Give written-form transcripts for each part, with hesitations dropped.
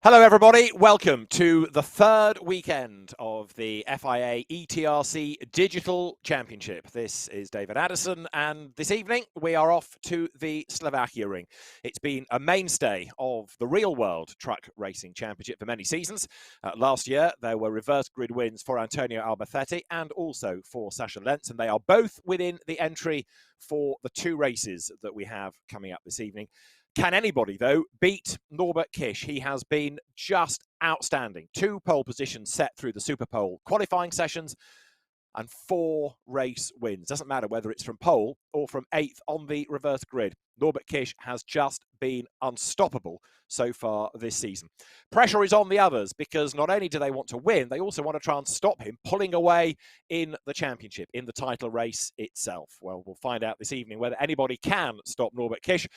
Hello everybody, welcome to the third weekend of the FIA ETRC Digital Championship. This is David Addison and this evening we are off to the Slovakia Ring. It's been a mainstay of the real world truck racing championship for many seasons. Last year there were reverse grid wins for Antonio Alba and also for Sasha Lentz, and they are both within the entry for the two races that we have coming up this evening. Can anybody, though, beat Norbert Kish? He has been just outstanding. 2 pole positions set through the Super Pole qualifying sessions and 4 race wins. Doesn't matter whether it's from pole or from 8th on the reverse grid. Norbert Kish has just been unstoppable so far this season. Pressure is on the others because not only do they want to win, they also want to try and stop him pulling away in the championship, in the title race itself. Well, we'll find out this evening whether anybody can stop Norbert Kish.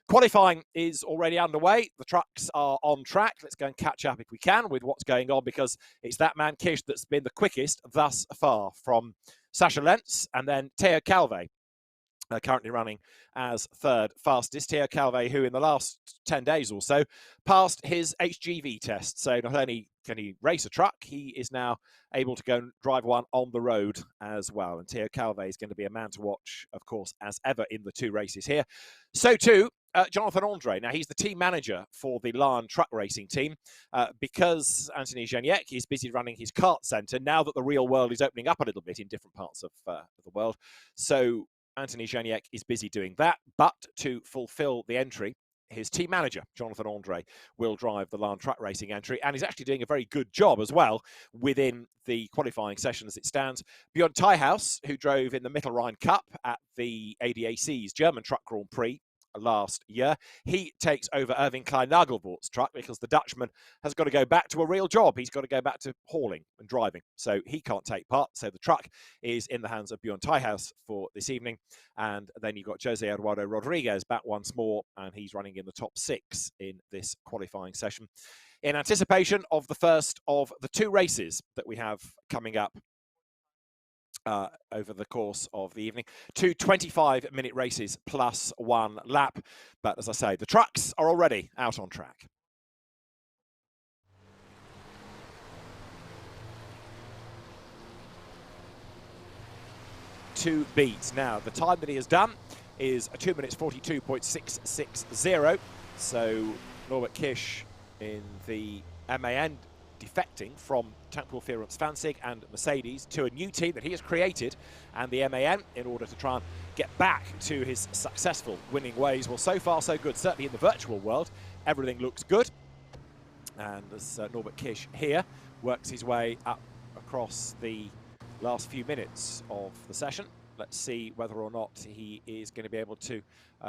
Qualifying is already underway. The trucks are on track. Let's go and catch up if we can with what's going on, because it's that man Kish that's been the quickest thus far, from Sasha Lentz and then Teo Calve, currently running as third fastest. Teo Calve, who in the last 10 days or so passed his HGV test. So not only can he race a truck, he is now able to go and drive one on the road as well. And Teo Calve is going to be a man to watch, of course, as ever in the 2 races here. So too, Jonathan Andre. Now, he's the team manager for the LAN truck racing team because Anthony Janiek is busy running his kart centre now that the real world is opening up a little bit in different parts of the world. So Anthony Janiek is busy doing that, but to fulfill the entry, his team manager, Jonathan Andre, will drive the LAN truck racing entry, and he's actually doing a very good job as well within the qualifying session as it stands. Björn Teichhaus, who drove in the Mittelrhein Cup at the ADAC's German Truck Grand Prix last year, he takes over Irving Klein-Nagelvort's truck because the Dutchman has got to go back to a real job. He's got to go back to hauling and driving, so he can't take part. So the truck is in the hands of Björn Teichhaus for this evening. And then you've got Jose Eduardo Rodriguez back once more, and he's running in the top 6 in this qualifying session in anticipation of the first of the 2 races that we have coming up over the course of the evening. 2 25-minute races plus 1 lap. But as I say, the trucks are already out on track. To beat. Now, the time that he has done is 2 minutes 42.660. So Norbert Kish in the MAN defecting from Tank-Wolfierens Fansig and Mercedes to a new team that he has created, and the MAN, in order to try and get back to his successful winning ways. Well, so far so good. Certainly in the virtual world, everything looks good. And as Norbert Kish here works his way up across the last few minutes of the session, let's see whether or not he is going to be able to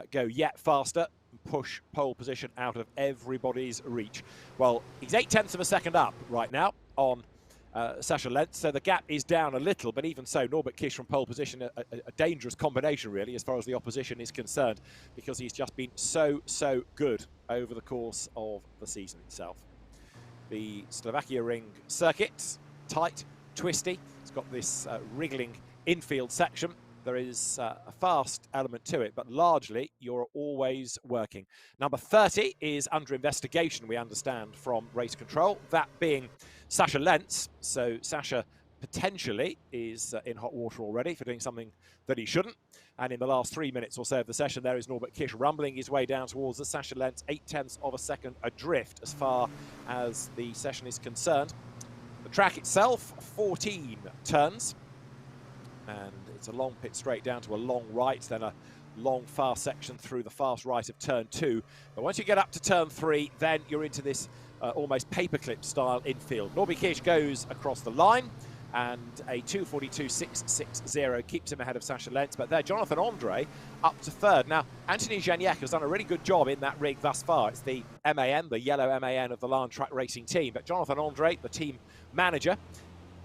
go yet faster and push pole position out of everybody's reach. Well, he's 0.8 of a second up right now on Sasha Lentz, so the gap is down a little, but even so, Norbert Kish from pole position, a dangerous combination really as far as the opposition is concerned, because he's just been so good over the course of the season itself. The Slovakia Ring circuit, tight, twisty. It's got this wriggling infield section. There is a fast element to it, but largely you're always working. Number 30 is under investigation, we understand, from race control, that being Sasha Lentz. So Sasha potentially is in hot water already for doing something that he shouldn't. And in the last 3 minutes or so of the session, there is Norbert Kish rumbling his way down towards the Sasha Lentz, 0.8 of a second adrift as far as the session is concerned. The track itself, 14 turns, and it's a long pit straight down to a long right, then a long fast section through the fast right of turn 2. But once you get up to turn 3, then you're into this almost paperclip style infield. Norbert Kish goes across the line, and a 2:42.660 keeps him ahead of Sasha Lentz. But there, Jonathan Andre up to third. Now, Anthony Janiek has done a really good job in that rig thus far. It's the MAN, the yellow MAN of the LAN truck racing team. But Jonathan Andre, the team manager,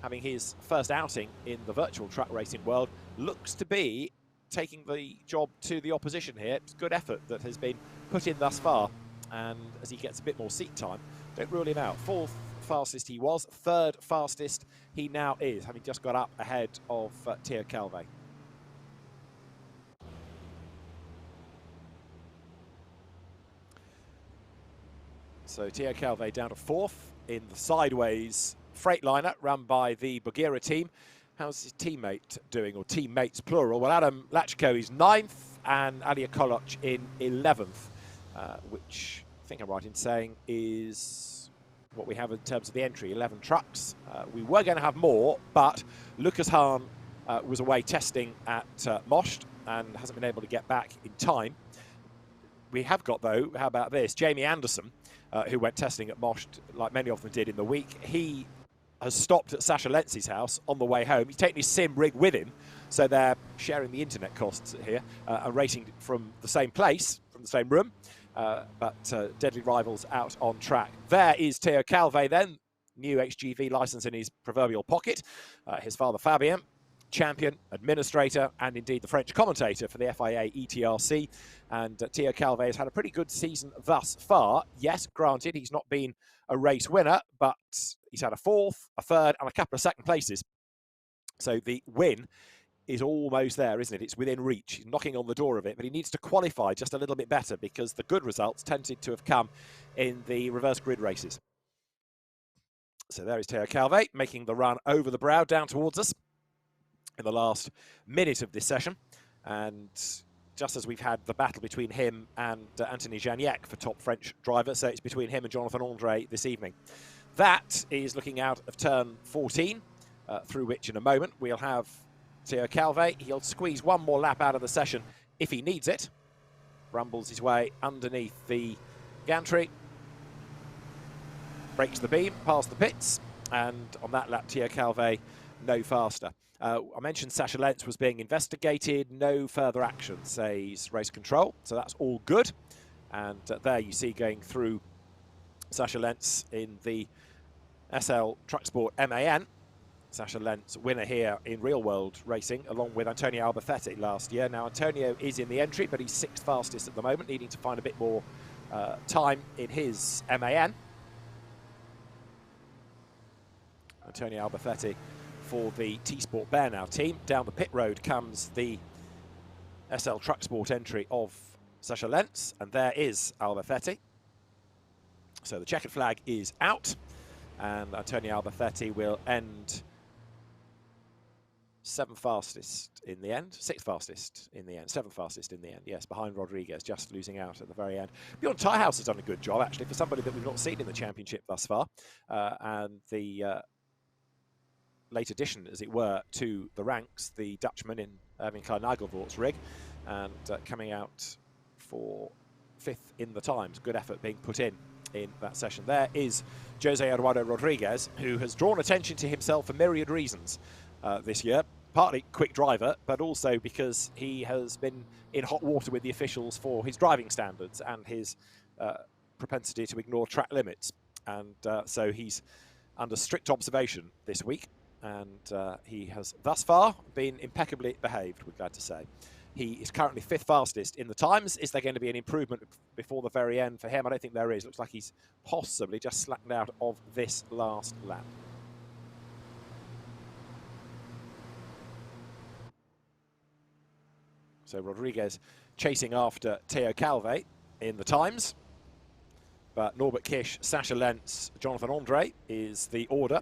having his first outing in the virtual truck racing world, looks to be taking the job to the opposition here. It's good effort that has been put in thus far, and as he gets a bit more seat time, don't rule him out. 4th fastest he was, 3rd fastest he now is, having just got up ahead of Teo Calve. So Tio Calve down to 4th in the sideways Freightliner run by the Bulgaria team. How's his teammate doing, or teammates plural? Well, Adam Lachko is 9th and Alia Koloc in 11th, which I think I'm right in saying is what we have in terms of the entry, 11 trucks. We were going to have more, but Lucas Hahn was away testing at Most and hasn't been able to get back in time. We have got, though, how about this? Jamie Anderson, who went testing at Most, like many of them did in the week. He has stopped at Sasha Lentz's house on the way home. He's taken his sim rig with him, so they're sharing the internet costs here and racing from the same place, from the same room, but deadly rivals out on track. There is Teo Calve then, new HGV licence in his proverbial pocket. His father Fabien, champion, administrator, and indeed the French commentator for the FIA ETRC. And Teo Calve has had a pretty good season thus far. Yes, granted, he's not been a race winner, but he's had a 4th, a 3rd, and a couple of 2nd places. So the win is almost there, isn't it? It's within reach. He's knocking on the door of it, but he needs to qualify just a little bit better because the good results tended to have come in the reverse grid races. So there is Teo Calve making the run over the brow down towards us in the last minute of this session. And just as we've had the battle between him and Anthony Janiac for top French driver, so it's between him and Jonathan Andre this evening. That is looking out of turn 14, through which in a moment we'll have Teo Calve. He'll squeeze one more lap out of the session if he needs it. Rumbles his way underneath the gantry, breaks the beam, past the pits, and on that lap Teo Calve no faster. I mentioned Sasha Lentz was being investigated. No further action, says race control. So that's all good. And there you see going through Sasha Lentz in the SL Truck Sport MAN. Sasha Lentz, winner here in real world racing, along with Antonio Albafetti last year. Now, Antonio is in the entry, but he's 6th fastest at the moment, needing to find a bit more time in his MAN. Antonio Albafetti for the T-Sport Bearnow team. Down the pit road comes the SL Truck Sport entry of Sasha Lentz, and there is Albafetti. So the checkered flag is out, and Antonio Albafetti will end 7th fastest in the end, 6th fastest in the end, 7th fastest in the end, yes, behind Rodriguez, just losing out at the very end. Bjorn Tyhouse has done a good job, actually, for somebody that we've not seen in the championship thus far, and the late addition, as it were, to the ranks, the Dutchman in Erwin Klein-Nagelvoort's rig, and coming out for 5th in the times. Good effort being put in that session. There is Jose Eduardo Rodriguez, who has drawn attention to himself for myriad reasons this year. Partly quick driver, but also because he has been in hot water with the officials for his driving standards and his propensity to ignore track limits. And so he's under strict observation this week. And he has thus far been impeccably behaved, we're glad to say. He is currently 5th fastest in the times. Is there going to be an improvement before the very end for him? I don't think there is. Looks like he's possibly just slacked out of this last lap. So Rodriguez chasing after Teo Calve in the times. But Norbert Kish, Sasha Lentz, Jonathan Andre is the order.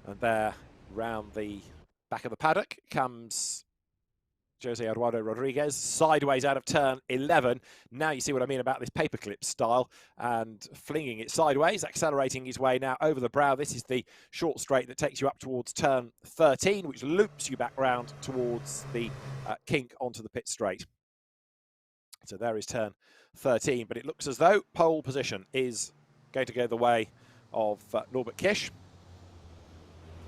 And there, round the back of the paddock, comes Jose Eduardo Rodriguez, sideways out of turn 11. Now you see what I mean about this paperclip style, and flinging it sideways, accelerating his way now over the brow. This is the short straight that takes you up towards turn 13, which loops you back round towards the kink onto the pit straight. So there is turn 13, but it looks as though pole position is going to go the way of Norbert Kish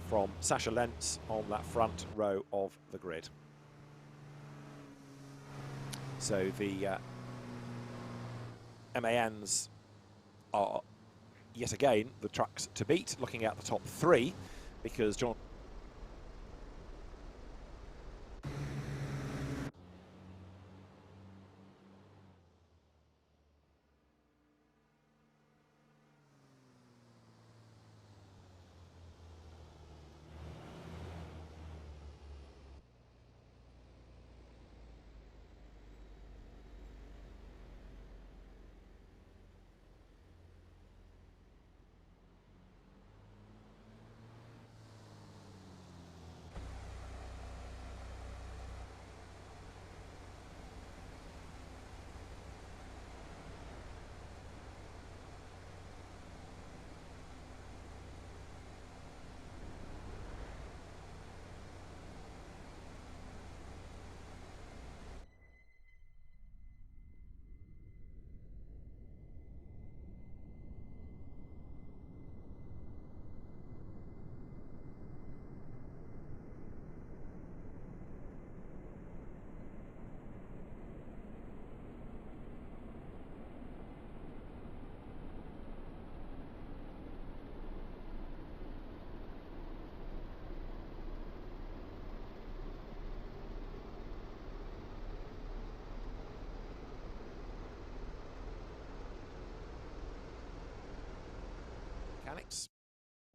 from Sasha Lentz on that front row of the grid. So the MANs are yet again the trucks to beat, looking at the top 3, because John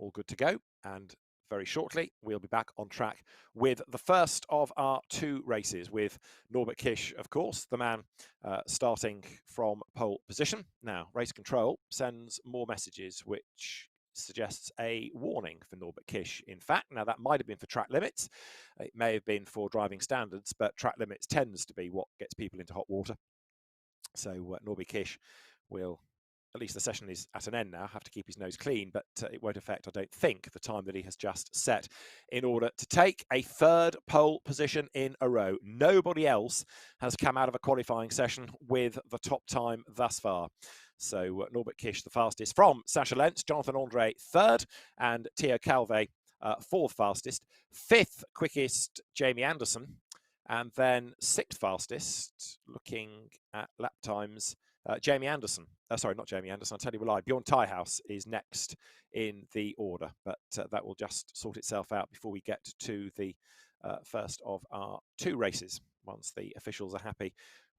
all good to go. And very shortly, we'll be back on track with the first of our 2 races with Norbert Kisch, of course, the man starting from pole position. Now, race control sends more messages, which suggests a warning for Norbert Kisch, in fact. Now, that might have been for track limits. It may have been for driving standards, but track limits tends to be what gets people into hot water. So Norbert Kisch will, at least the session is at an end now, have to keep his nose clean, but it won't affect, I don't think, the time that he has just set in order to take a 3rd pole position in a row. Nobody else has come out of a qualifying session with the top time thus far. So Norbert Kisch, the fastest from Sacha Lenz, Jonathan Andre 3rd, and Theo Calve 4th fastest. 5th quickest, Jamie Anderson, and then 6th fastest, looking at lap times, Jamie Anderson. Sorry, not Jamie Anderson. I'll tell you what, Bjorn Tyhouse is next in the order, but that will just sort itself out before we get to the first of our 2 races, once the officials are happy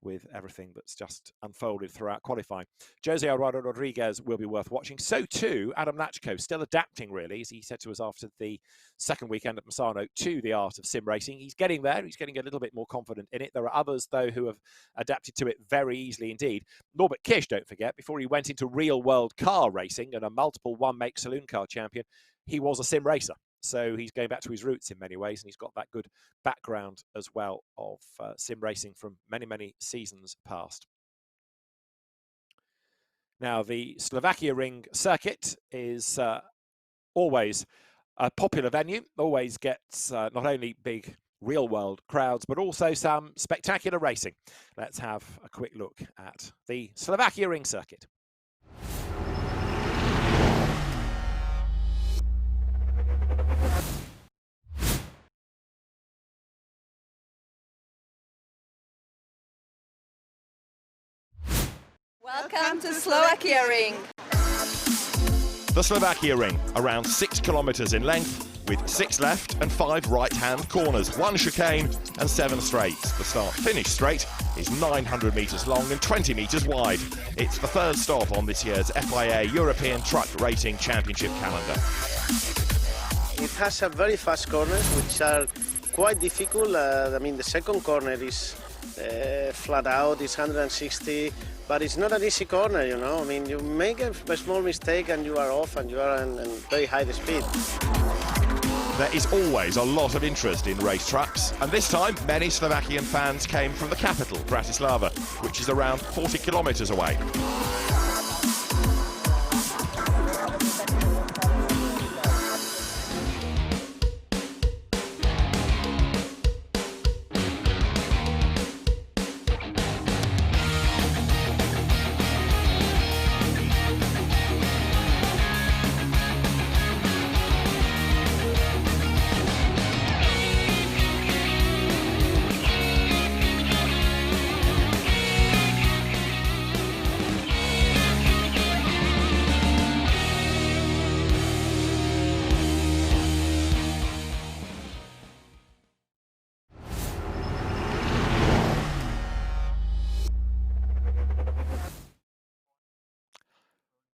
with everything that's just unfolded throughout qualifying. Jose Eduardo Rodriguez will be worth watching. So too, Adam Lachko, still adapting really, as he said to us after the 2nd weekend at Misano, to the art of sim racing. He's getting there. He's getting a little bit more confident in it. There are others, though, who have adapted to it very easily indeed. Norbert Kisch, don't forget, before he went into real-world car racing and a multiple one-make saloon car champion, he was a sim racer. So he's going back to his roots in many ways, and he's got that good background as well of sim racing from many, many seasons past. Now, the Slovakia Ring circuit is always a popular venue, always gets not only big real-world crowds, but also some spectacular racing. Let's have a quick look at the Slovakia Ring circuit. Welcome to Slovakia Ring. The Slovakia Ring, around 6 kilometres in length, with 6 left and 5 right-hand corners, 1 chicane and 7 straights. The start-finish straight is 900 metres long and 20 metres wide. It's the 3rd stop on this year's FIA European Truck Racing Championship calendar. It has a very fast corners, which are quite difficult. I mean, the 2nd corner is flat out, it's 160, but it's not an easy corner, you know. I mean, you make a small mistake and you are off and you are in very high speed. There is always a lot of interest in race tracks, and this time many Slovakian fans came from the capital, Bratislava, which is around 40 kilometres away.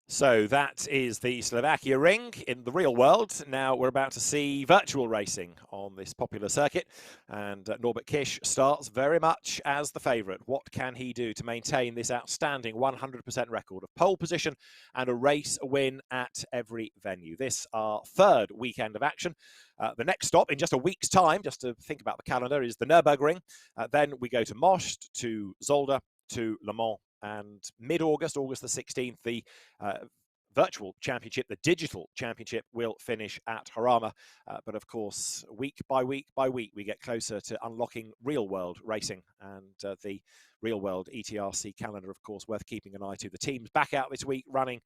So that is the Slovakia Ring in the real world. Now we're about to see virtual racing on this popular circuit, and Norbert Kisch starts very much as the favourite. What can he do to maintain this outstanding 100% record of pole position and a race win at every venue? This our 3rd weekend of action. The next stop in just a week's time, just to think about the calendar, is the Nürburgring. Then we go to Most, to Zolder, to Le Mans, and mid-August, August the 16th, the virtual championship, the digital championship, will finish at Jarama. But of course, week by week by week, we get closer to unlocking real-world racing, and the real-world ETRC calendar, of course, worth keeping an eye to. The team's back out this week running,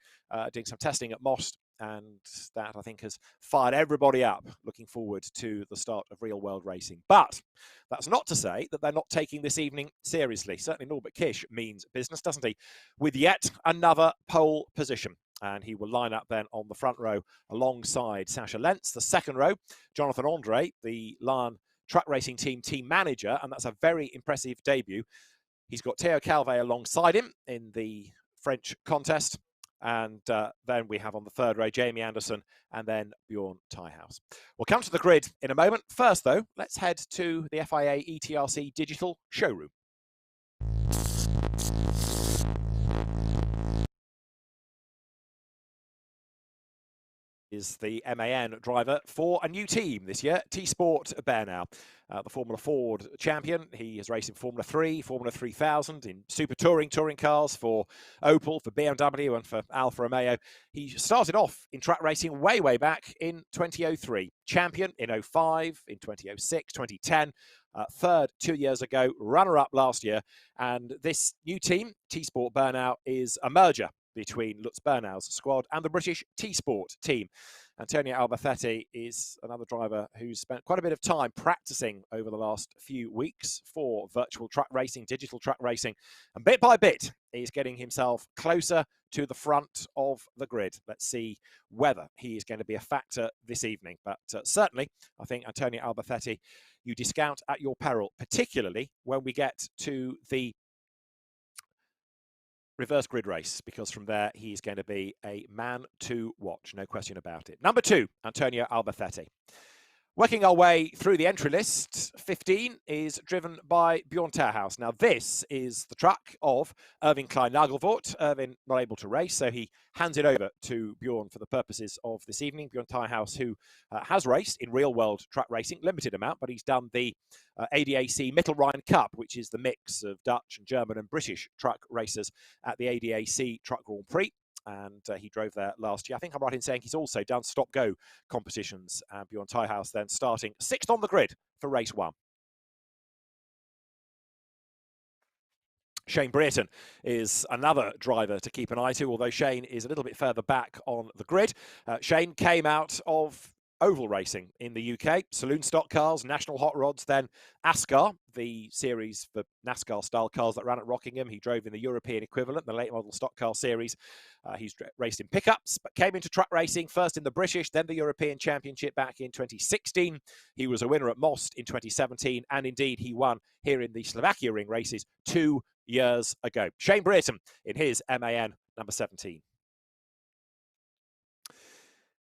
doing some testing at Most, and that, I think, has fired everybody up, looking forward to the start of real-world racing. But that's not to say that they're not taking this evening seriously. Certainly Norbert Kisch means business, doesn't he? With yet another pole position. And he will line up then on the front row alongside Sacha Lenz. The 2nd row, Jonathan Andre, the Lion Truck Racing Team manager, and that's a very impressive debut. He's got Theo Calve alongside him in the French contest. And then we have on the third row, Jamie Anderson and then Bjorn Teichhaus. We'll come to the grid in a moment. First, though, let's head to the FIA ETRC digital showroom. Is the MAN driver for a new team this year, T-Sport Bernau. The Formula Ford champion. He has raced in Formula 3, Formula 3000, in Super touring cars for Opel, for BMW and for Alfa Romeo. He started off in track racing way back in 2003. Champion in 05, in 2006, 2010. Third 2 years ago, runner-up last year. And this new team, T-Sport Bernau, is a merger between Lutz Bernau's squad and the British T-Sport team. Antonio Alba is another driver who's spent quite a bit of time practicing over the last few weeks for virtual track racing, digital track racing, and bit by bit, he's getting himself closer to the front of the grid. Let's see whether he is going to be a factor this evening. But certainly, I think Antonio Alba, you discount at your peril, particularly when we get to the reverse grid race, because from there he's going to be a man to watch, no question about it. Number 2, Antonio Alba. Working our way through the entry list, 15 is driven by Bjorn Teichhaus. Now this is the truck of Erwin Klein-Nagelvoort. Erwin not able to race, so he hands it over to Bjorn for the purposes of this evening. Bjorn Teichhaus, who has raced in real-world track racing, limited amount, but he's done the ADAC Mittelrhein Cup, which is the mix of Dutch and German and British truck racers at the ADAC Truck Grand Prix. And he drove there last year. I think I'm right in saying he's also done stop-go competitions. Bjorn Teichhaus then starting 6th on the grid for race 1. Shane Brereton is another driver to keep an eye to, although Shane is a little bit further back on the grid. Shane came out of oval racing in the UK, saloon stock cars, national hot rods, then ASCAR, the series for NASCAR style cars that ran at Rockingham. He drove in the European equivalent, the late model stock car series. He's raced in pickups, but came into track racing first in the British, then the European Championship back in 2016. He was a winner at Most in 2017, and indeed he won here in the Slovakia Ring races 2 years ago. Shane Brereton in his MAN number 17.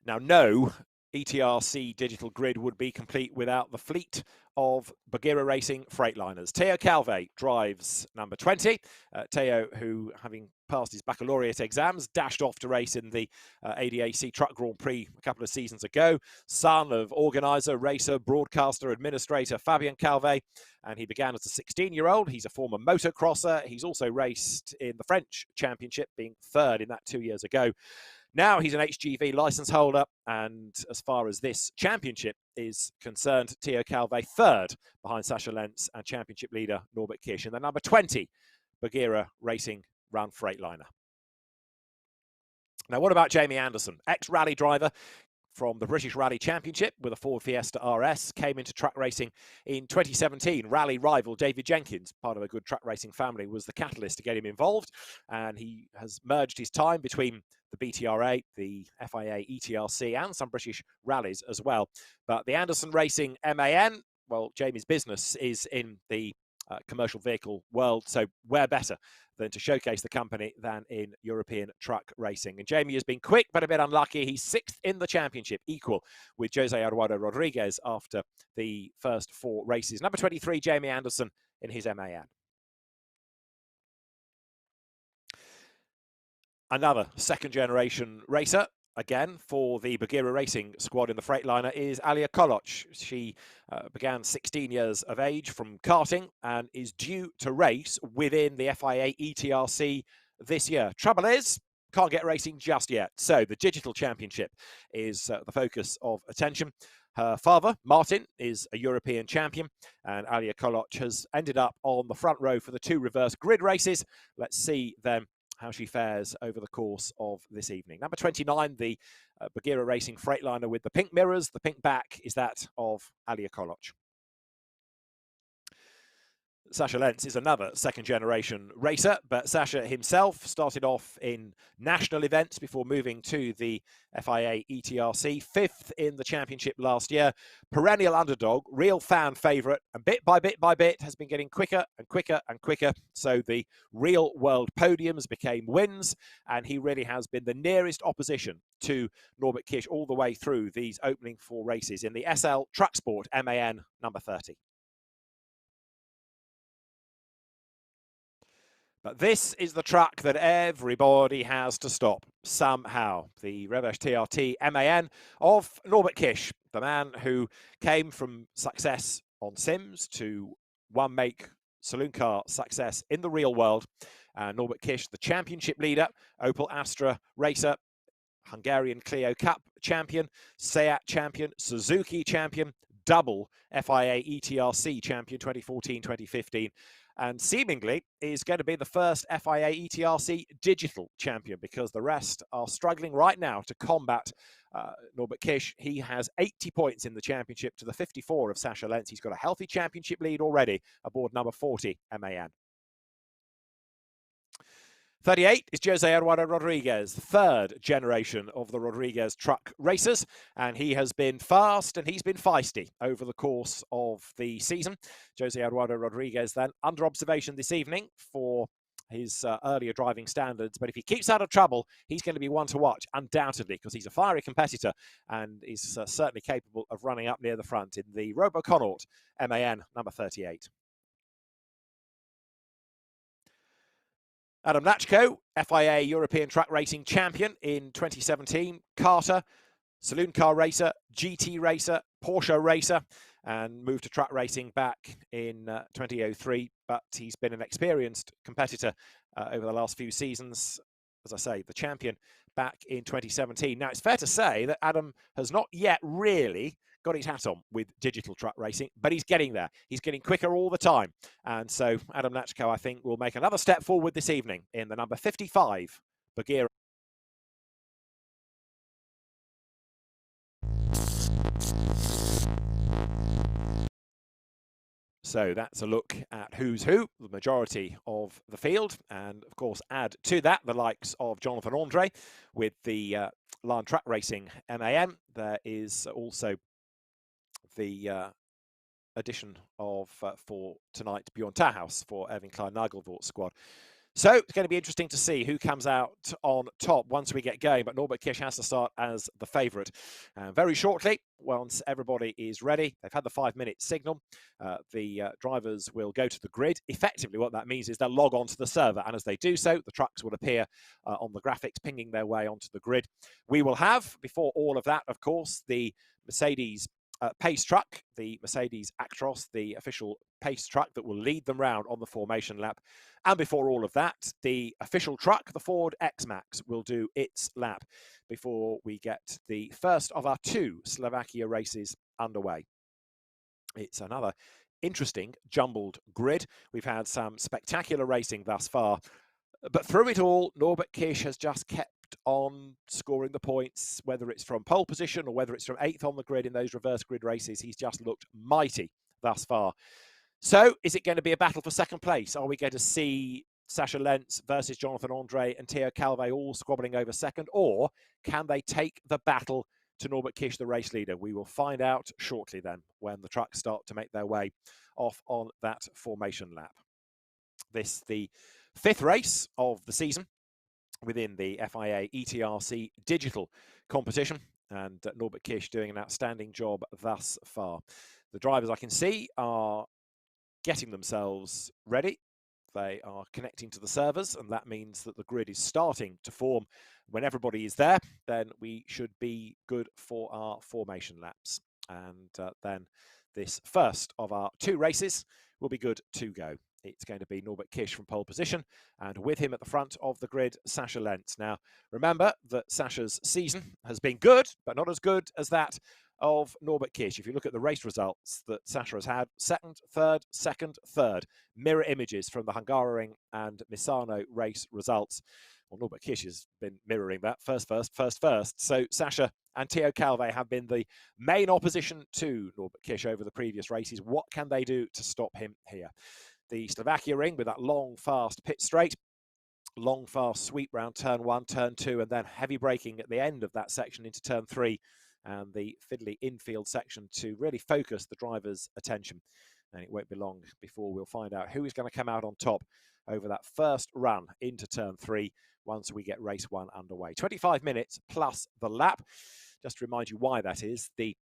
Now, no ETRC digital grid would be complete without the fleet of Bagheera Racing Freightliners. Teo Calve drives number 20. Teo, who, having passed his baccalaureate exams, dashed off to race in the ADAC Truck Grand Prix a couple of seasons ago. Son of organizer, racer, broadcaster, administrator Fabien Calve, and he began as a 16-year-old. He's a former motocrosser. He's also raced in the French Championship, being third in that 2 years ago. Now he's an HGV license holder, and as far as this championship is concerned, Teo Calve third behind Sascha Lentz and championship leader Norbert Kish in the number 20 Bagheera Racing Run Freightliner. Now, what about Jamie Anderson, ex-rally driver from the British Rally Championship with a Ford Fiesta RS, came into track racing in 2017. Rally rival David Jenkins, part of a good track racing family, was the catalyst to get him involved, and he has merged his time between the BTRA, the FIA ETRC, and some British rallies as well. But the Anderson Racing MAN, well, Jamie's business is in the commercial vehicle world, so where better than to showcase the company than in European truck racing. And Jamie has been quick but a bit unlucky. He's 6th in the championship, equal with Jose Eduardo Rodriguez after the first 4 races. Number 23, Jamie Anderson in his MAN. Another second-generation racer, again, for the Bagheera Racing squad in the Freightliner is Alia Koloc. She began 16 years of age from karting and is due to race within the FIA ETRC this year. Trouble is, can't get racing just yet. So the digital championship is the focus of attention. Her father, Martin, is a European champion, and Alia Koloc has ended up on the front row for the 2 reverse grid races. Let's see then how she fares over the course of this evening. Number 29, the Bagheera Racing Freightliner with the pink mirrors. The pink back is that of Alia Koloc. Sascha Lentz is another second-generation racer, but Sascha himself started off in national events before moving to the FIA ETRC, 5th in the championship last year. Perennial underdog, real fan favourite, and bit by bit has been getting quicker and quicker and quicker. So the real world podiums became wins, and he really has been the nearest opposition to Norbert Kish all the way through these opening 4 races in the SL Truck Sport MAN number 30. But this is the truck that everybody has to stop somehow. The Revesh TRT MAN of Norbert Kish, the man who came from success on Sims to one-make saloon car success in the real world. Norbert Kish, the championship leader, Opel Astra racer, Hungarian Clio Cup champion, SEAT champion, Suzuki champion, double FIA ETRC champion 2014-2015. And seemingly is going to be the first FIA ETRC digital champion, because the rest are struggling right now to combat Norbert Kish. He has 80 points in the championship to the 54 of Sascha Lentz. He's got a healthy championship lead already aboard number 40 MAN. 38 is Jose Eduardo Rodriguez, the 3rd generation of the Rodriguez truck racers, and he has been fast and he's been feisty over the course of the season. Jose Eduardo Rodriguez then under observation this evening for his earlier driving standards, but if he keeps out of trouble, he's going to be one to watch, undoubtedly, because he's a fiery competitor and is certainly capable of running up near the front in the Robo Connaught MAN number 38. Adam Lachko, FIA European Truck Racing Champion in 2017, karter, saloon car racer, GT racer, Porsche racer, and moved to truck racing back in 2003. But he's been an experienced competitor over the last few seasons. As I say, the champion back in 2017. Now, it's fair to say that Adam has not yet really got his hat on with digital truck racing, but he's getting there. He's getting quicker all the time. And so Adam Lachko, I think, will make another step forward this evening in the number 55 Bagheera. So that's a look at who's who, the majority of the field. And of course, add to that the likes of Jonathan Andre with the Lahn Truck Racing MAN. There is also the addition of, for tonight, Bjorn Tahaus for Erwin Klein-Nagelvort's squad. So it's going to be interesting to see who comes out on top once we get going, but Norbert Kish has to start as the favourite. Very shortly, once everybody is ready, they've had the 5-minute signal, the drivers will go to the grid. Effectively, what that means is they'll log onto the server, and as they do so, the trucks will appear on the graphics, pinging their way onto the grid. We will have, before all of that, of course, the Mercedes pace truck, the Mercedes Actros, the official pace truck that will lead them round on the formation lap. And before all of that, the official truck, the Ford X-Max, will do its lap before we get the first of our 2 Slovakia races underway. It's another interesting jumbled grid. We've had some spectacular racing thus far, but through it all, Norbert Kish has just kept on scoring the points, whether it's from pole position or whether it's from 8th on the grid in those reverse grid races. He's just looked mighty thus far. So is it going to be a battle for second place? Are we going to see Sascha Lentz versus Jonathan Andre and Theo Calvé all squabbling over second, or can they take the battle to Norbert Kish, the race leader? We will find out shortly then when the trucks start to make their way off on that formation lap. This the 5th race of the season within the FIA ETRC digital competition, and Norbert Kish doing an outstanding job thus far. The drivers, I can see, are getting themselves ready. They are connecting to the servers, and that means that the grid is starting to form. When everybody is there, then we should be good for our formation laps. And then this first of our 2 races will be good to go. It's going to be Norbert Kish from pole position, and with him at the front of the grid, Sascha Lentz. Now, remember that Sascha's season has been good, but not as good as that of Norbert Kish. If you look at the race results that Sascha has had, second, third, mirror images from the Hungaroring and Misano race results. Well, Norbert Kish has been mirroring that, first. So Sascha and Theo Calvé have been the main opposition to Norbert Kish over the previous races. What can they do to stop him here? the Slovakia Ring with that long, fast pit straight. Long, fast sweep round turn 1, turn 2, and then heavy braking at the end of that section into turn 3 and the fiddly infield section to really focus the driver's attention. And it won't be long before we'll find out who is going to come out on top over that first run into turn 3 once we get race 1 underway. 25 minutes plus the lap. Just to remind you why that is, the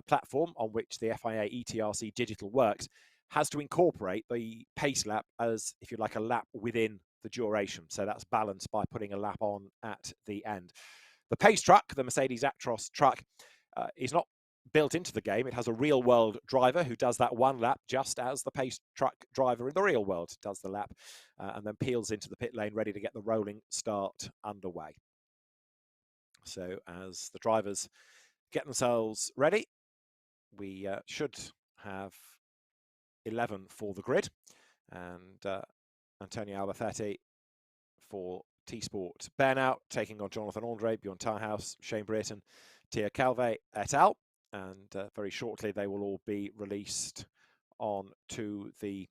platform on which the FIA ETRC Digital works has to incorporate the pace lap as, if you like, a lap within the duration. So that's balanced by putting a lap on at the end. The pace truck, the Mercedes Actros truck, is not built into the game. It has a real-world driver who does that one lap just as the pace truck driver in the real world does the lap, and then peels into the pit lane ready to get the rolling start underway. So as the drivers get themselves ready, we should have 11 for the grid, and Antonio Alba for T-Sport Burnout, taking on Jonathan Andre, Bjorn Tarhaus, Shane Brereton, Tia Calve et al. And very shortly they will all be released on to the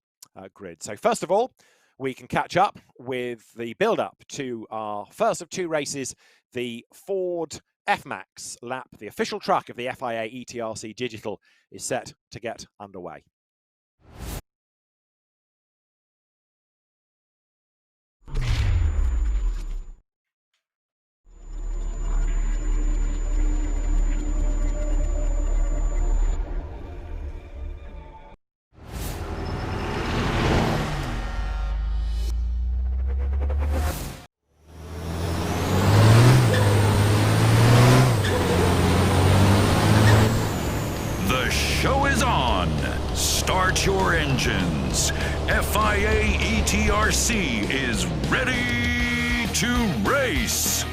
grid. So first of all, we can catch up with the build-up to our first of 2 races, the Ford F-Max lap. The official truck of the FIA ETRC Digital is set to get underway. Start your engines. FIA ETRC is ready to race.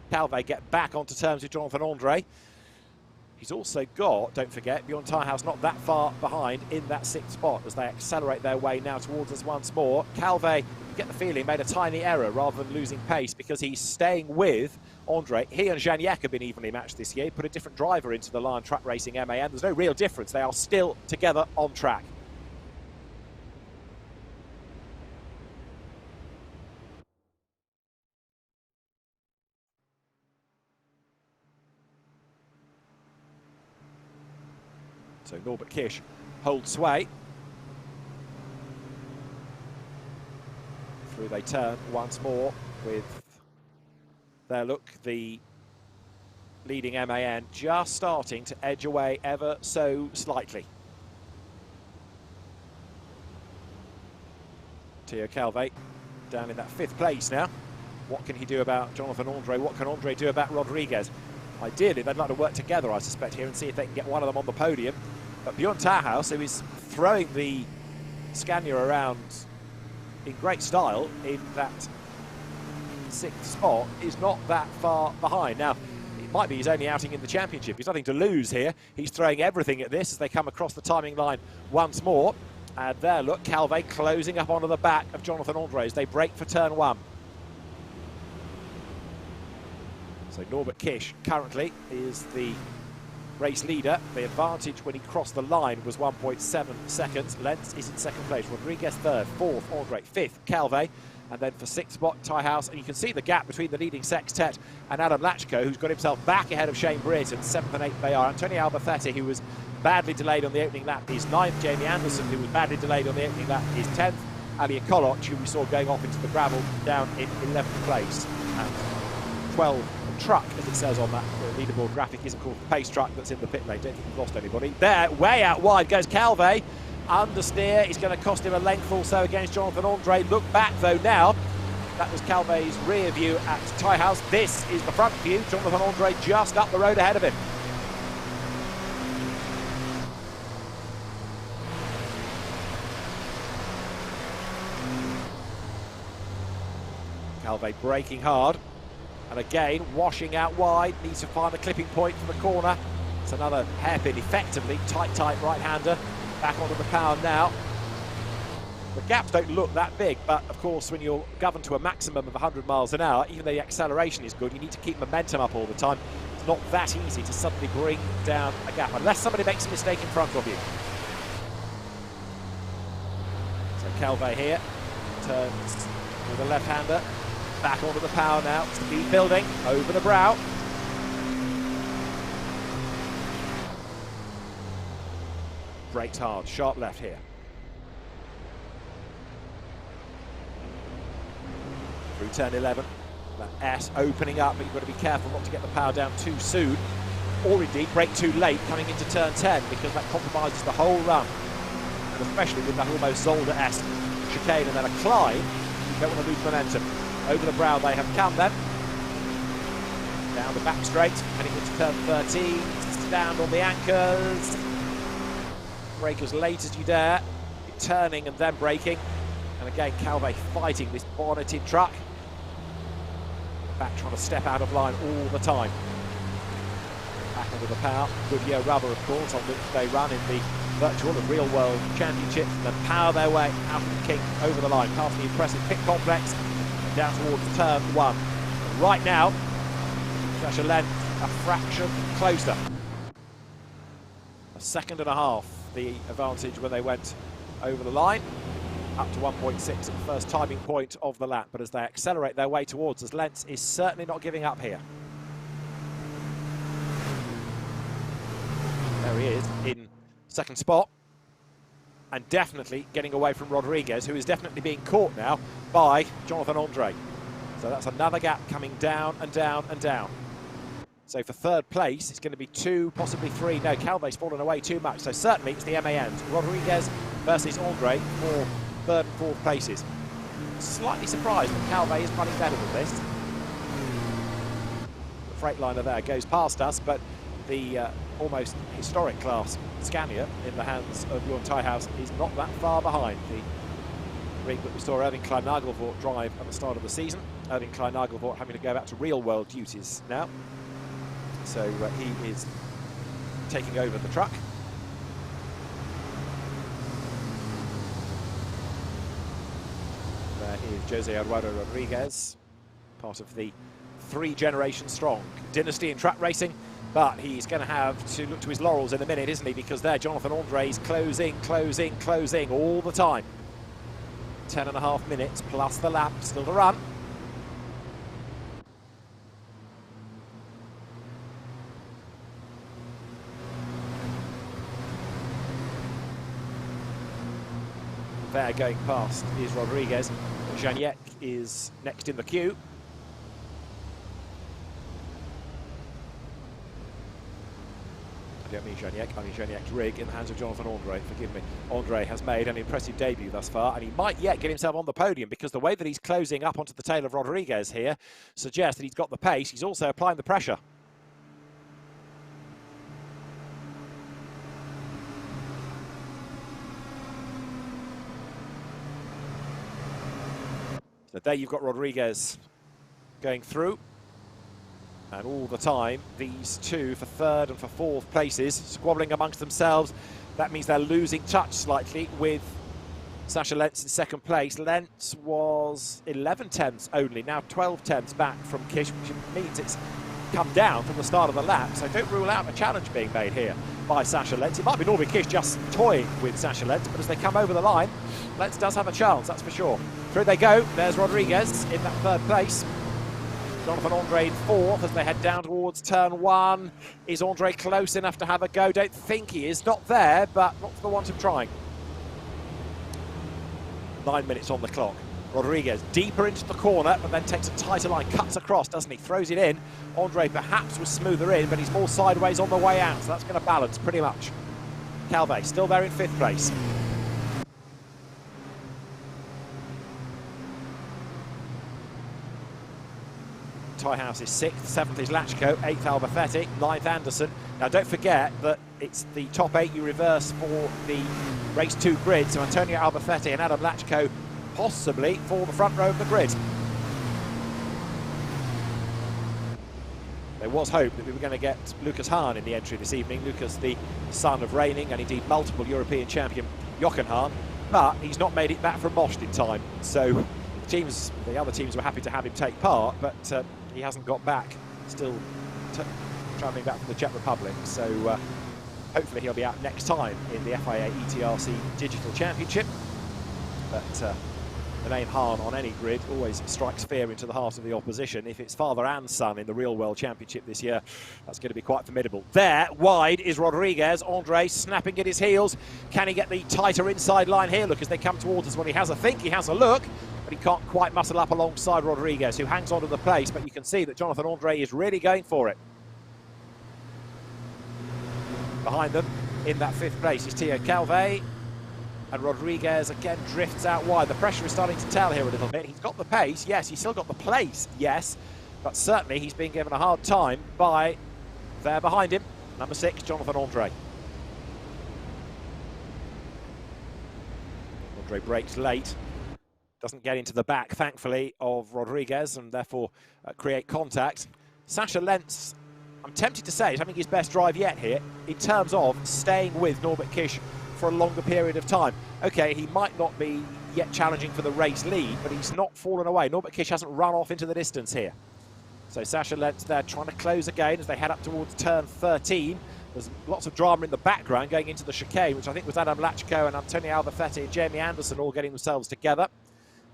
Calve get back onto terms with Jonathan Andre. He's also got, don't forget, Bjorn Tyrhouse not that far behind in that 6th spot as they accelerate their way now towards us once more. Calve, you get the feeling, made a tiny error rather than losing pace because he's staying with Andre. He and Janiak have been evenly matched this year. Put a different driver into the Lion Truck Racing MAN. There's no real difference. They are still together on track. So Norbert Kish holds sway. Through they turn once more with their look. The leading MAN just starting to edge away ever so slightly. Theo Calve down in that 5th place now. What can he do about Jonathan Andre? What can Andre do about Rodriguez? Ideally, they'd like to work together, I suspect, here and see if they can get one of them on the podium. But Bjorn Tyrhouse, who is throwing the Scania around in great style in that 6th spot, is not that far behind. Now, it might be his only outing in the championship. He's nothing to lose here. He's throwing everything at this as they come across the timing line once more. And there, look, Calve closing up onto the back of Jonathan Andre as they break for turn 1. So Norbert Kish currently is the race leader. The advantage when he crossed the line was 1.7 seconds. Lentz is in 2nd place. Rodriguez 3rd, 4th, Andre 5th, Calve. And then for 6th spot, Tyrhouse. And you can see the gap between the leading sextet and Adam Lachko, who's got himself back ahead of Shane Britt. And 7th and 8th they are. Antonio Albacetti, who was badly delayed on the opening lap, is 9th. Jamie Anderson, who was badly delayed on the opening lap, is 10th. Ali Koloc, who we saw going off into the gravel, down in 11th place. And 12th. Truck, as it says on that leaderboard graphic, isn't called the pace truck that's in the pit lane. Don't think we've lost anybody. There, way out wide goes Calve. Understeer is going to cost him a length or so against Jonathan Andre. Look back though now. That was Calve's rear view at Tyrhouse. This is the front view. Jonathan Andre just up the road ahead of him. Calve braking hard. And again, washing out wide, needs to find the clipping point for the corner. It's another hairpin, effectively, tight right-hander. Back onto the power now. The gaps don't look that big, but of course, when you're governed to a maximum of 100 miles an hour, even though the acceleration is good, you need to keep momentum up all the time. It's not that easy to suddenly bring down a gap, unless somebody makes a mistake in front of you. So Calve here, turns with a left-hander. Back onto the power now, speed building, over the brow. Brakes hard, sharp left here. Through turn 11, that S opening up, but you've got to be careful not to get the power down too soon, or indeed brake too late coming into turn 10, because that compromises the whole run. And especially with that almost Zolder-esque chicane and then a climb, you don't want to lose momentum. Over the brow they have come then. Down the back straight, heading into turn 13. Stand on the anchors. Brake as late as you dare. You're turning and then braking. And again, Calve fighting this bonneted truck. Back trying to step out of line all the time. Back under the power. Goodyear rubber, of course, on which they run in the virtual and real world championships. And then power their way out of the kink over the line. Past the impressive pit complex. Down towards turn 1. And right now, Joshua Lentz a fraction closer. A second and a half the advantage when they went over the line. Up to 1.6 at the first timing point of the lap. But as they accelerate their way towards us, Lentz is certainly not giving up here. There he is in 2nd spot. And definitely getting away from Rodriguez, who is definitely being caught now by Jonathan Andre. So that's another gap coming down and down and down. So for 3rd place, it's going to be 2, possibly 3. No, Calve's fallen away too much. So certainly it's the MANs. Rodriguez versus Andre for 3rd and 4th places. Slightly surprised that Calve is running better than this. The Freightliner there goes past us, but the almost historic class Scania in the hands of Bjorn Tyrhouse is not that far behind. The ring that we saw Erwin Klein-Nagelvoort drive at the start of the season. Erwin Klein-Nagelvoort having to go back to real-world duties now. So he is taking over the truck. There is Jose Eduardo Rodriguez, part of the 3-generation-strong dynasty in track racing. But he's going to have to look to his laurels in a minute, isn't he? Because there, Jonathan Andre is closing all the time. 10.5 minutes plus the lap still to run. There, going past is Rodriguez. Janiek is next in the queue. I don't mean Janiek, I mean Janiek's rig in the hands of Jonathan Andre, forgive me. Andre has made an impressive debut thus far, and he might yet get himself on the podium, because the way that he's closing up onto the tail of Rodriguez here suggests that he's got the pace. He's also applying the pressure. So there you've got Rodriguez going through. And all the time, these two for third and for fourth places, squabbling amongst themselves. That means they're losing touch slightly with Sascha Lentz in second place. Lentz was 11 tenths only, now 12 tenths back from Kish, which means it's come down from the start of the lap. So don't rule out a challenge being made here by Sascha Lentz. It might be Norbert Kish just toying with Sascha Lentz, but as they come over the line, Lentz does have a chance, that's for sure. Through they go. There's Rodriguez in that third place. Jonathan Andre in fourth as they head down towards turn one. Is Andre close enough to have a go? Don't think he is. Not there, but not for the want of trying. 9 minutes on the clock. Rodriguez deeper into the corner, but then takes a tighter line, cuts across, doesn't he? Throws it in. Andre perhaps was smoother in, but he's more sideways on the way out, so that's going to balance pretty much. Calvé still there in fifth place. Tiehouse is 6th, 7th is Lachko, 8th Alba, 9th Anderson. Now don't forget that it's the top 8 you reverse for the race 2 grid, so Antonio Albafetti and Adam Lachko possibly for the front row of the grid. There was hope that we were going to get Lucas Hahn in the entry this evening. Lucas, the son of reigning and indeed multiple European champion Jochen Hahn, but he's not made it back from Most in time. So the other teams were happy to have him take part, but he hasn't got back, still travelling back from the Czech Republic. So hopefully he'll be out next time in the FIA ETRC Digital Championship. But the name Hahn on any grid always strikes fear into the heart of the opposition. If it's father and son in the real world championship this year, that's going to be quite formidable. There, wide, is Rodriguez. Andre snapping at his heels. Can he get the tighter inside line here? Look, as they come towards us, when he has a think, he has a look, but he can't quite muscle up alongside Rodriguez, who hangs on to the place, but you can see that Jonathan Andre is really going for it. Behind them, in that 5th place, is Theo Calvé. And Rodriguez again drifts out wide. The pressure is starting to tell here a little bit. He's got the pace, yes. He's still got the place, yes. But certainly he's being given a hard time by there behind him, number 6, Jonathan Andre. Andre brakes late. Doesn't get into the back, thankfully, of Rodriguez and therefore create contact. Sascha Lentz, I'm tempted to say, is having his best drive yet here in terms of staying with Norbert Kish for a longer period of time. Okay, he might not be yet challenging for the race lead, but he's not fallen away. Norbert Kish hasn't run off into the distance here. So Sascha Lentz there trying to close again as they head up towards turn 13. There's lots of drama in the background going into the chicane, which I think was Adam Lachko and Antonio Albafetti and Jamie Anderson all getting themselves together.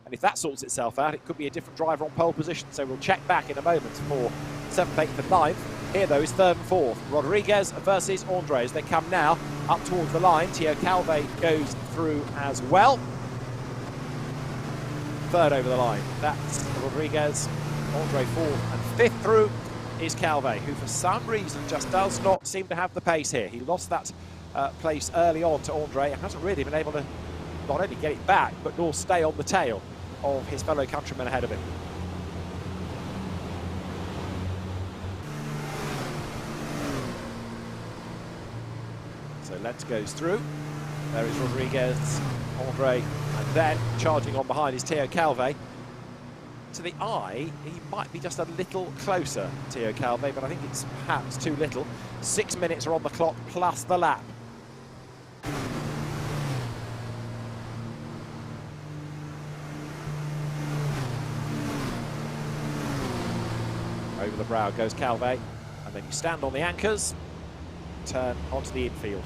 And if that sorts itself out, it could be a different driver on pole position. So we'll check back in a moment for 7th, 8th and 9th. Here, though, is 3rd and 4th. Rodriguez versus Andre as they come now up towards the line. Theo Calvé goes through as well. 3rd over the line. That's Rodriguez. Andre 4th and 5th through is Calvé, who for some reason just does not seem to have the pace here. He lost that place early on to Andre and hasn't really been able to not only get it back, but nor stay on the tail of his fellow countrymen ahead of him. So Lentz goes through. There is Rodriguez Andre, and then charging on behind is Theo Calvé. To the eye, he might be just a little closer, Theo Calvé, but I think it's perhaps too little. 6 minutes are on the clock, plus the lap. Over the brow goes Calvé, and then you stand on the anchors, turn onto the infield.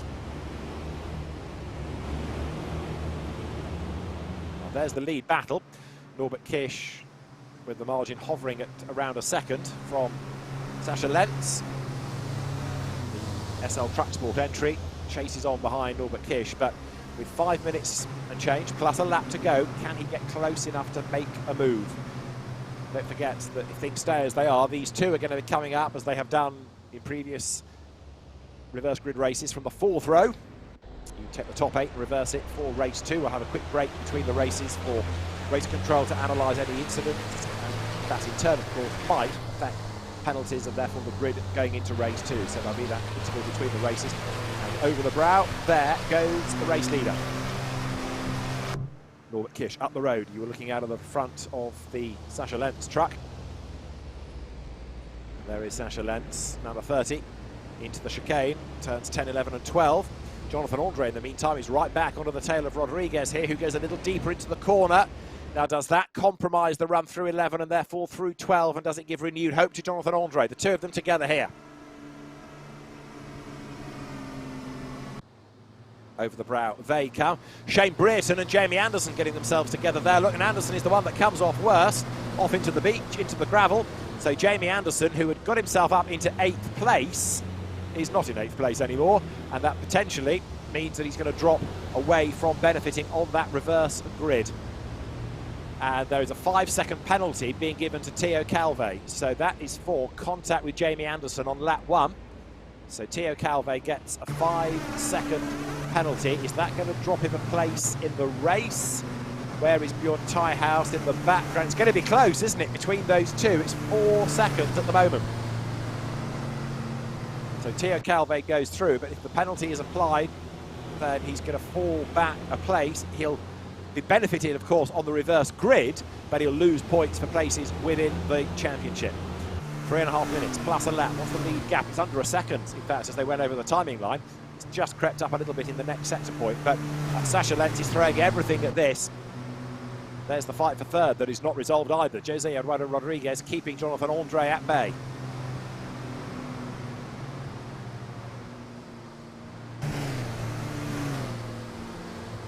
Well, there's the lead battle. Norbert Kish with the margin hovering at around a second from Sascha Lentz. The SL Truck Sport entry chases on behind Norbert Kish, but with 5 minutes and change plus a lap to go, can he get close enough to make a move? Don't forget that if things stay as they are, these two are going to be coming up as they have done in previous reverse grid races from the 4th row. You take the top 8 and reverse it for race 2. We'll have a quick break between the races for race control to analyse any incidents, and that in turn, of course, might affect penalties and therefore the grid going into race 2. So there'll be that interval between the races. And over the brow, there goes the race leader. Norbert Kish up the road. You were looking out of the front of the Sascha Lentz truck. There is Sascha Lentz, number 30, into the chicane, turns 10, 11 and 12. Jonathan Andre, in the meantime, is right back onto the tail of Rodriguez here, who goes a little deeper into the corner. Now, does that compromise the run through 11 and therefore through 12, and does it give renewed hope to Jonathan Andre? The two of them together here. Over the brow they come. Shane Brereton and Jamie Anderson getting themselves together there. Look, and Anderson is the one that comes off worst, off into the beach, into the gravel. So Jamie Anderson, who had got himself up into 8th place, is not in 8th place anymore, and that potentially means that he's going to drop away from benefiting on that reverse grid. And there is a 5-second penalty being given to Theo Calvé. So that is for contact with Jamie Anderson on lap 1. So Theo Calvé gets a 5-second penalty. Is that going to drop him a place in the race? Where is Bjorn Teichhaus in the background? It's going to be close, isn't it, between those two? It's 4 seconds at the moment. So Theo Calvé goes through, but if the penalty is applied, then he's going to fall back a place. He'll be benefited, of course, on the reverse grid, but he'll lose points for places within the championship. 3.5 minutes plus a lap. What's the lead gap? It's under a second, in fact, as they went over the timing line. It's just crept up a little bit in the next sector point, but Sascha Lentz is throwing everything at this. There's the fight for third that is not resolved either. Jose Eduardo Rodriguez keeping Jonathan Andre at bay.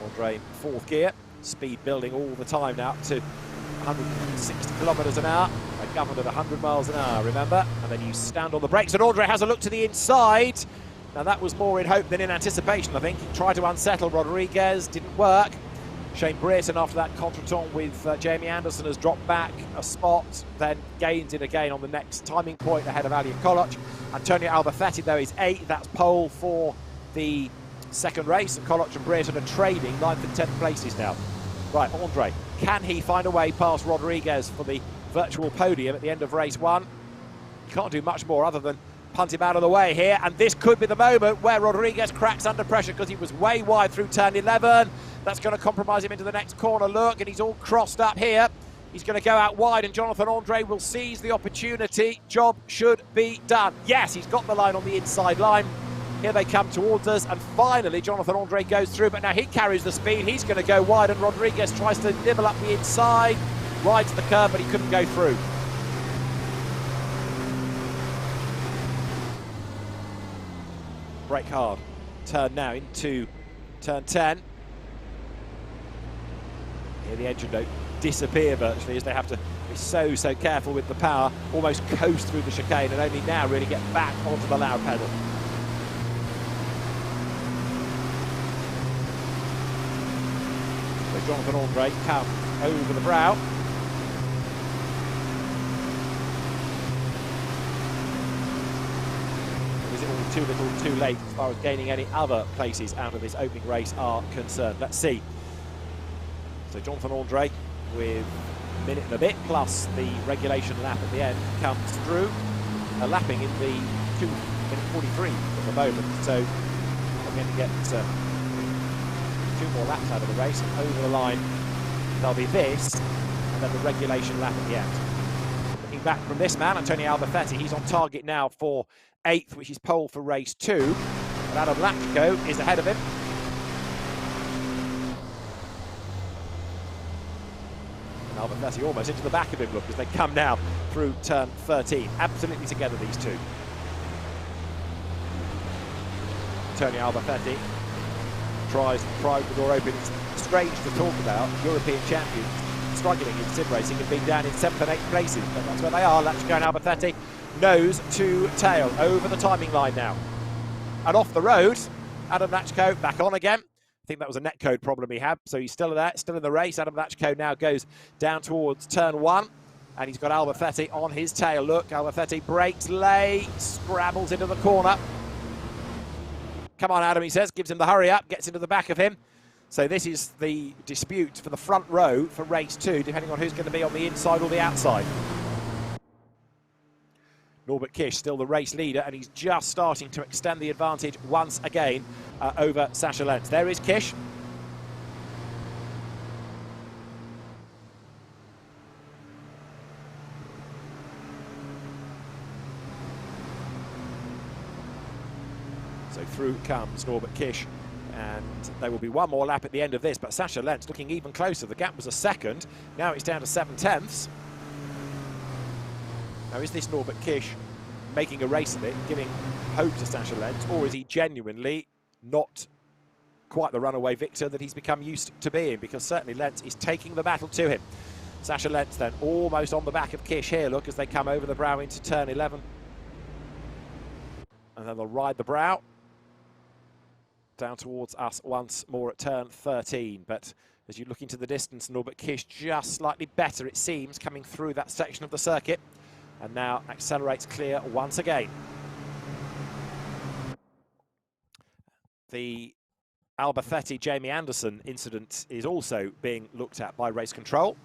Andre in 4th gear, speed building all the time now to 160 kilometres an hour. They're governed at 100 miles an hour, remember? And then you stand on the brakes, and Andre has a look to the inside. Now that was more in hope than in anticipation, I think. He tried to unsettle Rodriguez, didn't work. Shane Brereton, after that contretemps with Jamie Anderson, has dropped back a spot, then gains it again on the next timing point ahead of Alien Koloc. Antonio Albafetti, though, is 8th. That's pole for the second race, and Koloc and Brereton are trading 9th and 10th places now. Right, Andre, can he find a way past Rodriguez for the virtual podium at the end of race 1? He can't do much more other than punt him out of the way here, and this could be the moment where Rodriguez cracks under pressure because he was way wide through turn 11. That's going to compromise him into the next corner. Look, and he's all crossed up here. He's going to go out wide, and Jonathan Andre will seize the opportunity. Job should be done. Yes, he's got the line on the inside line. Here they come towards us, and finally Jonathan Andre goes through, but now he carries the speed. He's going to go wide, and Rodriguez tries to nibble up the inside, rides the curve, but he couldn't go through. Brake hard. Turn now into turn 10. Here the engine note disappear virtually as they have to be so careful with the power, almost coast through the chicane, and only now really get back onto the loud pedal. So Jonathan Andre come over the brow. Is it all too little, too late as far as gaining any other places out of this opening race are concerned? Let's see. So Jonathan Andre with a minute and a bit plus the regulation lap at the end comes through, lapping in the 2:43 at the moment. So I'm going to get 2 more laps out of the race, and over the line there'll be this, and then the regulation lap at the end. Looking back from this man, Antonio Alba, he's on target now for 8th, which is pole for race 2, but Adam Lachko is ahead of him. And Alba almost into the back of him, look, as they come now through turn 13. Absolutely together, these two. Antonio Alba tries to pry the door open. It's strange to talk about European champions struggling in sim racing and being down in 7th and 8th places, but that's where they are. Lachko and Alba nose to tail over the timing line now. And off the road, Adam Lachko back on again. I think that was a netcode problem he had, so he's still there, still in the race. Adam Lachko now goes down towards turn 1, and he's got Alba on his tail. Look, Alba brakes late, scrabbles into the corner. Come on, Adam, he says, gives him the hurry up, gets into the back of him. So this is the dispute for the front row for race 2, depending on who's going to be on the inside or the outside. Norbert Kish still the race leader, and he's just starting to extend the advantage once again over Sascha Lenz. There is Kish. So through comes Norbert Kish, and there will be one more lap at the end of this, but Sascha Lenz looking even closer. The gap was a second, now it's down to 7/10. Now, is this Norbert Kish making a race of it, giving hope to Sascha Lenz, or is he genuinely not quite the runaway victor that he's become used to being? Because certainly Lenz is taking the battle to him. Sascha Lenz then almost on the back of Kish here, look, as they come over the brow into turn 11. And then they'll ride the brow down towards us once more at turn 13. But as you look into the distance, Norbert Kish just slightly better, it seems, coming through that section of the circuit. And now accelerates clear once again. The Alba Jamie Anderson incident is also being looked at by race control.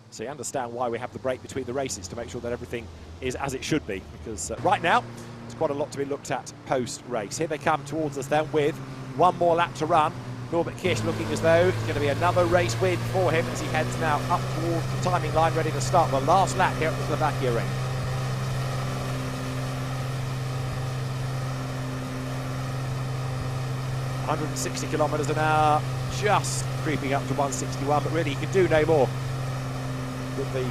So you understand why we have the break between the races, to make sure that everything is as it should be. Because right now, there's quite a lot to be looked at post-race. Here they come towards us then with one more lap to run. Norbert Kish looking as though it's going to be another race win for him as he heads now up towards the timing line, ready to start the last lap here at the Slovakia Ring. .160 kilometres an hour, just creeping up to 161, but really he can do no more with the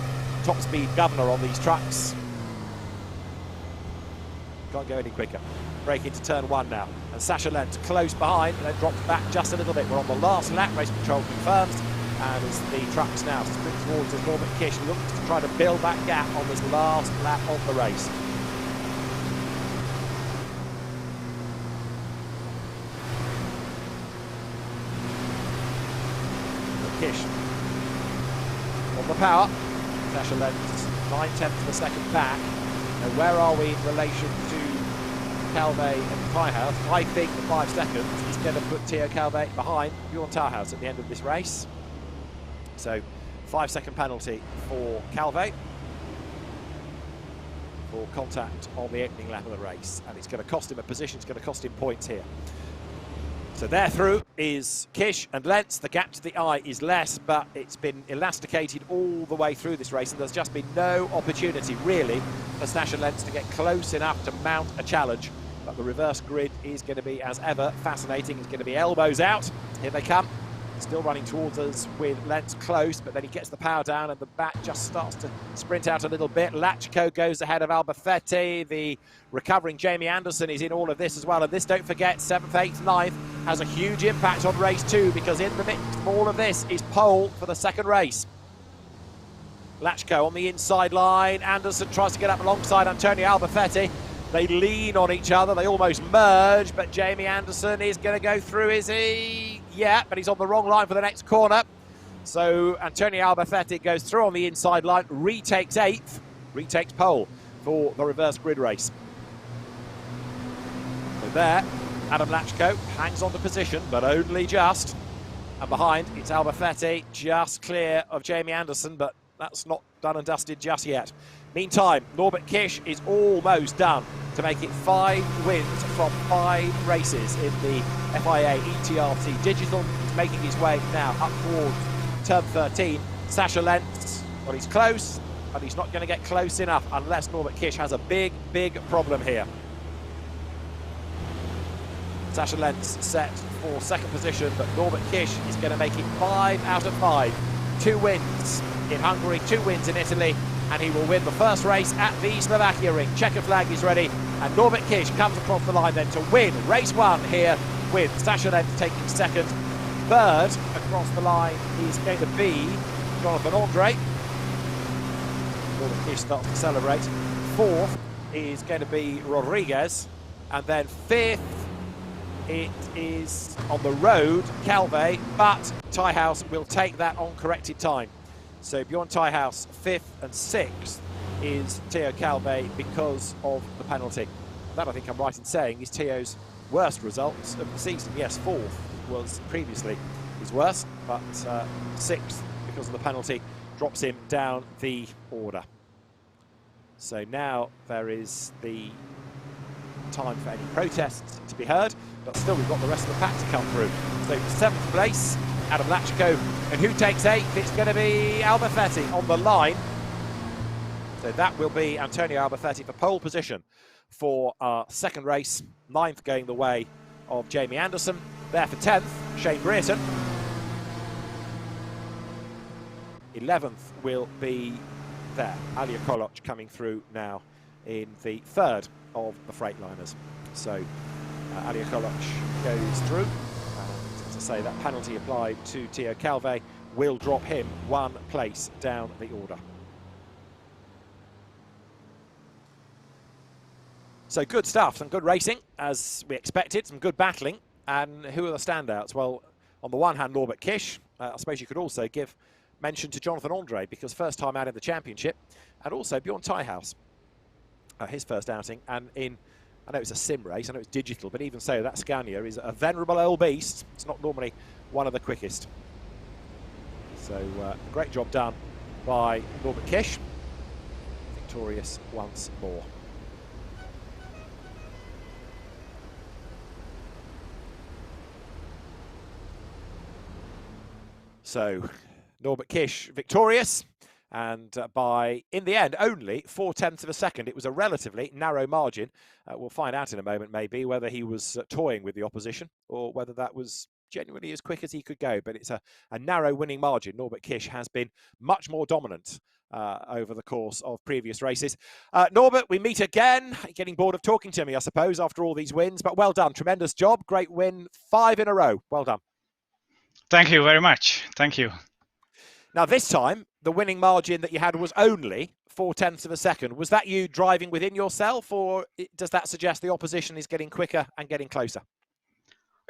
top speed governor on these trucks. Can't go any quicker. Break into turn 1 now, and Sascha Lenz close behind, and then drops back just a little bit. We're on the last lap, race control confirms, and as the trucks now sprint towards us, Norbert Kish looks to try to build that gap on this last lap of the race. Kish on the power. Sascha Lenz 9/10 of a second back. Now where are we in relation to Calvé and Tauhaus? I think the 5 seconds is going to put Theo Calvé behind Bjorn Tauhaus at the end of this race. So 5-second penalty for Calvé for contact on the opening lap of the race, and it's going to cost him a position, it's going to cost him points here. So there through is Kish and Lenz. The gap to the eye is less, but it's been elasticated all the way through this race, and there's just been no opportunity, really, for Sascha Lenz to get close enough to mount a challenge. But the reverse grid is going to be, as ever, fascinating. It's going to be elbows out. Here they come. Still running towards us with Lenz close, but then he gets the power down and the back just starts to sprint out a little bit. Lachko goes ahead of Alba. The recovering Jamie Anderson is in all of this as well. And this, don't forget, 7th, 8th, 9th has a huge impact on race 2, because in the mix of all of this is pole for the second race. Lachko on the inside line. Anderson tries to get up alongside Antonio Alba. They lean on each other. They almost merge, but Jamie Anderson is going to go through, is he? Yeah, but he's on the wrong line for the next corner. So Antonio Alba goes through on the inside line, retakes 8th, retakes pole for the reverse grid race. So there, Adam Lachko hangs on to position, but only just. And behind, it's Alba just clear of Jamie Anderson, but that's not done and dusted just yet. Meantime, Norbert Kish is almost done to make it 5 wins from 5 races in the FIA ETRC Digital. He's making his way now up towards turn 13. Sasha Lentz, well, he's close, but he's not going to get close enough unless Norbert Kish has a big problem here. Sasha Lentz set for second position, but Norbert Kish is going to make it 5 out of 5. 2 wins in Hungary, 2 wins in Italy, and he will win the first race at the Slovakia Ring. Checker flag is ready, and Norbert Kish comes across the line then to win race 1 here, with Sasha Lentz taking second. Third across the line is going to be Jonathan Andre. Norbert Kish starts to celebrate. Fourth is going to be Rodriguez, and then fifth it is on the road, Calve, but Tiehouse will take that on corrected time. So Bjorn Tiehouse, 5th and 6th is Theo Calve because of the penalty. That, I think I'm right in saying, is Theo's worst results of the season. Yes, 4th was previously his worst, but 6th because of the penalty drops him down the order. So now there is the time for any protests to be heard, but still we've got the rest of the pack to come through. So 7th place, Adam Lachko, and who takes 8th? It's going to be Albafetti on the line. So that will be Antonio Albafetti for pole position for our second race. 9th going the way of Jamie Anderson. There for 10th, Shane Brereton. 11th will be there, Alia Koloc coming through now in the 3rd of the Freightliners. So Alia Koloc goes through, and as I say, that penalty applied to Theo Calve will drop him 1 place down the order. So good stuff, some good racing as we expected, some good battling. And who are the standouts? Well, on the one hand, Norbert Kish. I suppose you could also give mention to Jonathan Andre, because first time out in the championship, and also Bjorn Tiehouse, his first outing, and in, I know it's a sim race, I know it's digital, but even so, that Scania is a venerable old beast. It's not normally one of the quickest. So great job done by Norbert Kish, victorious once more. So Norbert Kish victorious, and by, in the end, only 4/10 of a second. It was a relatively narrow margin. We'll find out in a moment, maybe, whether he was toying with the opposition or whether that was genuinely as quick as he could go. But it's a narrow winning margin. Norbert Kish has been much more dominant over the course of previous races. Norbert, we meet again. Getting bored of talking to me, I suppose, after all these wins. But well done. Tremendous job. Great win. 5 in a row. Well done. Thank you very much. Thank you. Now, this time, the winning margin that you had was only 4/10 of a second. Was that you driving within yourself, or does that suggest the opposition is getting quicker and getting closer?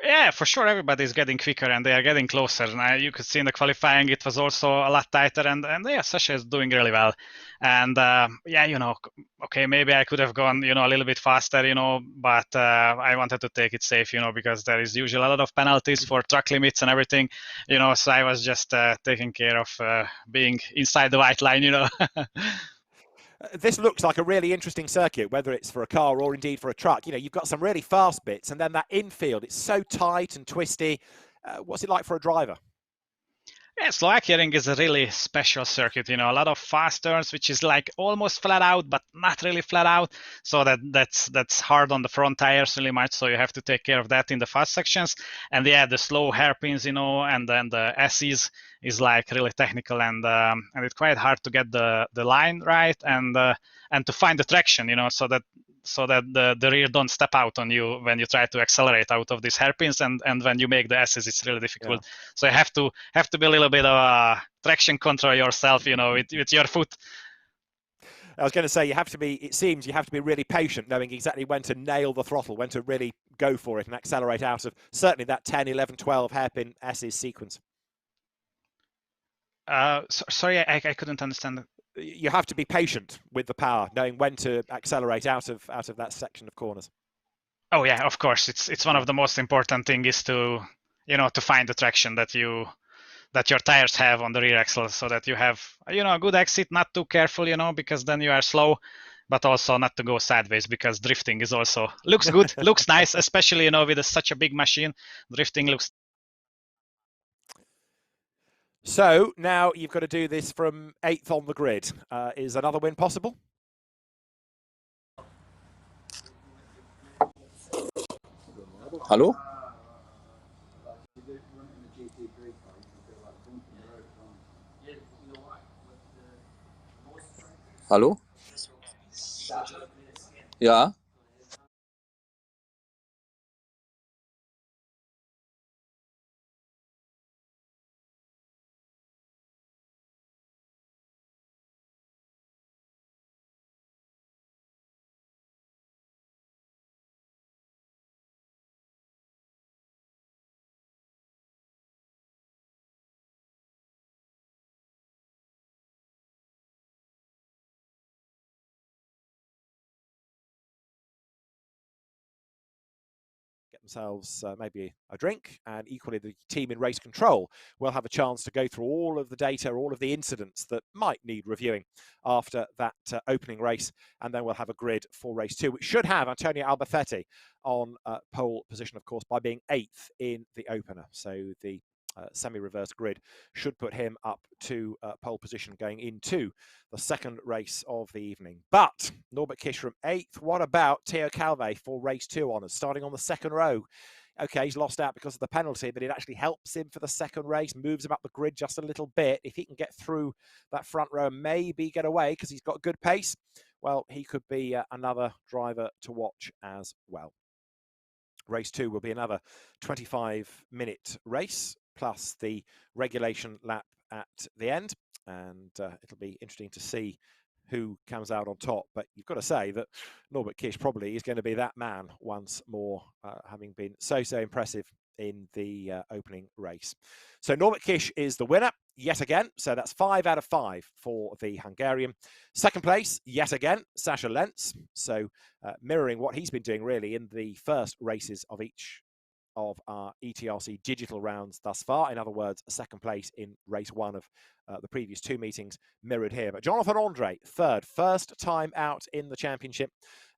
Yeah, for sure, everybody's getting quicker and they are getting closer. Now, you could see in the qualifying, it was also a lot tighter, and yeah, Sasha is doing really well. And yeah, you know, okay, maybe I could have gone, you know, a little bit faster, you know, but I wanted to take it safe, you know, because there is usually a lot of penalties for track limits and everything, you know, so I was just taking care of being inside the white line, you know. This looks like a really interesting circuit, whether it's for a car or indeed for a truck. You know, you've got some really fast bits, and then that infield, it's so tight and twisty. What's it like for a driver? Yeah, Slovakia Ring is a really special circuit, you know, a lot of fast turns, which is like almost flat out, but not really flat out. So that's hard on the front tires really much. So you have to take care of that in the fast sections. And yeah, the slow hairpins, you know, and then the S's is like really technical, and it's quite hard to get the line right and to find the traction, you know, so that the rear don't step out on you when you try to accelerate out of these hairpins, and when you make the S's, it's really difficult. Yeah. So you have to be a little bit of a traction control yourself, you know, with your foot. I was going to say, it seems you have to be really patient, knowing exactly when to nail the throttle, when to really go for it and accelerate out of certainly that 10, 11, 12 hairpin S's sequence. Sorry, I couldn't understand that. You have to be patient with the power, knowing when to accelerate out of that section of corners. Oh yeah, of course. It's one of the most important things is to, you know, to find the traction that you that your tires have on the rear axle, so that you have, a good exit, not too careful, because then you are slow, but also not to go sideways, because drifting is also looks good, looks nice, especially with such a big machine. Drifting looks. So now you've got to do this from 8th on the grid. Is another win possible? Hallo? Hallo? Ja? Get themselves maybe a drink, and equally the team in race control will have a chance to go through all of the data, all of the incidents that might need reviewing after that opening race, and then we'll have a grid for race 2, which should have Antonio Alba on pole position, of course, by being 8th in the opener. So the semi-reverse grid should put him up to pole position going into the second race of the evening. But Norbert Kish from 8th. What about Theo Calvé for race 2 honours, starting on the second row? Okay, he's lost out because of the penalty, but it actually helps him for the second race, moves him up the grid just a little bit. If he can get through that front row and maybe get away because he's got good pace, well, he could be another driver to watch as well. Race 2 will be another 25-minute race, plus the regulation lap at the end. And it'll be interesting to see who comes out on top. But you've got to say that Norbert Kish probably is going to be that man once more, having been so impressive in the opening race. So Norbert Kish is the winner yet again. So that's 5 out of 5 for the Hungarian. Second place, yet again, Sascha Lenz. So mirroring what he's been doing really in the first races of each of our ETRC digital rounds thus far. In other words, a second place in race 1 of the previous 2 meetings mirrored here. But Jonathan Andre, third, first time out in the championship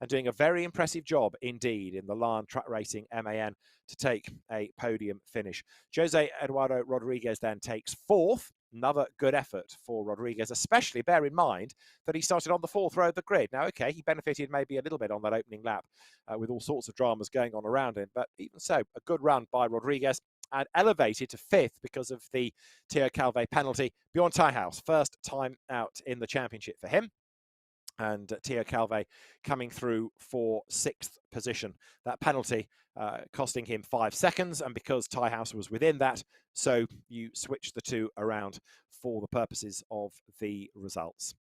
and doing a very impressive job indeed in the LAN Truck Racing MAN to take a podium finish. Jose Eduardo Rodriguez then takes 4th. Another good effort for Rodriguez, especially bear in mind that he started on the 4th row of the grid. Now, okay, he benefited maybe a little bit on that opening lap with all sorts of dramas going on around him. But even so, a good run by Rodriguez, and elevated to 5th because of the Theo Calvé penalty. Bjorn Teichhaus, first time out in the championship for him. And Theo Calvé coming through for 6th position. That penalty costing him 5 seconds, and because Teichhaus was within that, so you switch the two around for the purposes of the results.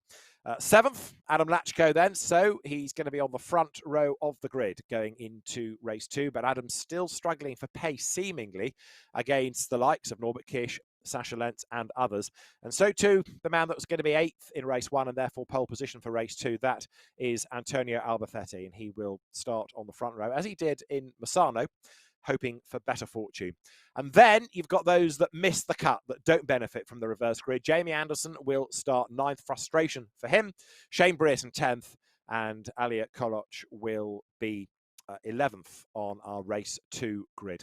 7th, Adam Lachko then, so he's going to be on the front row of the grid going into race 2, but Adam's still struggling for pace seemingly against the likes of Norbert Kish, Sascha Lenz and others. And so too, the man that was going to be 8th in race 1 and therefore pole position for race 2, that is Antonio Alba, and he will start on the front row, as he did in Misano, hoping for better fortune. And then you've got those that miss the cut, that don't benefit from the reverse grid. Jamie Anderson will start 9th, frustration for him. Shane Brereton 10th, and Elliot Koloch will be 11th on our race 2 grid.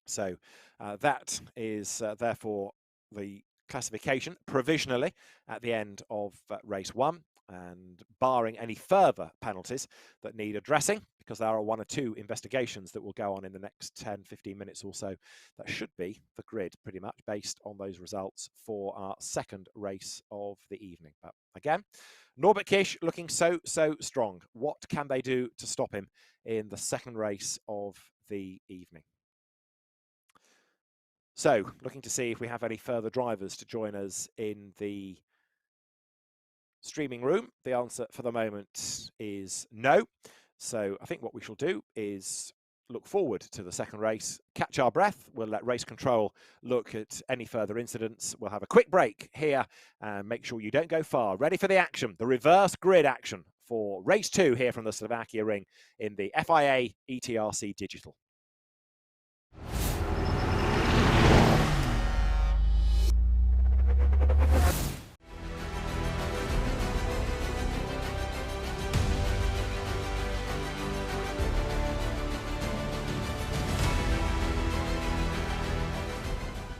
So that is therefore the classification provisionally at the end of race 1, and barring any further penalties that need addressing, because there are 1 or 2 investigations that will go on in the next 10-15 minutes or so, that should be the grid pretty much based on those results for our second race of the evening. But again, Norbert Kish looking so strong. What can they do to stop him in the second race of the evening? So, looking to see if we have any further drivers to join us in the streaming room. The answer for the moment is no. So, I think what we shall do is look forward to the second race, catch our breath. We'll let race control look at any further incidents. We'll have a quick break here and make sure you don't go far. Ready for the action, the reverse grid action for race 2 here from the Slovakia Ring in the FIA ETRC Digital.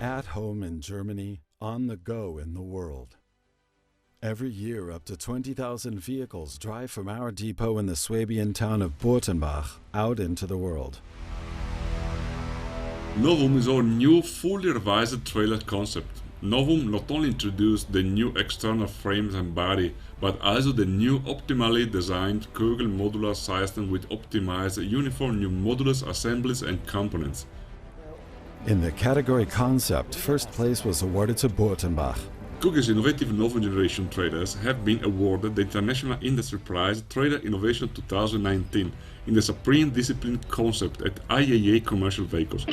At home in Germany, on the go in the world. Every year, up to 20,000 vehicles drive from our depot in the Swabian town of Burtenbach out into the world. Novum is our new fully revised trailer concept. Novum not only introduced the new external frames and body, but also the new optimally designed Kugel modular system with optimized uniform new modulus assemblies and components. In the category concept, first place was awarded to Burtenbach. Kugel's innovative Novum generation trailers have been awarded the International Industry Prize Trailer Innovation 2019 in the Supreme Discipline Concept at IAA Commercial Vehicles.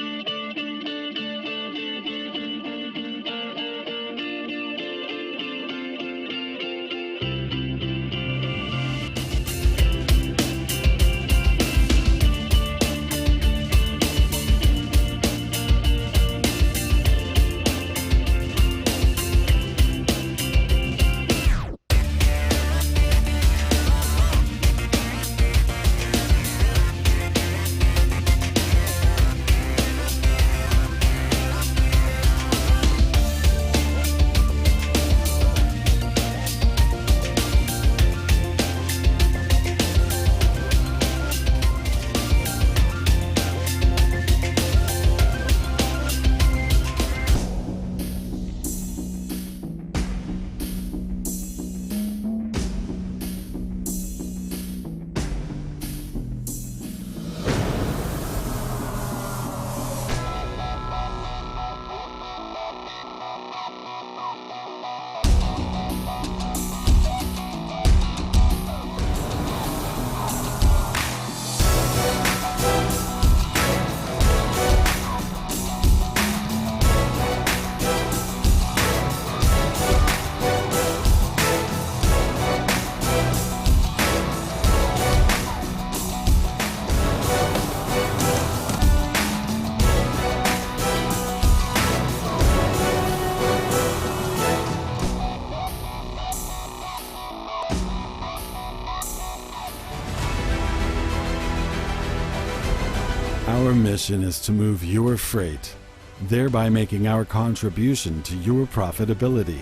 Our mission is to move your freight, thereby making our contribution to your profitability,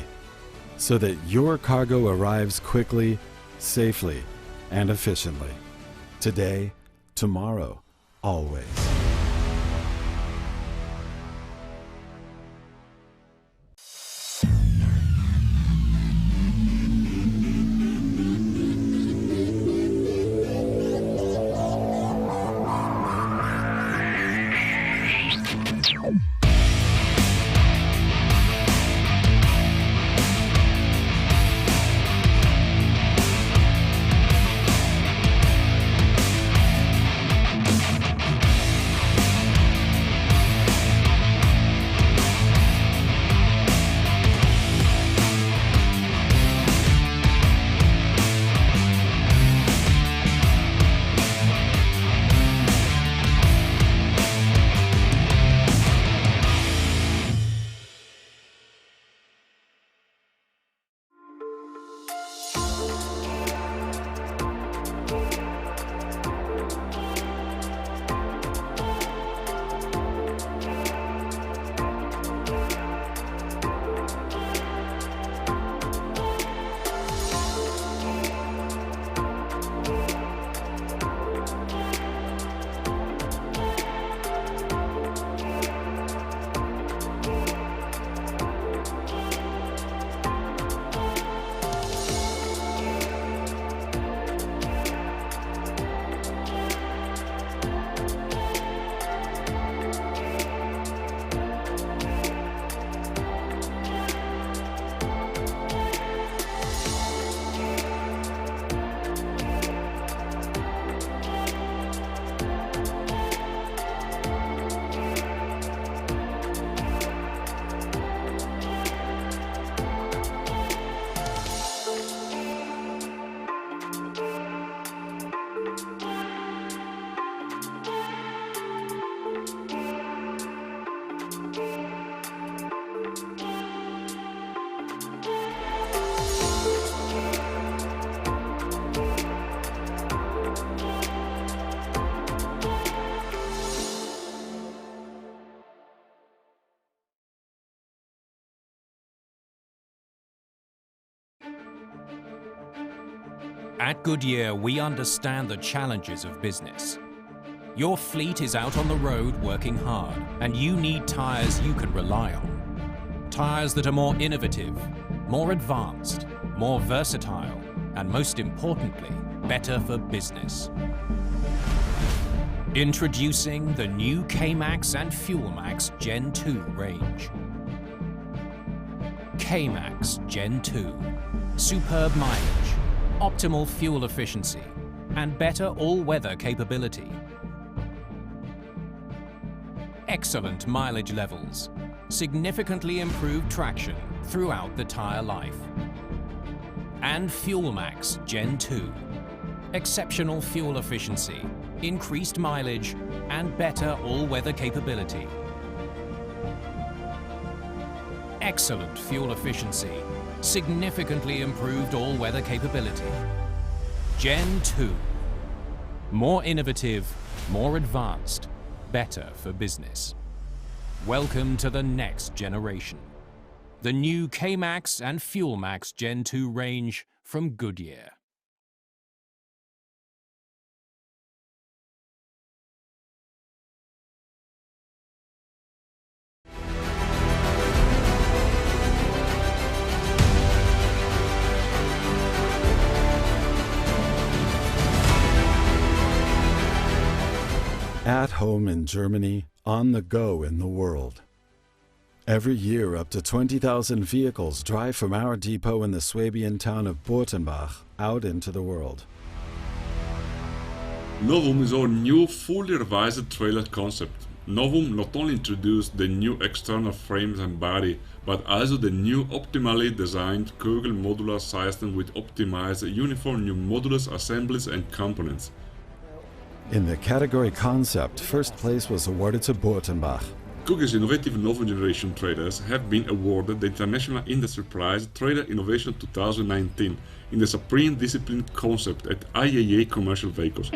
so that your cargo arrives quickly, safely, and efficiently. Today, tomorrow, always. At Goodyear, we understand the challenges of business. Your fleet is out on the road working hard, and you need tires you can rely on. Tires that are more innovative, more advanced, more versatile, and most importantly, better for business. Introducing the new K-Max and FuelMax Gen 2 range. K-Max Gen 2. Superb mileage, optimal fuel efficiency, and better all-weather capability. Excellent mileage levels, significantly improved traction throughout the tire life. And FuelMax Gen 2. Exceptional fuel efficiency, increased mileage, and better all-weather capability. Excellent fuel efficiency, significantly improved all-weather capability. Gen 2. More innovative, more advanced, better for business. Welcome to the next generation. The new K-Max and FuelMax Gen 2 range from Goodyear. At home in Germany, on the go in the world. Every year, up to 20,000 vehicles drive from our depot in the Swabian town of Burtenbach out into the world. Novum is our new fully revised trailer concept. Novum not only introduced the new external frames and body, but also the new optimally designed Kugel modular system with optimized uniform new modulus assemblies and components. In the category concept, first place was awarded to Burtenbach. Kugel's innovative Novum generation trailers have been awarded the International Industry Prize Trailer Innovation 2019 in the Supreme Discipline concept at IAA Commercial Vehicles.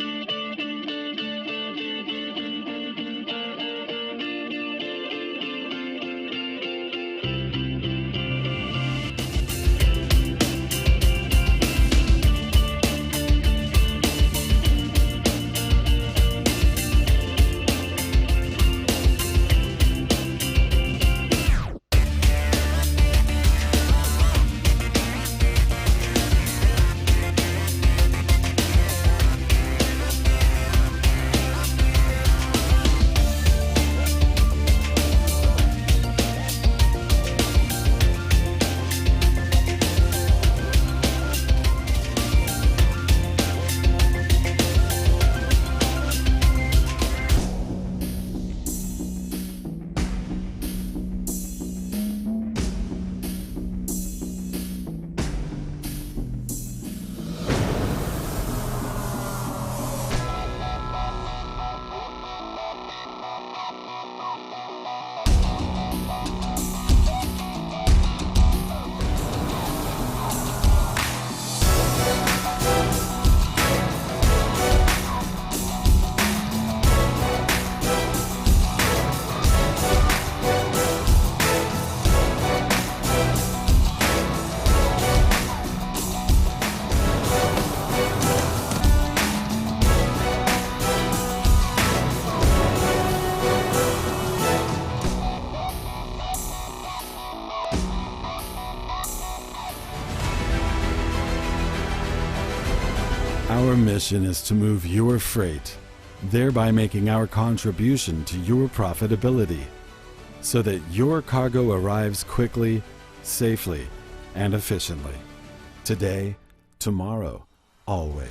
Our mission is to move your freight, thereby making our contribution to your profitability, so that your cargo arrives quickly, safely, and efficiently. Today, tomorrow, always.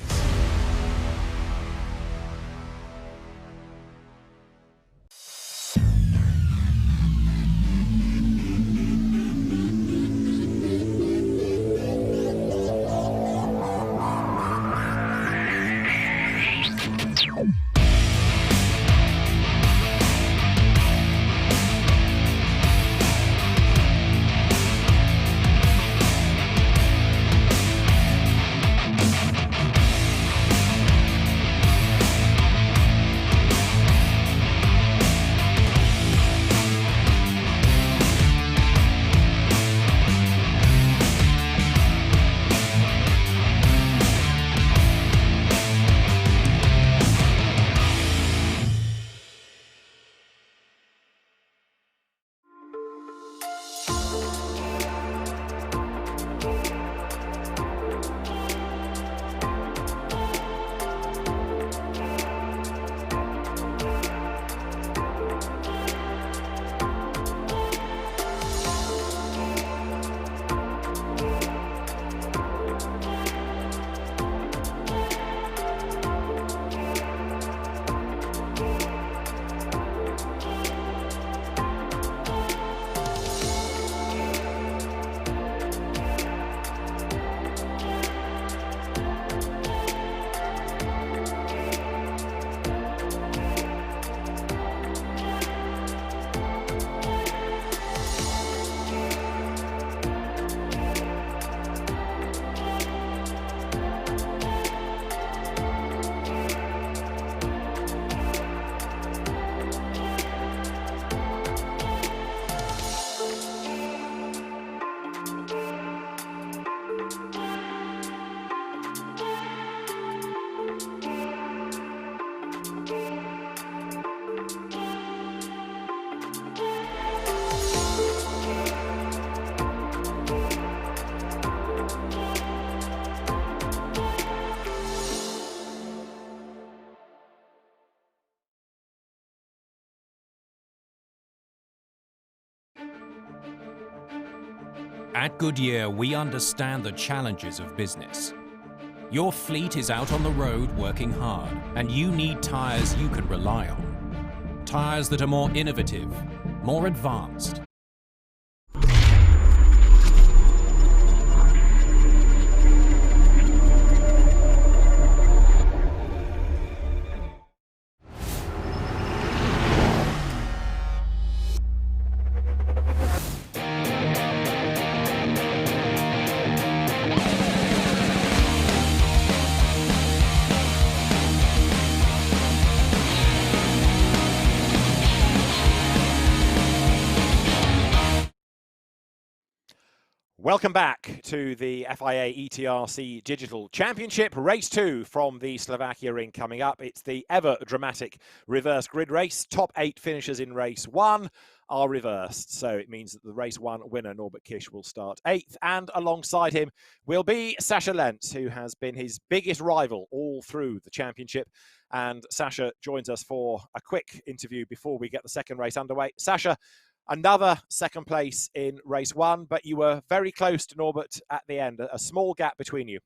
At Goodyear, we understand the challenges of business. Your fleet is out on the road working hard, and you need tires you can rely on. Tires that are more innovative, more advanced. Welcome back to the FIA ETRC Digital Championship. Race 2 from the Slovakia Ring coming up. It's the ever dramatic reverse grid race. Top 8 finishers in race 1 are reversed. So it means that the race 1 winner, Norbert Kish, will start 8th. And alongside him will be Sascha Lentz, who has been his biggest rival all through the championship. And Sascha joins us for a quick interview before we get the second race underway. Sascha, another second place in race 1, but you were very close to Norbert at the end, a small gap between you.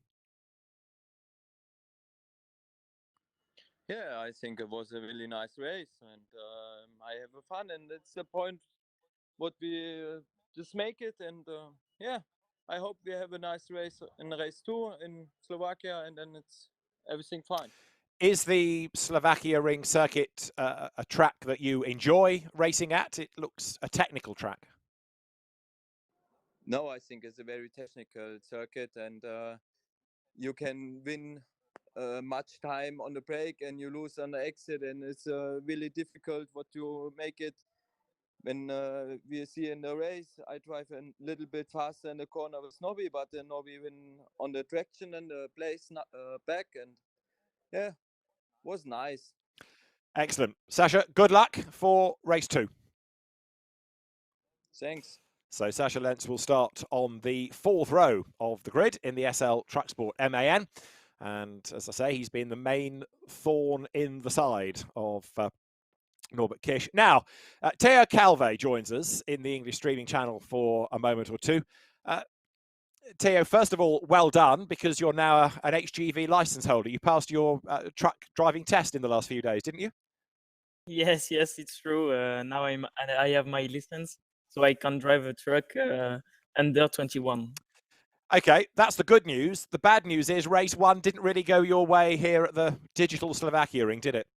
Yeah, I think it was a really nice race, and I have a fun, and it's the point what we just make it, and yeah, I hope we have a nice race in race 2 in Slovakia, and then it's everything fine. Is the Slovakia Ring circuit a track that you enjoy racing at? It looks a technical track. No, I think it's a very technical circuit, and you can win much time on the brake and you lose on the exit, and it's really difficult what you make it. When we see in the race, I drive a little bit faster in the corner with Nobby, but then Nobby win on the traction and the place back, and yeah, was nice. Excellent. Sascha, good luck for race 2. Thanks. So Sascha Lentz will start on the 4th row of the grid in the SL Truck Sport MAN. And as I say, he's been the main thorn in the side of Norbert Kish. Now, Theo Calve joins us in the English streaming channel for a moment or two. Theo, first of all, well done, because you're now an HGV license holder. You passed your truck driving test in the last few days, didn't you? Yes, it's true. Now I have my license, so I can drive a truck under 21. Okay, that's the good news. The bad news is race 1 didn't really go your way here at the Digital Slovakia Ring, did it?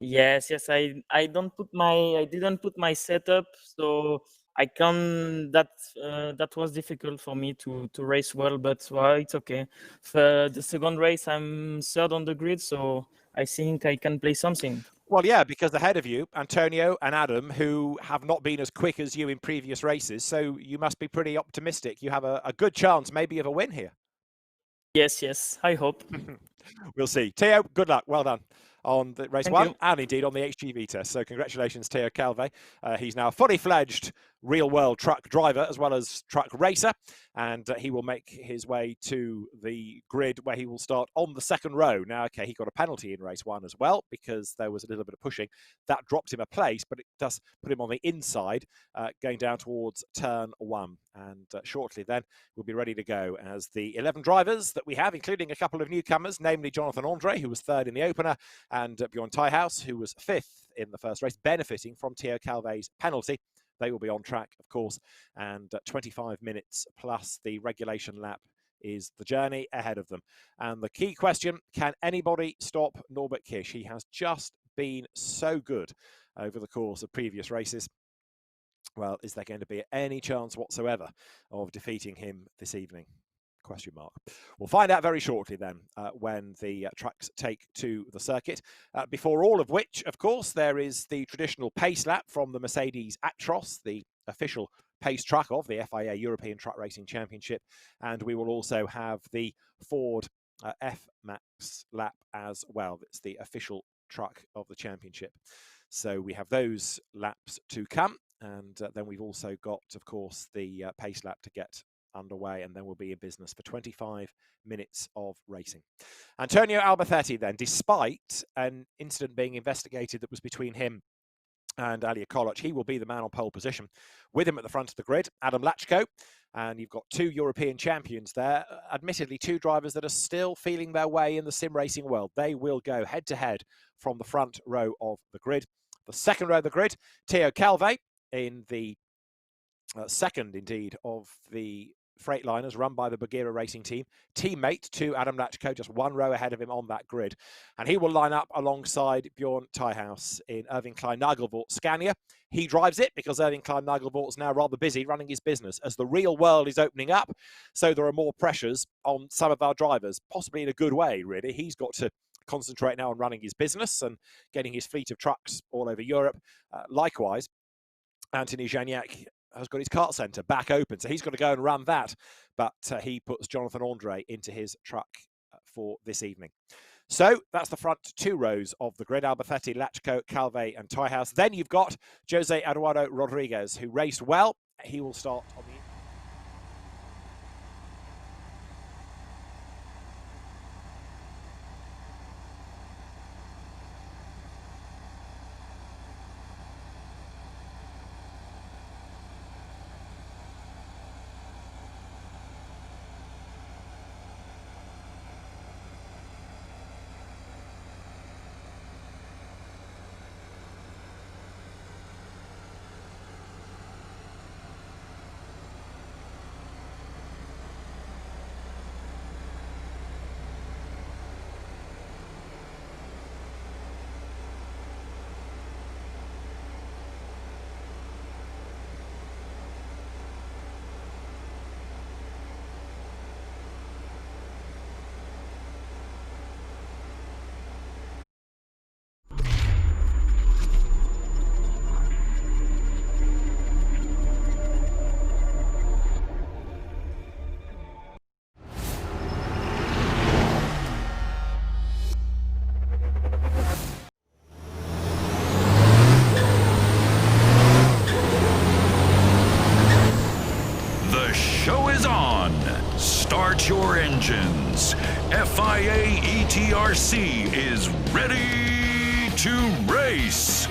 Yes. I didn't put my setup, so I can. That was difficult for me to race well, but well, it's okay. For the second race, I'm 3rd on the grid, so I think I can play something. Well, yeah, because ahead of you, Antonio and Adam, who have not been as quick as you in previous races, so you must be pretty optimistic. You have a good chance maybe of a win here. Yes, I hope. We'll see. Theo, good luck. Well done on the race Thank 1 you. and indeed on the HGV test. So congratulations, Theo Calve. He's now a fully fledged real-world truck driver as well as truck racer, and he will make his way to the grid where he will start on the 2nd row. Now, okay, he got a penalty in race 1 as well because there was a little bit of pushing. That dropped him a place, but it does put him on the inside going down towards turn 1. And shortly then we'll be ready to go as the 11 drivers that we have, including a couple of newcomers, namely Jonathan Andre, who was 3rd in the opener, and Bjorn Teihaus, who was 5th in the first race, benefiting from Theo Calve's penalty. They will be on track, of course, and 25 minutes plus the regulation lap is the journey ahead of them. And the key question, can anybody stop Norbert Kish? He has just been so good over the course of previous races. Well, is there going to be any chance whatsoever of defeating him this evening? Question mark. We'll find out very shortly then when the trucks take to the circuit. Before all of which, of course, there is the traditional pace lap from the Mercedes Actros, the official pace truck of the FIA European Truck Racing Championship. And we will also have the Ford F-Max lap as well. It's the official truck of the championship. So we have those laps to come. And then we've also got, of course, the pace lap to get underway, and then we'll be in business for 25 minutes of racing. Antonio Alba then, despite an incident being investigated that was between him and Alia Koloc, he will be the man on pole position. With him at the front of the grid, Adam Lachko, and you've got 2 European champions there. Admittedly, 2 drivers that are still feeling their way in the sim racing world. They will go head-to-head from the front row of the grid. The second row of the grid, Theo Calve in the second, indeed, of the Freightliners run by the Bagheera Racing team, teammate to Adam Lachko, just 1 row ahead of him on that grid. And he will line up alongside Bjorn Teichhaus in Irving Klein-Nagelvort Scania. He drives it because Irving Klein-Nagelvort is now rather busy running his business. As the real world is opening up, so there are more pressures on some of our drivers, possibly in a good way, really. He's got to concentrate now on running his business and getting his fleet of trucks all over Europe. Likewise, Anthony Janiak has got his kart centre back open, so he's got to go and run that. But he puts Jonathan Andre into his truck for this evening. So that's the front 2 rows of the grid: Albacete, Lachko, Calve and Teichhaus. Then you've got Jose Eduardo Rodriguez, who raced well. He will start on the... Start your engines. FIA ETRC is ready to race.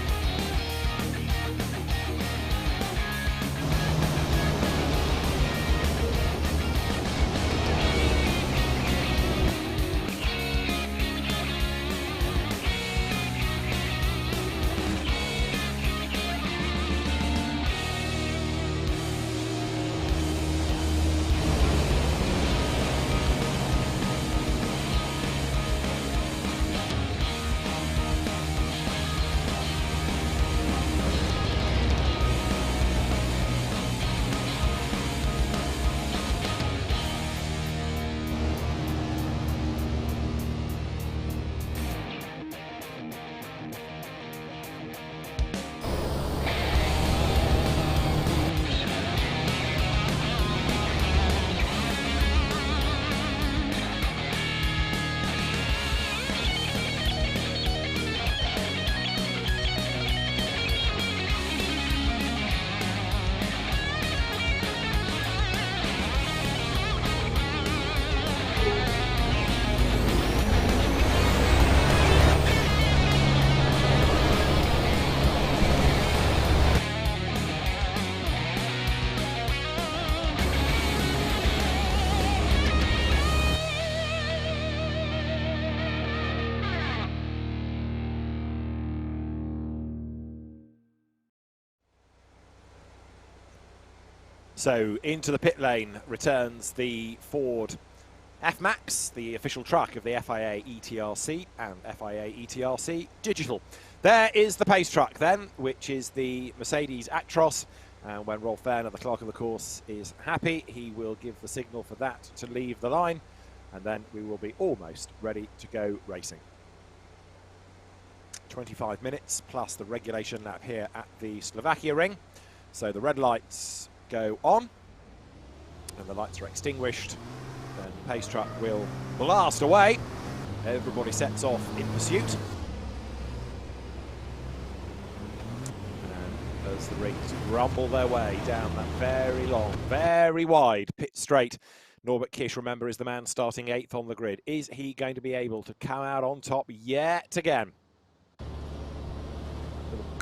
So into the pit lane returns the Ford F-Max, the official truck of the FIA ETRC and FIA ETRC Digital. There is the pace truck then, which is the Mercedes Actros. And when Rolf Werner, the clerk of the course, is happy, he will give the signal for that to leave the line. And then we will be almost ready to go racing. 25 minutes plus the regulation lap here at the Slovakia Ring. So the red lights go on and the lights are extinguished. Then the pace truck will blast away. Everybody sets off in pursuit. And as the rings rumble their way down that very long, very wide pit straight, Norbert Kish, remember, is the man starting 8th on the grid. Is he going to be able to come out on top yet again?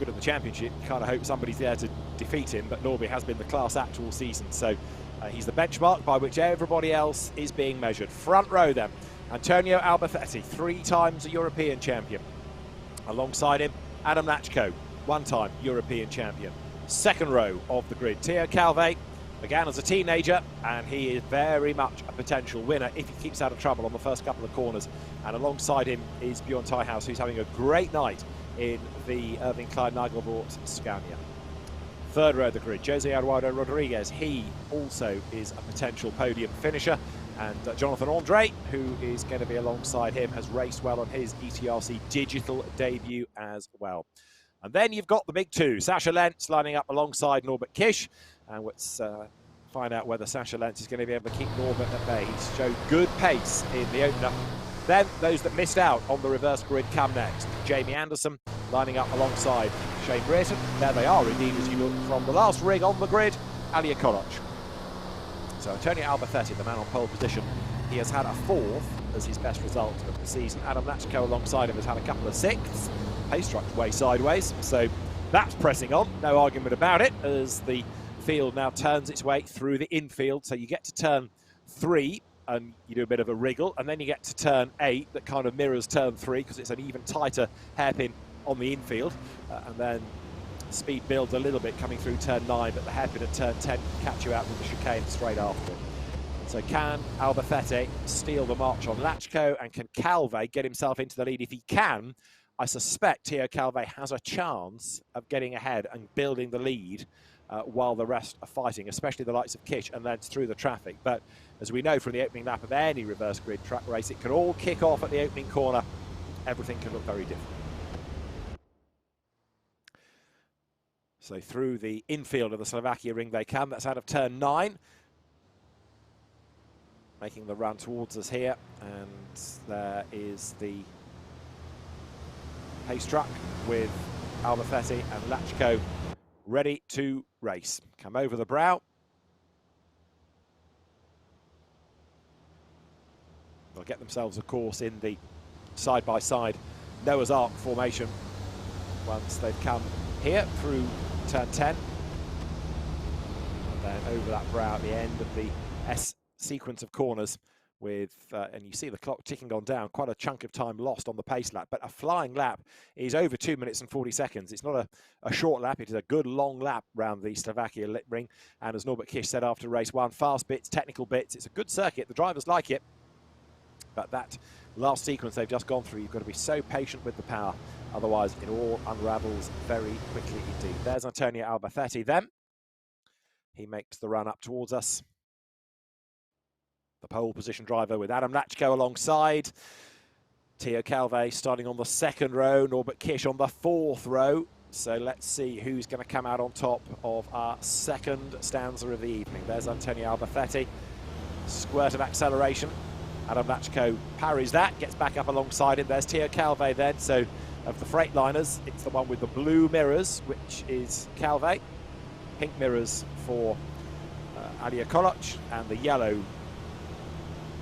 good in the championship, you kind of hope somebody's there to defeat him, but Norby has been the class act all season, so he's the benchmark by which everybody else is being measured. Front row then, Antonio Albafetti, 3 times a European champion. Alongside him, Adam Lachko, 1-time European champion. Second row of the grid, Theo Calvé, began as a teenager, and he is very much a potential winner if he keeps out of trouble on the first couple of corners. And alongside him is Bjorn Teichhaus, who's having a great night in the Irving Klein Nagelbort Scania. Third row of the grid, Jose Eduardo Rodriguez. He also is a potential podium finisher. And Jonathan Andre, who is going to be alongside him, has raced well on his ETRC digital debut as well. And then you've got the big two, Sascha Lentz lining up alongside Norbert Kisch. And let's find out whether Sascha Lentz is going to be able to keep Norbert at bay. He's showed good pace in the opener. Then those that missed out on the reverse grid come next. Jamie Anderson lining up alongside Shane Brereton. There they are indeed as you look from the last rig on the grid, Alba Koloc. So Antonio Albafetti, the man on pole position, he has had a 4th as his best result of the season. Adam Lachko alongside him has had a couple of 6ths. Pace truck's way sideways, so that's pressing on, no argument about it, as the field now turns its way through the infield. So you get to turn 3 and you do a bit of a wriggle, and then you get to turn 8 that kind of mirrors turn 3 because it's an even tighter hairpin on the infield, and then speed builds a little bit coming through turn 9, but the hairpin at turn 10 can catch you out with the chicane straight after. So can Albafetti steal the march on Lachko, and can Calvé get himself into the lead? If he can, I suspect Theo Calvé has a chance of getting ahead and building the lead while the rest are fighting, especially the likes of Kisch and Lentz through the traffic. But as we know from the opening lap of any reverse grid track race, it can all kick off at the opening corner. Everything can look very different. So through the infield of the Slovakia Ring they come. That's out of turn 9. Making the run towards us here. And there is the pace truck with Albafetti and Lachko ready to race. Come over the brow. They'll get themselves a course in the side-by-side Noah's Ark formation once they've come here through turn 10. And then over that brow at the end of the S sequence of corners with, and you see the clock ticking on down, quite a chunk of time lost on the pace lap, but a flying lap is over 2 minutes and 40 seconds. It's not a short lap, it is a good long lap round the Slovakia Ring. And as Norbert Kisch said after race 1, fast bits, technical bits, it's a good circuit, the drivers like it, but that last sequence they've just gone through, you've got to be so patient with the power, otherwise it all unravels very quickly indeed. There's Antonio Albafetti then. He makes the run up towards us. The pole position driver with Adam Lachko alongside. Theo Calvé starting on the 2nd row, Norbert Kisch on the 4th row. So let's see who's going to come out on top of our second stanza of the evening. There's Antonio Albafetti. Squirt of acceleration. Adam Lachko parries that, gets back up alongside him. There's Theo Calvé then. So of the Freightliners, it's the one with the blue mirrors, which is Calvé. Pink mirrors for Alba Koloc, and the yellow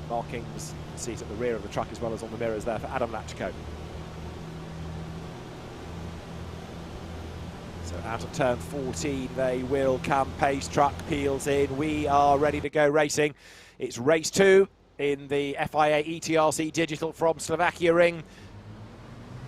markings, seat at the rear of the truck as well as on the mirrors there for Adam Lachko. So out of turn 14 they will come. Pace truck peels in. We are ready to go racing. It's race 2 in the FIA ETRC Digital from Slovakia Ring.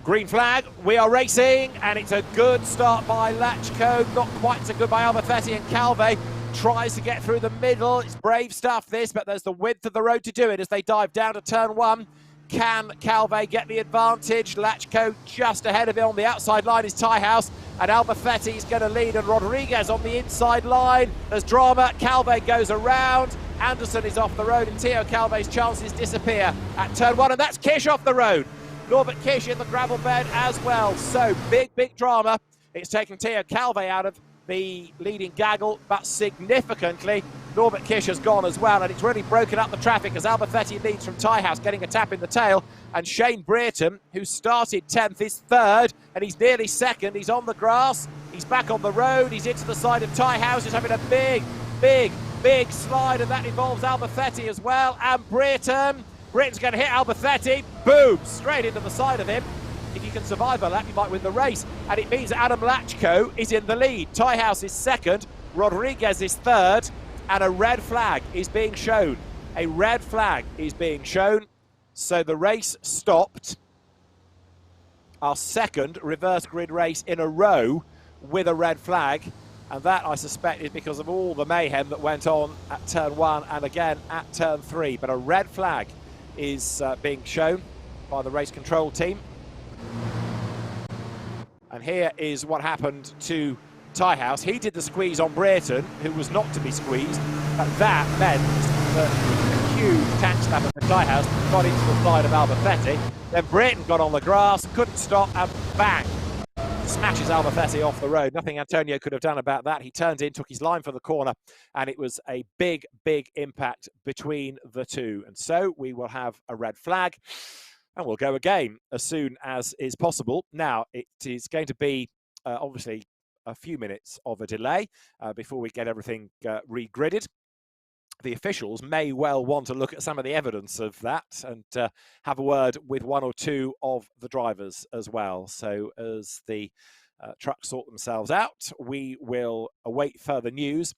Green flag, we are racing, and it's a good start by Lachko, not quite so good by Albafetti, and Calvé tries to get through the middle. It's brave stuff this, but there's the width of the road to do it as they dive down to turn 1. Can Calvé get the advantage? Lachko just ahead of him on the outside line is Teichhaus, and Albafetti is going to lead, and Rodriguez on the inside line. There's drama, Calvé goes around, Anderson is off the road, and Theo Calvé's chances disappear at turn 1, and that's Kisch off the road. Norbert Kisch in the gravel bed as well. So big drama. It's taken Theo Calvé out of the leading gaggle, but significantly Norbert Kisch has gone as well, and it's really broken up the traffic as Albafetti leads from Teichhaus, getting a tap in the tail, and Shane Brereton, who started 10th, is 3rd, and he's nearly 2nd. He's on the grass, he's back on the road, he's into the side of Teichhaus, he's having a big slide, and that involves Albafetti as well, and Brereton's going to hit Albafetti, boom, straight into the side of him. If you can survive a lap, you might win the race. And it means Adam Lachko is in the lead. Tyhouse is second, Rodriguez is third, and a red flag is being shown. A red flag is being shown. So the race stopped. Our second reverse grid race in a row with a red flag. And that, I suspect, is because of all the mayhem that went on at turn 1 and again at turn 3. But a red flag is being shown by the race control team. And here is what happened to Tyhouse. He did the squeeze on Brereton, who was not to be squeezed. But that meant that a huge tank snapper for Tyhouse got into the side of Albafetti. Then Brereton got on the grass, couldn't stop, and bang! Smashes Albafetti off the road. Nothing Antonio could have done about that. He turned in, took his line for the corner, and it was a big, big impact between the two. And so we will have a red flag, and we'll go again as soon as is possible. Now, it is going to be, obviously, a few minutes of a delay before we get everything re-gridded. The officials may well want to look at some of the evidence of that and have a word with one or two of the drivers as well. So as the trucks sort themselves out, we will await further news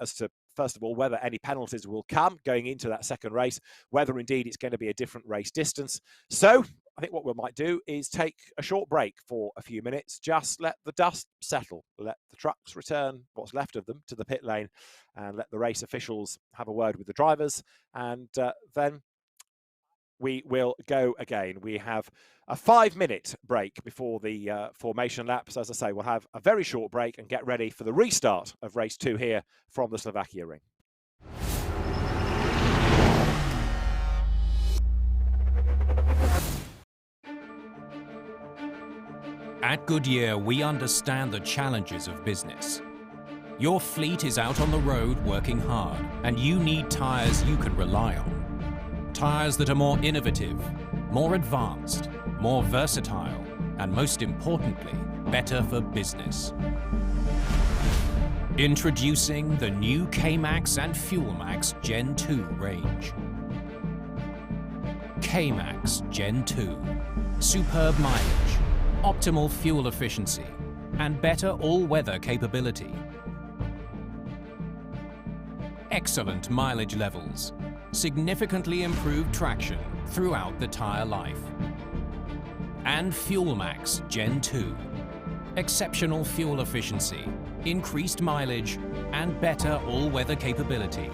as to, first of all, whether any penalties will come going into that second race, whether indeed it's going to be a different race distance. So I think what we might do is take a short break for a few minutes, just let the dust settle, let the trucks return what's left of them to the pit lane, and let the race officials have a word with the drivers, and then we will go again. We have a 5-minute break before the formation laps. As I say, we'll have a very short break and get ready for the restart of race 2 here from the Slovakia Ring. At Goodyear, we understand the challenges of business. Your fleet is out on the road working hard, and you need tyres you can rely on. Tyres that are more innovative, more advanced, more versatile, and most importantly, better for business. Introducing the new K-Max and FuelMax Gen 2 range. K-Max Gen 2. Superb mileage, optimal fuel efficiency, and better all-weather capability. Excellent mileage levels, significantly improved traction throughout the tyre life. And FuelMax Gen 2. Exceptional fuel efficiency, increased mileage, and better all-weather capability.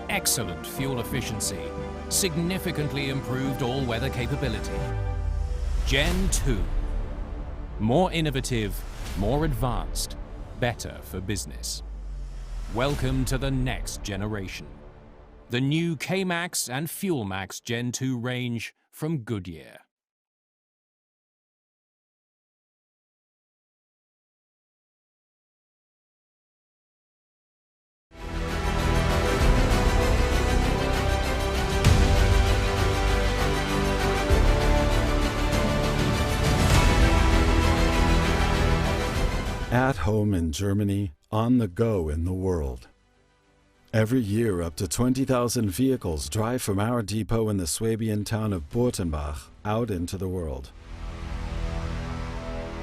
Excellent fuel efficiency, significantly improved all-weather capability. Gen 2. More innovative, more advanced, better for business. Welcome to the next generation. The new K-Max and FuelMax Gen 2 range from Goodyear. At home in Germany, on the go in the world. Every year, up to 20,000 vehicles drive from our depot in the Swabian town of Burtenbach out into the world.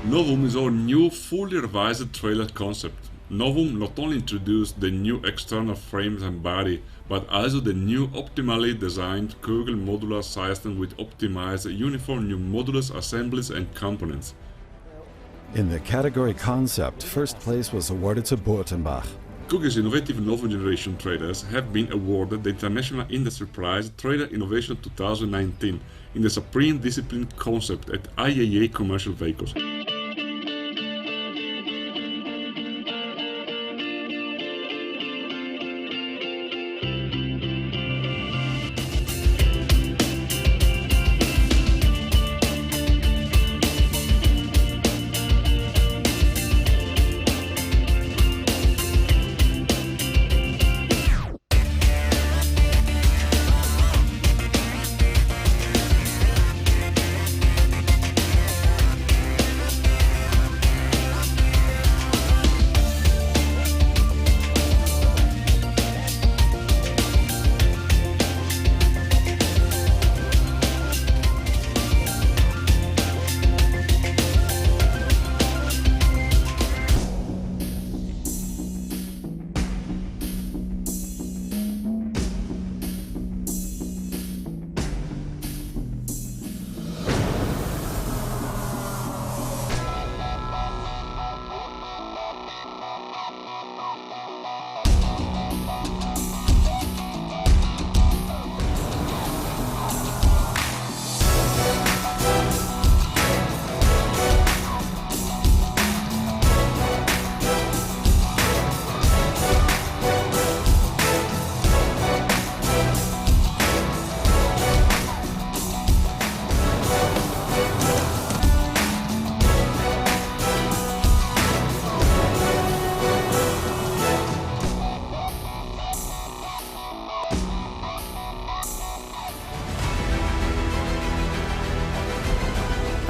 Novum is our new fully revised trailer concept. Novum not only introduced the new external frames and body, but also the new optimally designed Kugel modular system with optimized uniform new modulus assemblies and components. In the category concept, first place was awarded to Burtenbach. Kugel's innovative Novum generation trailers have been awarded the International Industry Prize Trailer Innovation 2019 in the Supreme Discipline concept at IAA Commercial Vehicles.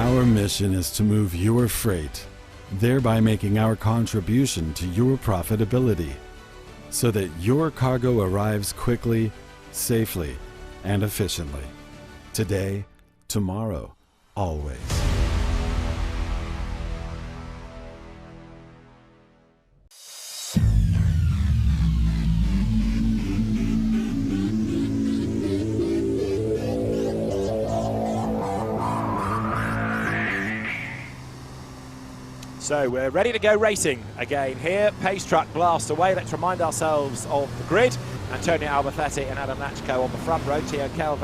Our mission is to move your freight, thereby making our contribution to your profitability, so that your cargo arrives quickly, safely, and efficiently. Today, tomorrow, always. So we're ready to go racing again here. Pace truck blasts away. Let's remind ourselves of the grid. Antonio Albacetti and Adam Lachko on the front row. Theo Calve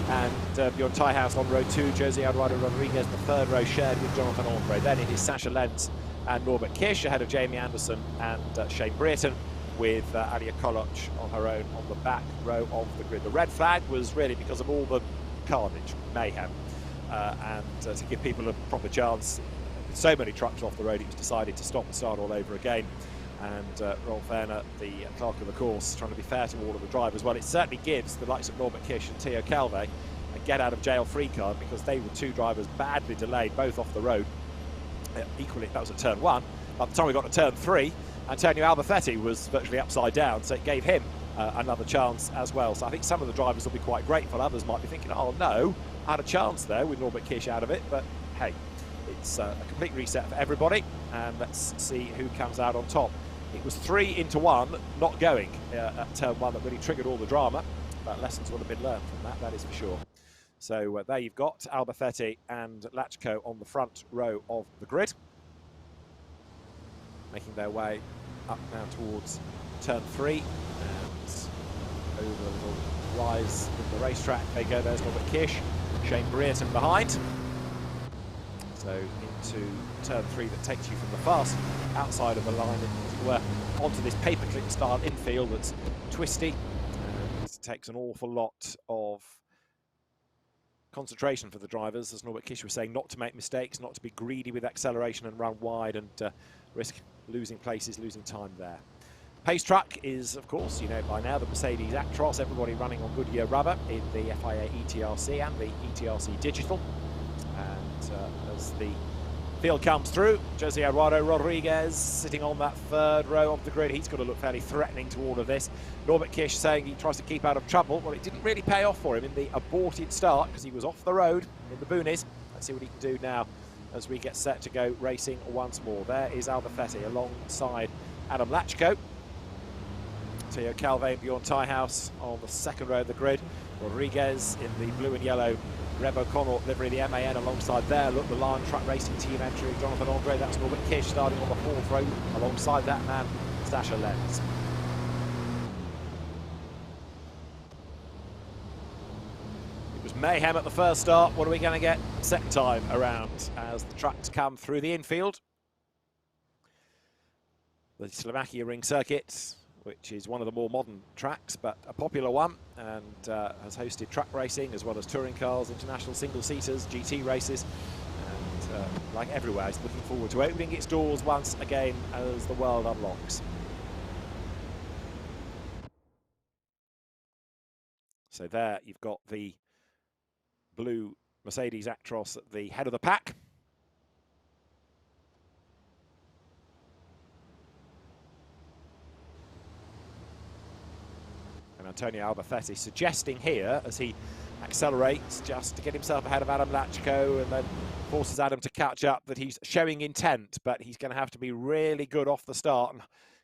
and Bjorn Tyhouse on row 2. Jose Eduardo Rodriguez, the third row, shared with Jonathan Andre. Then it is Sasha Lenz and Norbert Kish ahead of Jamie Anderson and Shane Brereton, with Alia Koloc on her own on the back row of the grid. The red flag was really because of all the carnage, mayhem, and to give people a proper chance. So many trucks off the road, it was decided to stop and start all over again. And Rolf Werner, the clerk of the course, trying to be fair to all of the drivers. Well, it certainly gives the likes of Norbert Kish and Theo Calve a get-out-of-jail-free card, because they were two drivers badly delayed, both off the road. Equally, that was at turn 1. By the time we got to turn 3, Antonio Albacetti was virtually upside down, so it gave him another chance as well. So I think some of the drivers will be quite grateful. Others might be thinking, oh no, I had a chance there with Norbert Kish out of it, but hey. It's a complete reset for everybody, and let's see who comes out on top. It was 3 into 1 not going at turn 1 that really triggered all the drama, but lessons will have been learned from that is for sure. So there you've got Albacetti and Lachko on the front row of the grid, making their way up now towards turn 3, and over the little rise in the racetrack they go. There's Norbert Kish, Shane Brereton behind. So into turn 3 that takes you from the fast outside of the line, as it were, onto this paperclip style infield that's twisty, and it takes an awful lot of concentration for the drivers, as Norbert Kish was saying, not to make mistakes, not to be greedy with acceleration and run wide and risk losing places, losing time there. Pace truck is, of course, you know by now, the Mercedes Actros, everybody running on Goodyear rubber in the FIA ETRC and the ETRC Digital. And as the field comes through, Jose Eduardo Rodriguez sitting on that third row of the grid. He's got to look fairly threatening to all of this. Norbert Kish saying he tries to keep out of trouble. Well, it didn't really pay off for him in the aborted start because he was off the road in the boonies. Let's see what he can do now as we get set to go racing once more. There is Albacetti alongside Adam Lachko. Theo Calve and Bjorn Tyhouse on the second row of the grid. Rodriguez in the blue and yellow Reb O'Connell livery, the MAN alongside there. Look, the Lion Truck Racing team entry, Jonathan Andre, that's Norbert Kish starting on the fourth row alongside that man, Sasha Lenz. It was mayhem at the first start. What are we going to get second time around as the trucks come through the infield? The Slovakia Ring circuit, which is one of the more modern tracks, but a popular one, and has hosted truck racing as well as touring cars, international single-seaters, GT races, and like everywhere, it's looking forward to opening its doors once again as the world unlocks. So there you've got the blue Mercedes Actros at the head of the pack. Antonio Albacetti suggesting here, as he accelerates just to get himself ahead of Adam Lachko and then forces Adam to catch up, that he's showing intent, but he's going to have to be really good off the start and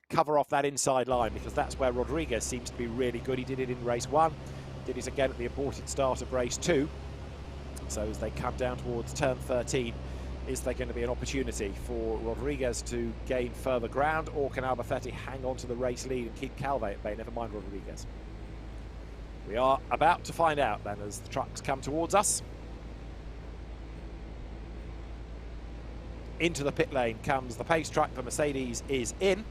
cover off that inside line, because that's where Rodriguez seems to be really good. He did it in race 1, did it again at the aborted start of race 2. So as they come down towards turn 13, is there going to be an opportunity for Rodriguez to gain further ground, or can Albacetti hang on to the race lead and keep Calve at bay, never mind Rodriguez? We are about to find out then as the trucks come towards us. Into the pit lane comes the pace truck. The Mercedes is in.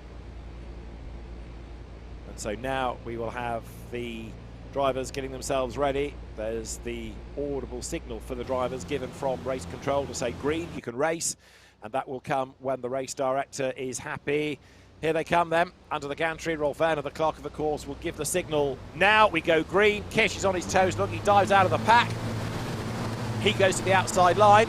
And so now we will have the drivers getting themselves ready. There's the audible signal for the drivers given from race control to say green, you can race. And that will come when the race director is happy. Here they come then, under the gantry. Rolf Werner, the clerk of the course, will give the signal. Now we go green. Kish is on his toes. Look, he dives out of the pack. He goes to the outside line.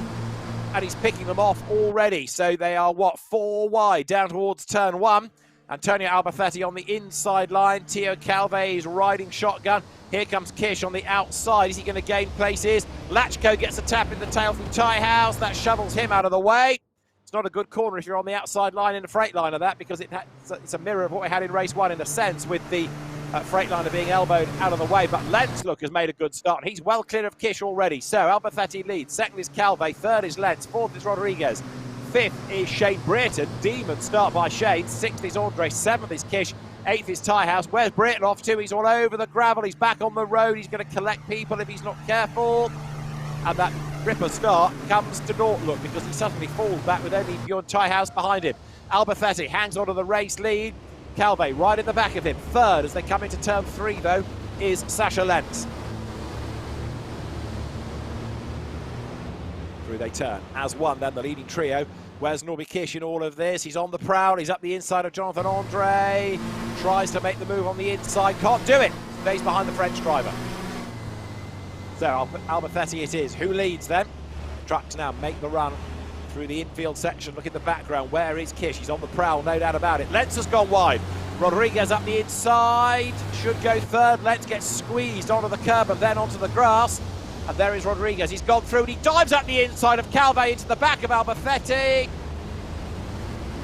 and he's picking them off already. So they are, what, 4 wide down towards turn 1. Antonio Albafetti on the inside line. Teo Calve is riding shotgun. Here comes Kish on the outside. Is he going to gain places? Lachko gets a tap in the tail from Tiehouse. That shovels him out of the way. It's not a good corner if you're on the outside line in a Freightliner, that, because it's a mirror of what we had in race 1 in a sense, with the Freightliner being elbowed out of the way. But Lentz, look, has made a good start. He's well clear of Kish already. So Albafetti leads. Second is Calve. Third is Lentz. Fourth is Rodriguez. Fifth is Shane Brereton. Demon start by Shane. Sixth is Andre. Seventh is Kish. Eighth is Tiehouse. Where's Brereton off to? He's all over the gravel. He's back on the road. He's going to collect people if he's not careful. And that ripper start comes to naught, look, because he suddenly falls back with only Bjorn Tiehouse behind him. Albafetti hangs onto the race lead. Calve right in the back of him. Third, as they come into turn 3, though, is Sasha Lentz. Through they turn. As one, then, the leading trio. Where's Norby Kish in all of this? He's on the prowl. He's up the inside of Jonathan Andre. Tries to make the move on the inside. Can't do it. Stays behind the French driver. So Albafetti it is. Who leads then? Trucks now make the run through the infield section. Look in the background. Where is Kish? He's on the prowl, no doubt about it. Lentz has gone wide. Rodriguez up the inside. Should go third. Lentz gets squeezed onto the curb and then onto the grass. And there is Rodriguez. He's gone through and he dives up the inside of Calve into the back of Albafetti.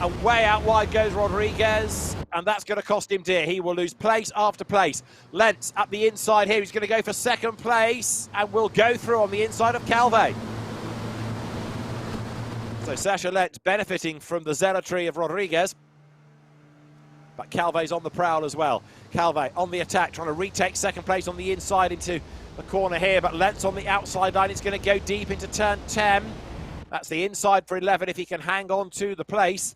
And way out wide goes Rodriguez. And that's going to cost him dear. He will lose place after place. Lentz up the inside here. He's going to go for second place and will go through on the inside of Calve. So Sasha Lentz benefiting from the zealotry of Rodriguez. But Calve's on the prowl as well. Calve on the attack, trying to retake second place on the inside into the corner here. But Lentz on the outside line. It's going to go deep into turn 10. That's the inside for 11 if he can hang on to the place.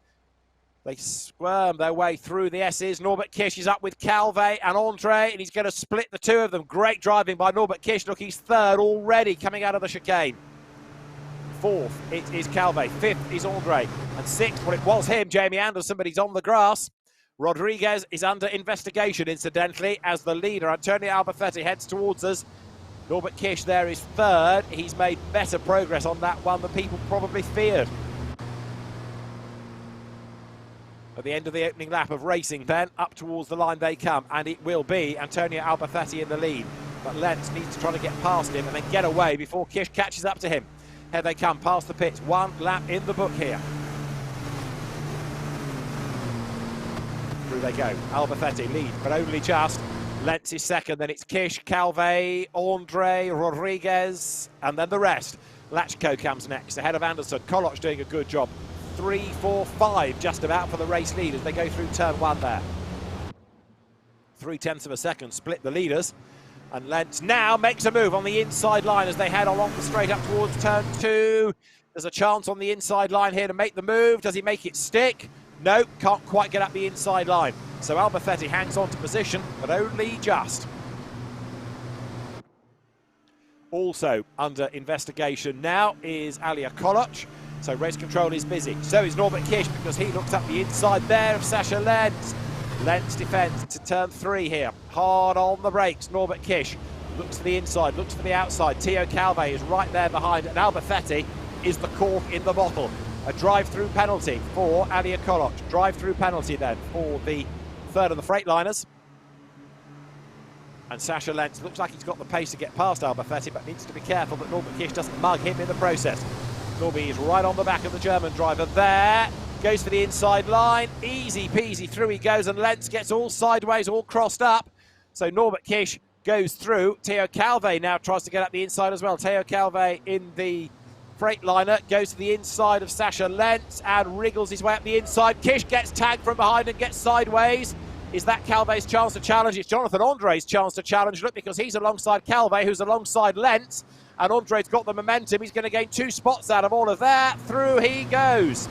They squirm their way through the S's. Norbert Kish is up with Calve and Andre, and he's going to split the two of them. Great driving by Norbert Kish. Look, he's third already coming out of the chicane. Fourth, it is Calve. Fifth is Andre. And sixth, well, it was him, Jamie Anderson, but he's on the grass. Rodriguez is under investigation, incidentally, as the leader, Antonio Albafetti, heads towards us. Norbert Kish there is third. He's made better progress on that one than people probably feared. At the end of the opening lap of racing then, up towards the line they come, and it will be Antonio Albafetti in the lead. But Lentz needs to try to get past him and then get away before Kish catches up to him. Here they come, past the pits. One lap in the book here. Through they go. Albafetti lead, but only just. Lentz is second, then it's Kish, Calve, Andre, Rodriguez, and then the rest. Lachko comes next, ahead of Anderson. Koloch doing a good job. 3, 4, 5 just about for the race lead as they go through turn 1 there. 0.3 of a second split the leaders. And Lentz now makes a move on the inside line as they head along the straight up towards turn 2. There's a chance on the inside line here to make the move. Does he make it stick? No, can't quite get up the inside line. So Albafetti hangs on to position, but only just. Also under investigation now is Alia Koloch. So race control is busy. So is Norbert Kish, because he looks up the inside there of Sasha Lentz. Lentz defends to turn 3 here. Hard on the brakes, Norbert Kish. Looks to the inside, looks to the outside. Teo Calve is right there behind, and Albafetti is the cork in the bottle. A drive-through penalty for Alia Koloch. Drive-through penalty then for the third of the Freightliners. And Sasha Lentz looks like he's got the pace to get past Albafetti, but needs to be careful that Norbert Kish doesn't mug him in the process. Norby is right on the back of the German driver there. Goes for the inside line. Easy peasy, through he goes, and Lentz gets all sideways, all crossed up. So Norbert Kish goes through. Teo Calve now tries to get up the inside as well. Teo Calve in the Freightliner goes to the inside of Sasha Lentz and wriggles his way up the inside. Kish gets tagged from behind and gets sideways. Is that Calve's chance to challenge? It's Jonathan Andre's chance to challenge, look, because he's alongside Calve, who's alongside Lentz. And Andre's got the momentum. He's going to gain 2 spots out of all of that. Through he goes.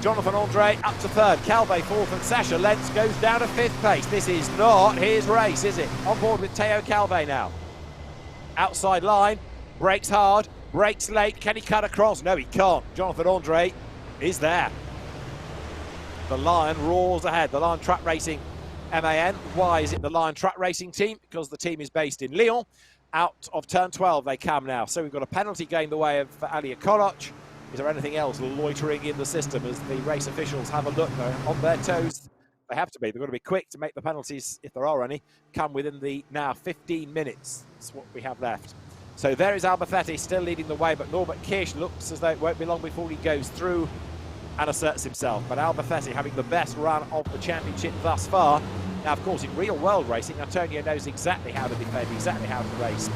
Jonathan Andre up to third. Calve fourth, and Sasha Lentz goes down to 5th place. This is not his race, is it? On board with Teo Calve now. Outside line. Brakes hard. Brakes late. Can he cut across? No, he can't. Jonathan Andre is there. The Lion roars ahead. The Lion Truck Racing MAN. Why is it the Lion Truck Racing team? Because the team is based in Lyon. Out of turn 12 they come now. So we've got a penalty going the way of Alia Koloc. Is there anything else loitering in the system as the race officials have a look? They're on their toes. They have to be. They've got to be quick to make the penalties, if there are any, come within the now 15 minutes. That's what we have left. So there is Albafetti still leading the way, but Norbert Kish looks as though it won't be long before he goes through and asserts himself. But Albafetti having the best run of the championship thus far. Now, of course, in real world racing, Antonio knows exactly how to defend, exactly how to race.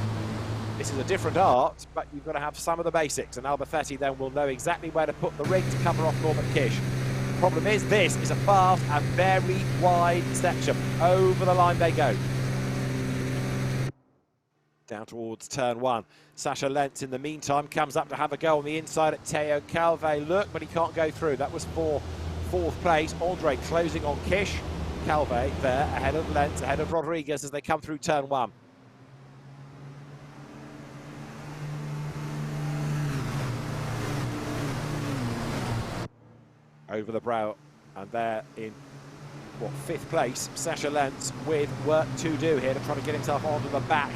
This is a different art, but you've got to have some of the basics, and Albafetti then will know exactly where to put the ring to cover off Norbert Kish. The problem is this is a fast and very wide section. Over the line they go. Down towards turn 1. Sasha Lentz, in the meantime, comes up to have a go on the inside at Teo Calve. Look, but he can't go through. That was for 4th place. Andre closing on Kish. Calve there, ahead of Lentz, ahead of Rodriguez as they come through turn 1. Over the brow, and there in, 5th place, Sasha Lentz with work to do here to try to get himself onto the back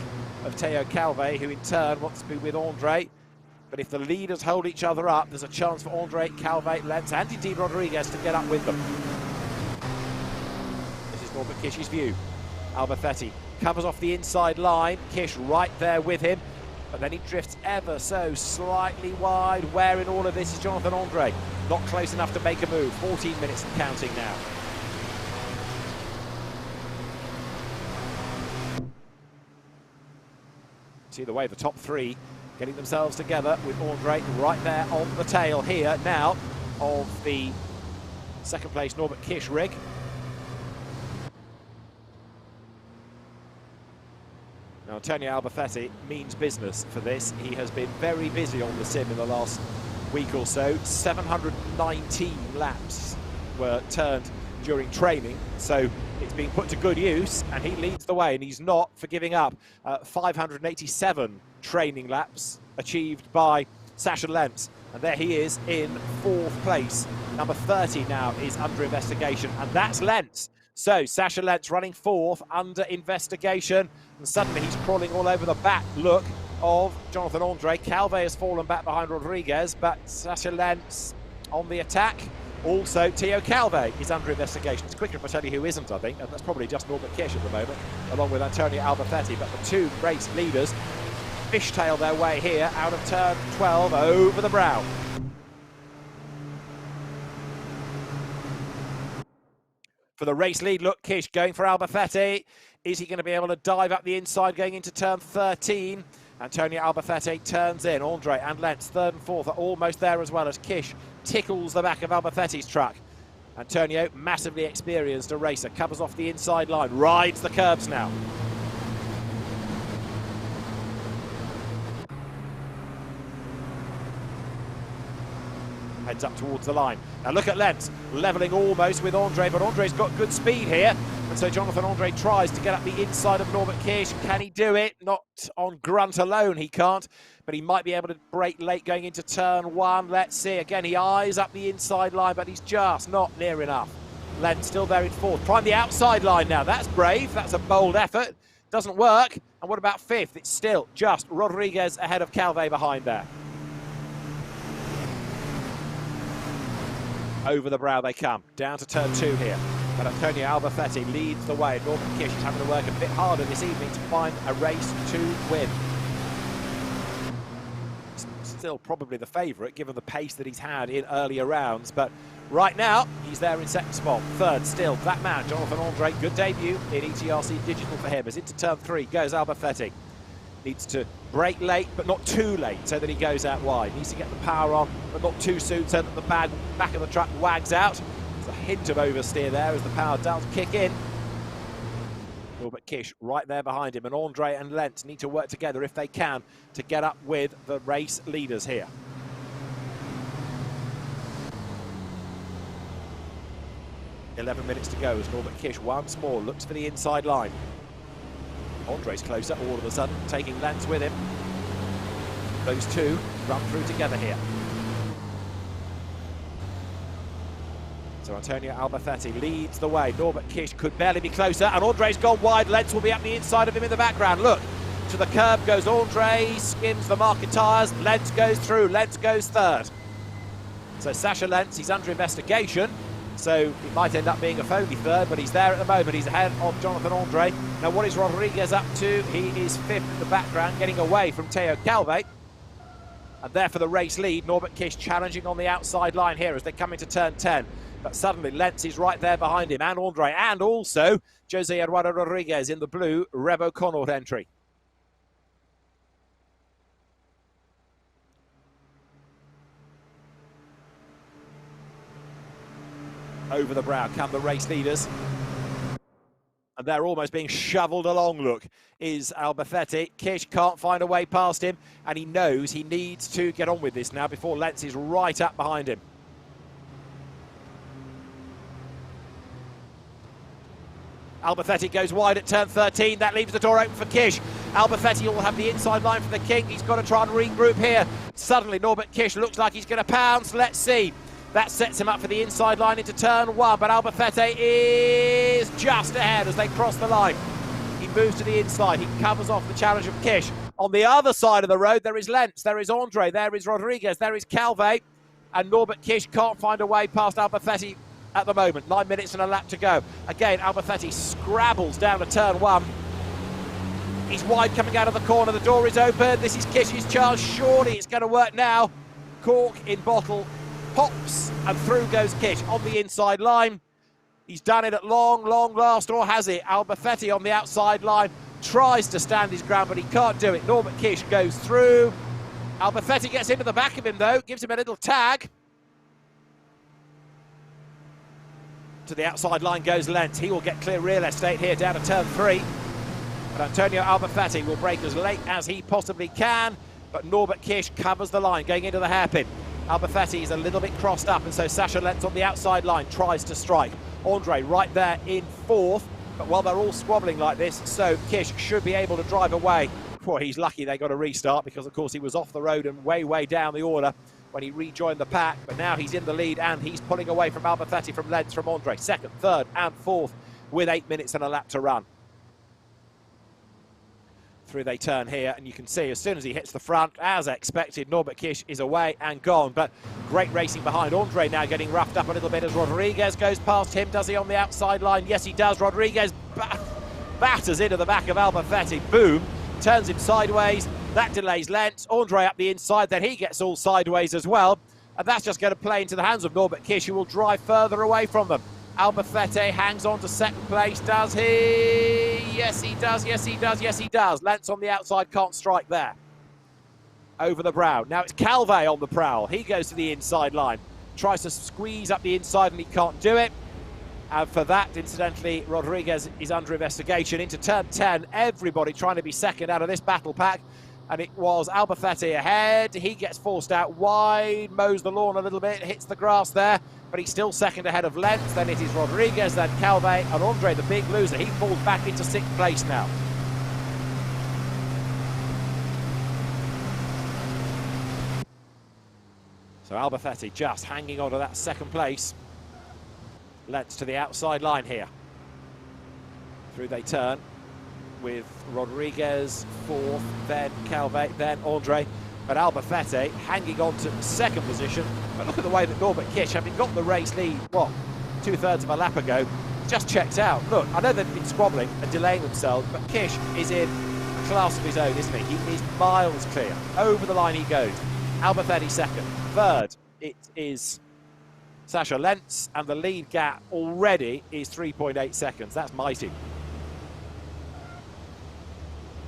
of Teo Calve, who in turn wants to be with Andre. But if the leaders hold each other up, there's a chance for Andre, Calve, Lentz, and indeed Rodriguez to get up with them. This is Norbert Kish's view. Albafetti covers off the inside line. Kish right there with him. But then he drifts ever so slightly wide. Where in all of this is Jonathan Andre? Not close enough to make a move. 14 minutes and counting now. See the way the top 3 getting themselves together with Andre right there on the tail here now of the 2nd place Norbert Kish rig. Now, Antonio Albafetti means business for this. He has been very busy on the sim in the last week or so. 719 laps were turned during training, so it's being put to good use, and he leads the way, and he's not for giving up. 587 training laps achieved by Sasha Lentz, and there he is in 4th place. Number 30 now is under investigation, and that's Lentz. So Sasha Lentz running 4th under investigation, and suddenly he's crawling all over the back look of Jonathan Andre. Calve has fallen back behind Rodriguez, but Sasha Lentz on the attack. Also, Teo Calve is under investigation. It's quicker if I tell you who isn't, I think, and that's probably just Norbert Kish at the moment, along with Antonio Albafetti. But the 2 race leaders fishtail their way here out of turn 12 over the brow. For the race lead, look, Kish going for Albafetti. Is he going to be able to dive up the inside going into turn 13? Antonio Albafetti turns in. Andre and Lentz, 3rd and 4th, are almost there as well as Kish tickles the back of Albafetti's truck. Antonio, massively experienced, a racer, covers off the inside line, rides the curbs now. Heads up towards the line. Now look at Lentz, levelling almost with Andre, but Andre's got good speed here. And so Jonathan Andre tries to get up the inside of Norbert Kish. Can he do it? Not on grunt alone, he can't. But he might be able to break late going into turn 1. Let's see. Again, he eyes up the inside line, but he's just not near enough. Lentz still there in 4th. Trying the outside line now. That's brave. That's a bold effort. Doesn't work. And what about 5th? It's still just Rodriguez ahead of Calve behind there. Over the brow they come, down to turn 2 here. But Antonio Albafetti leads the way. Norbert Kish is having to work a bit harder this evening to find a race to win. Still probably the favourite, given the pace that he's had in earlier rounds. But right now, he's there in 2nd spot. 3rd still, that man, Jonathan Andre. Good debut in ETRC Digital for him. As into turn 3 goes Albafetti. Needs to brake late, but not too late, so that he goes out wide. Needs to get the power on, but not too soon, so that the back of the truck wags out. There's a hint of oversteer there as the power does kick in. Norbert Kish right there behind him, and Andre and Lentz need to work together if they can to get up with the race leaders here. "11 minutes to go as Norbert Kish once more looks for the inside line. Andre's closer all of a sudden, taking Lentz with him. Those 2 run through together here. So Antonio Albafetti leads the way. Norbert Kish could barely be closer, and Andre's gone wide. Lentz will be up the inside of him in the background. Look, to the curb goes Andre, skims the market tyres, Lentz goes through, Lentz goes third. So Sasha Lentz, he's under investigation, so it might end up being a phony third, but he's there at the moment. He's ahead of Jonathan Andre. Now what is Rodriguez up to? He is fifth in the background, getting away from Teo Calve. And there for the race lead, Norbert Kish challenging on the outside line here as they come into turn 10. But suddenly Lentz is right there behind him, and Andre, and also Jose Eduardo Rodriguez in the blue Revo Connaught entry. Over the brow come the race leaders. And they're almost being shoveled along, look, is Albafetti. Kish can't find a way past him, and he knows he needs to get on with this now before Lentz is right up behind him. Albafetti goes wide at turn 13. That leaves the door open for Kish. Albafetti will have the inside line for the King. He's got to try and regroup here. Suddenly, Norbert Kish looks like he's going to pounce. Let's see. That sets him up for the inside line into turn 1, but Albafetti is just ahead as they cross the line. He moves to the inside. He covers off the challenge of Kish. On the other side of the road, there is Lentz, there is Andre, there is Rodriguez, there is Calve, and Norbert Kish can't find a way past Albafetti at the moment. 9 minutes and a lap to go. Again, Albafetti scrabbles down to turn 1. He's wide coming out of the corner. The door is open. This is Kish's chance. Surely it's going to work now. Cork in bottle. Pops, and through goes Kish on the inside line. He's done it at long last, or has it? Albafetti on the outside line tries to stand his ground, but he can't do it. Norbert Kish goes through. Albafetti gets into the back of him, though, gives him a little tag. To the outside line goes Lentz. He will get clear real estate here down to turn 3. But Antonio Albafetti will brake as late as he possibly can, but Norbert Kish covers the line going into the hairpin. Albafetti is a little bit crossed up, and so Sasha Lentz on the outside line tries to strike. Andre right there in 4th, but while they're all squabbling like this, so Kish should be able to drive away. Well, he's lucky they got a restart because, of course, he was off the road and way down the order when he rejoined the pack, but now he's in the lead and he's pulling away from Albafetti, from Lentz, from Andre. 2nd, 3rd and 4th with 8 minutes and a lap to run. Through they turn here, and you can see as soon as he hits the front, as expected, Norbert Kish is away and gone. But great racing behind. Andre now getting roughed up a little bit as Rodriguez goes past him. Does he on the outside line? Yes, he does. Rodriguez batters into the back of Albafetti. Boom. Turns him sideways. That delays Lentz. Andre up the inside. Then he gets all sideways as well. And that's just going to play into the hands of Norbert Kish, who will drive further away from them. Albafetti hangs on to 2nd place, does he? Yes, he does, yes, he does, yes, he does. Lentz on the outside, can't strike there. Over the brow. Now it's Calve on the prowl. He goes to the inside line. Tries to squeeze up the inside and he can't do it. And for that, incidentally, Rodriguez is under investigation. Into turn 10, everybody trying to be second out of this battle pack. And it was Albafetti ahead. He gets forced out wide, mows the lawn a little bit, hits the grass there. But he's still second ahead of Lentz. Then it is Rodriguez, then Calve, and Andre, the big loser. He falls back into 6th place now. So Albafetti just hanging on to that 2nd place. Lentz to the outside line here. Through they turn with Rodriguez 4th, then Calve, then Andre. But Albafetti hanging on to 2nd position. But look at the way that Norbert Kish, having got the race lead, what, 2/3 of a lap ago, just checked out. Look, I know they've been squabbling and delaying themselves, but Kish is in a class of his own, isn't he? He is miles clear. Over the line he goes. Albafetti 2nd. 3rd, it is Sasha Lentz, and the lead gap already is 3.8 seconds. That's mighty.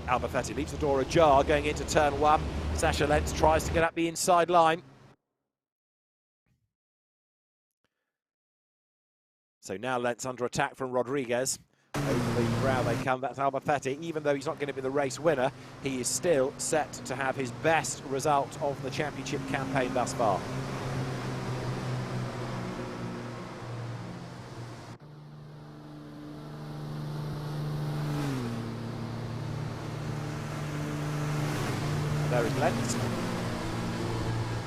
Albafetti leaves the door ajar going into turn 1. Sasha Lentz tries to get up the inside line. So now Lentz under attack from Rodriguez. Over the brow they come, that's Albafetti. Even though he's not going to be the race winner, he is still set to have his best result of the championship campaign thus far. There is Lentz.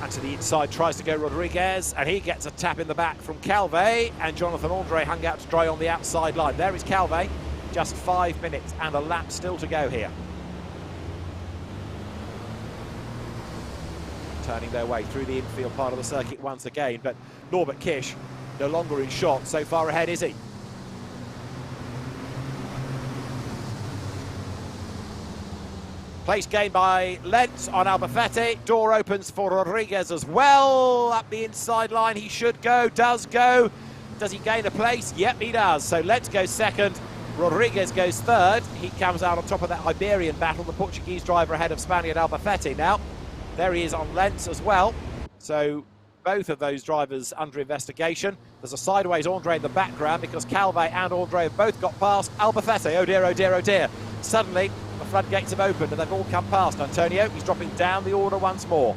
And to the inside tries to go Rodriguez, and he gets a tap in the back from Calve, and Jonathan Andre hung out to dry on the outside line. There is Calve, just 5 minutes and a lap still to go here. turning their way through the infield part of the circuit once again, but Norbert Kish no longer in shot. So far ahead is he? Place gained by Lentz on Albafetti. Door opens for Rodriguez as well. Up the inside line he should go, does go. Does he gain a place? Yep, he does. So Lentz goes second, Rodriguez goes third. He comes out on top of that Iberian battle, the Portuguese driver ahead of Spaniard Albafetti. Now, there he is on Lentz as well. So both of those drivers under investigation. There's a sideways Andre in the background because Calvé and Andre have both got past Albafetti. Oh dear, oh dear, oh dear. Suddenly, the floodgates have opened and they've all come past Antonio. He's dropping down the order once more.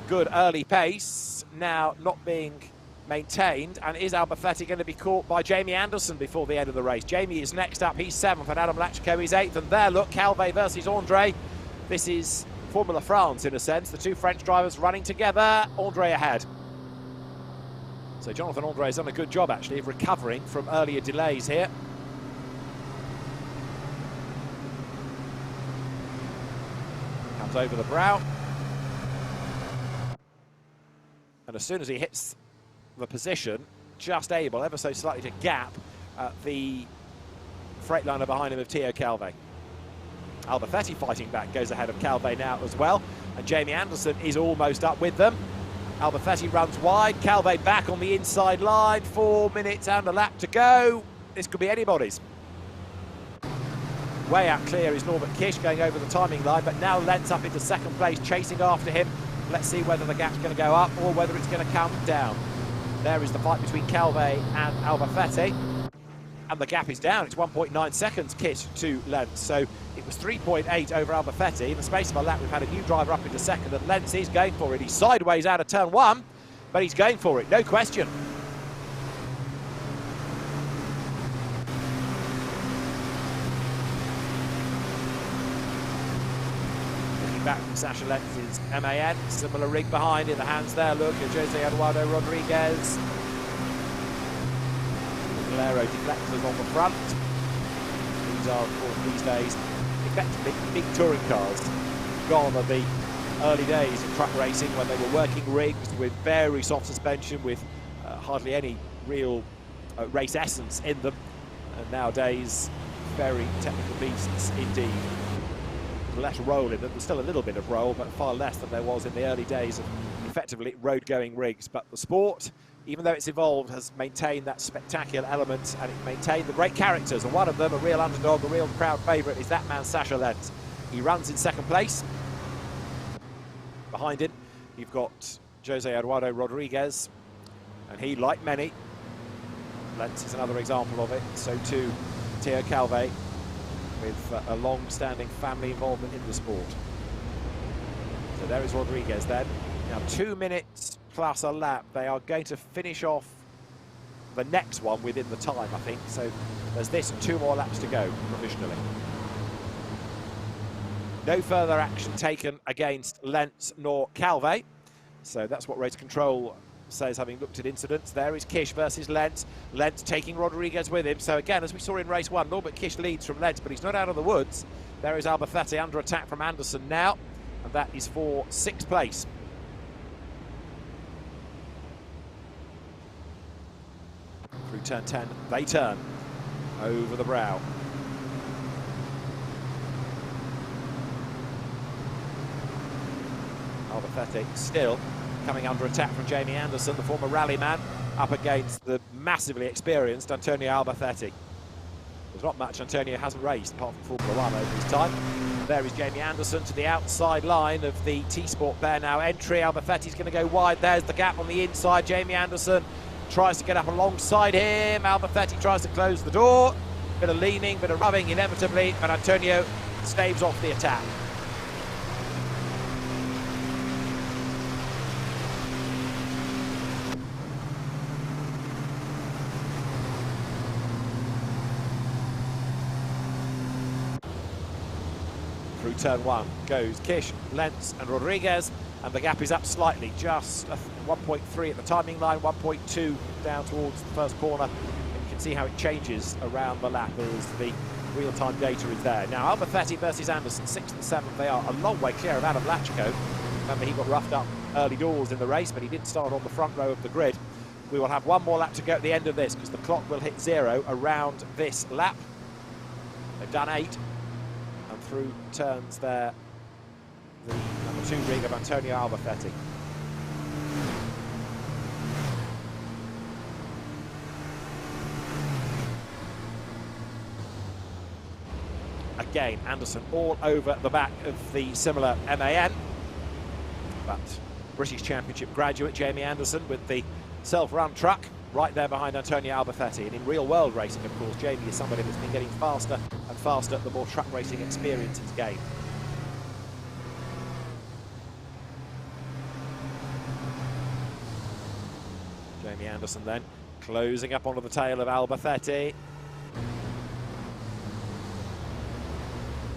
Good early pace, now not being maintained. And is Albafetti going to be caught by Jamie Anderson before the end of the race? Jamie is next up, he's 7th, and Adam Lachko is 8th. And there, look, Calvé versus Andre. This is Formula France in a sense. The two French drivers running together, Andre ahead. So Jonathan Andre has done a good job actually of recovering from earlier delays here. Comes over the brow. And as soon as he hits the position, just able ever so slightly to gap the Freightliner behind him of Theo Calvé. Albafetti fighting back, goes ahead of Calvé now as well, and Jamie Anderson is almost up with them. Albafetti runs wide, Calvé back on the inside line, 4 minutes and a lap to go. This could be anybody's. Way out clear is Norbert Kish going over the timing line, but now Lentz up into second place, chasing after him. Let's see whether the gap's going to go up or whether it's going to come down. There is the fight between Calvé and Albafetti. And the gap is down. It's 1.9 seconds, Kish to Lentz. So it was 3.8 over Albafetti. In the space of a lap, we've had a new driver up into second, and Lentz is going for it. He's sideways out of turn 1, but he's going for it, no question. Looking back from Sasha Lentz's MAN, similar rig behind in the hands there. Look at Jose Eduardo Rodriguez. Aero deflectors on the front. These are, of course, these days effectively big touring cars. Gone are the early days of truck racing when they were working rigs with very soft suspension, with hardly any real race essence in them. And nowadays, very technical beasts indeed. Less roll in them. There's still a little bit of roll, but far less than there was in the early days of effectively road-going rigs. But the sport, even though it's evolved, has maintained that spectacular element, and it maintained the great characters. And one of them, a real underdog, a real crowd favourite, is that man Sasha Lentz. He runs in second place. Behind him, you've got Jose Eduardo Rodriguez, and he, like many, Lentz is another example of it. So too, Theo Calvé, with a long-standing family involvement in the sport. So there is Rodriguez then. Now 2 minutes plus a lap. They are going to finish off the next one within the time, I think. So there's this and 2 more laps to go, provisionally. No further action taken against Lentz nor Calvé. So that's what race control says, having looked at incidents. There is Kish versus Lentz. Lentz taking Rodriguez with him. So again, as we saw in race 1, Norbert Kish leads from Lentz, but he's not out of the woods. There is Albafetti under attack from Anderson now, and that is for 6th place. Through turn 10, they turn over the brow. Albafetti still coming under attack from Jamie Anderson, the former rallyman, up against the massively experienced Antonio Albafetti. There's not much Antonio hasn't raced apart from Formula 1 over his time. There is Jamie Anderson to the outside line of the T-Sport Bear now entry. Albafetti's going to go wide. There's the gap on the inside. Jamie Anderson tries to get up alongside him. Albafetti tries to close the door. Bit of leaning, bit of rubbing inevitably, but Antonio staves off the attack. Through turn 1 goes Kish, Lentz and Rodriguez, and the gap is up slightly, just 1.3 at the timing line, 1.2 down towards the first corner. And you can see how it changes around the lap as the real-time data is there. Now Albafetti versus Anderson, 6th and 7th. They are a long way clear of Adam Lachko. Remember, he got roughed up early doors in the race, but he didn't start on the front row of the grid. We will have one more lap to go at the end of this because the clock will hit 0 around this lap. They've done 8, and through turns there, the number 2 rig of Antonio Albafetti. Again, Anderson all over the back of the similar MAN, but British Championship graduate Jamie Anderson with the self-run truck right there behind Antonio Albafetti. And in real-world racing, of course, Jamie is somebody that's been getting faster and faster the more truck racing experience is gained. Jamie Anderson then closing up onto the tail of Albafetti.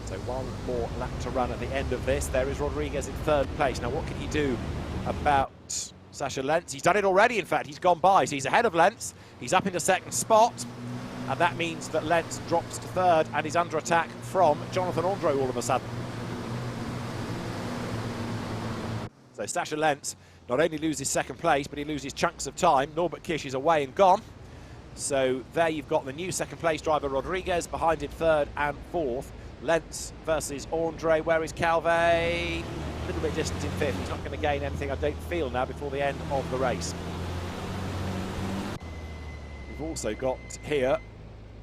So one more lap to run at the end of this. There is Rodriguez in 3rd place. Now, what can he do about Sasha Lentz? He's done it already, in fact. He's gone by, so he's ahead of Lentz. He's up into 2nd spot, and that means that Lentz drops to 3rd and is under attack from Jonathan Andre all of a sudden. So Sasha Lentz not only loses 2nd place, but he loses chunks of time. Norbert Kish is away and gone. So there you've got the new 2nd place driver Rodriguez, behind him 3rd and 4th. Lentz versus Andre. Where is Calve? A little bit distant in 5th. He's not going to gain anything, I don't feel, now before the end of the race. We've also got here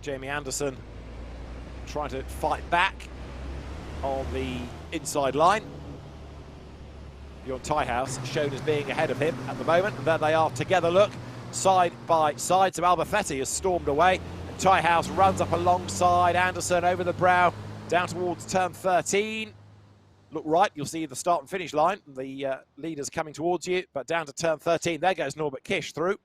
Jamie Anderson trying to fight back on the inside line. Bjorn Tyhouse shown as being ahead of him at the moment, and there they are together, look, side by side. So Albafetti has stormed away, and Tyhouse runs up alongside Anderson over the brow down towards turn 13. Look right, you'll see the start and finish line. The leaders coming towards you, but down to turn 13, there goes Norbert Kish through.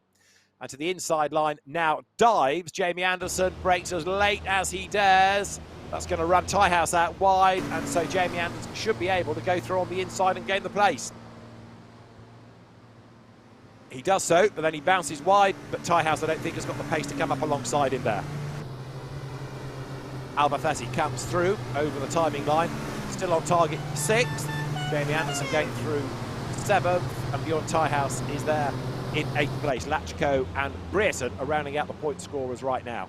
And to the inside line now dives Jamie Anderson, breaks as late as he dares. That's going to run Tyhouse out wide, and so Jamie Anderson should be able to go through on the inside and gain the place. He does so, but then he bounces wide, but Tyhouse, I don't think, has got the pace to come up alongside him there. Albafetti comes through over the timing line, still on target 6th. Jamie Anderson going through 7th, and Bjorn Tyhouse is there in 8th place. Lachko and Brereton are rounding out the point scorers right now.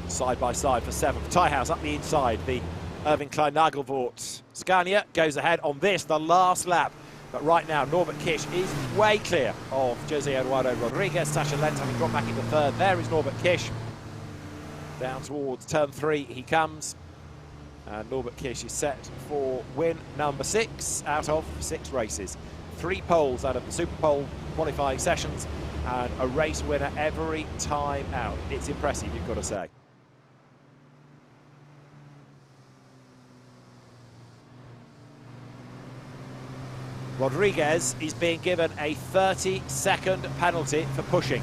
Side by side for 7th. Tyhouse up the inside. The Irving Klein-Nagelvort Scania goes ahead on this, the last lap. But right now, Norbert Kish is way clear of Jose Eduardo Rodriguez. Sasha Lentz having dropped back into 3rd. There is Norbert Kish. Down towards turn 3 he comes. And Norbert Kish is set for win number 6 out of 6 races. 3 poles out of the Super Pole qualifying sessions, and a race winner every time out. It's impressive, you've got to say. Rodriguez is being given a 30-second penalty for pushing.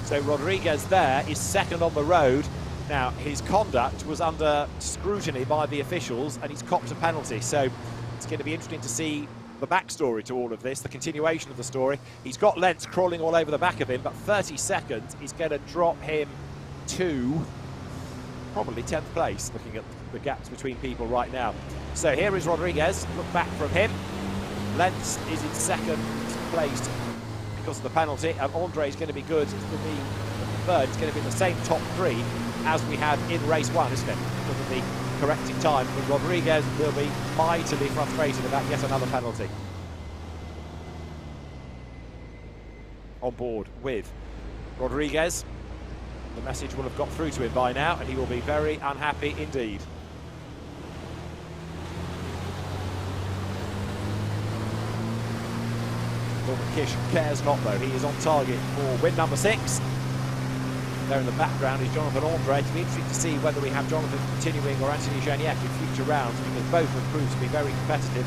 So Rodriguez there is 2nd on the road. Now, his conduct was under scrutiny by the officials, and he's copped a penalty. So it's going to be interesting to see the backstory to all of this, the continuation of the story. He's got Lentz crawling all over the back of him, but 30 seconds is going to drop him to probably 10th place, looking at the gaps between people right now. So here is Rodriguez. Look back from him. Lentz is in 2nd place because of the penalty, and Andre is going to be good. It's going to be 3rd. It's going to be the same top 3 as we had in race 1, isn't it? Because of the correcting time. But Rodriguez will be mightily frustrated about yet another penalty. On board with Rodriguez. The message will have got through to him by now, and he will be very unhappy indeed. Norbert Kish cares not, though. He is on target for win number 6. There in the background is Jonathan Andre. It'll be interesting to see whether we have Jonathan continuing or Anthony Janiak in future rounds, because both have proved to be very competitive.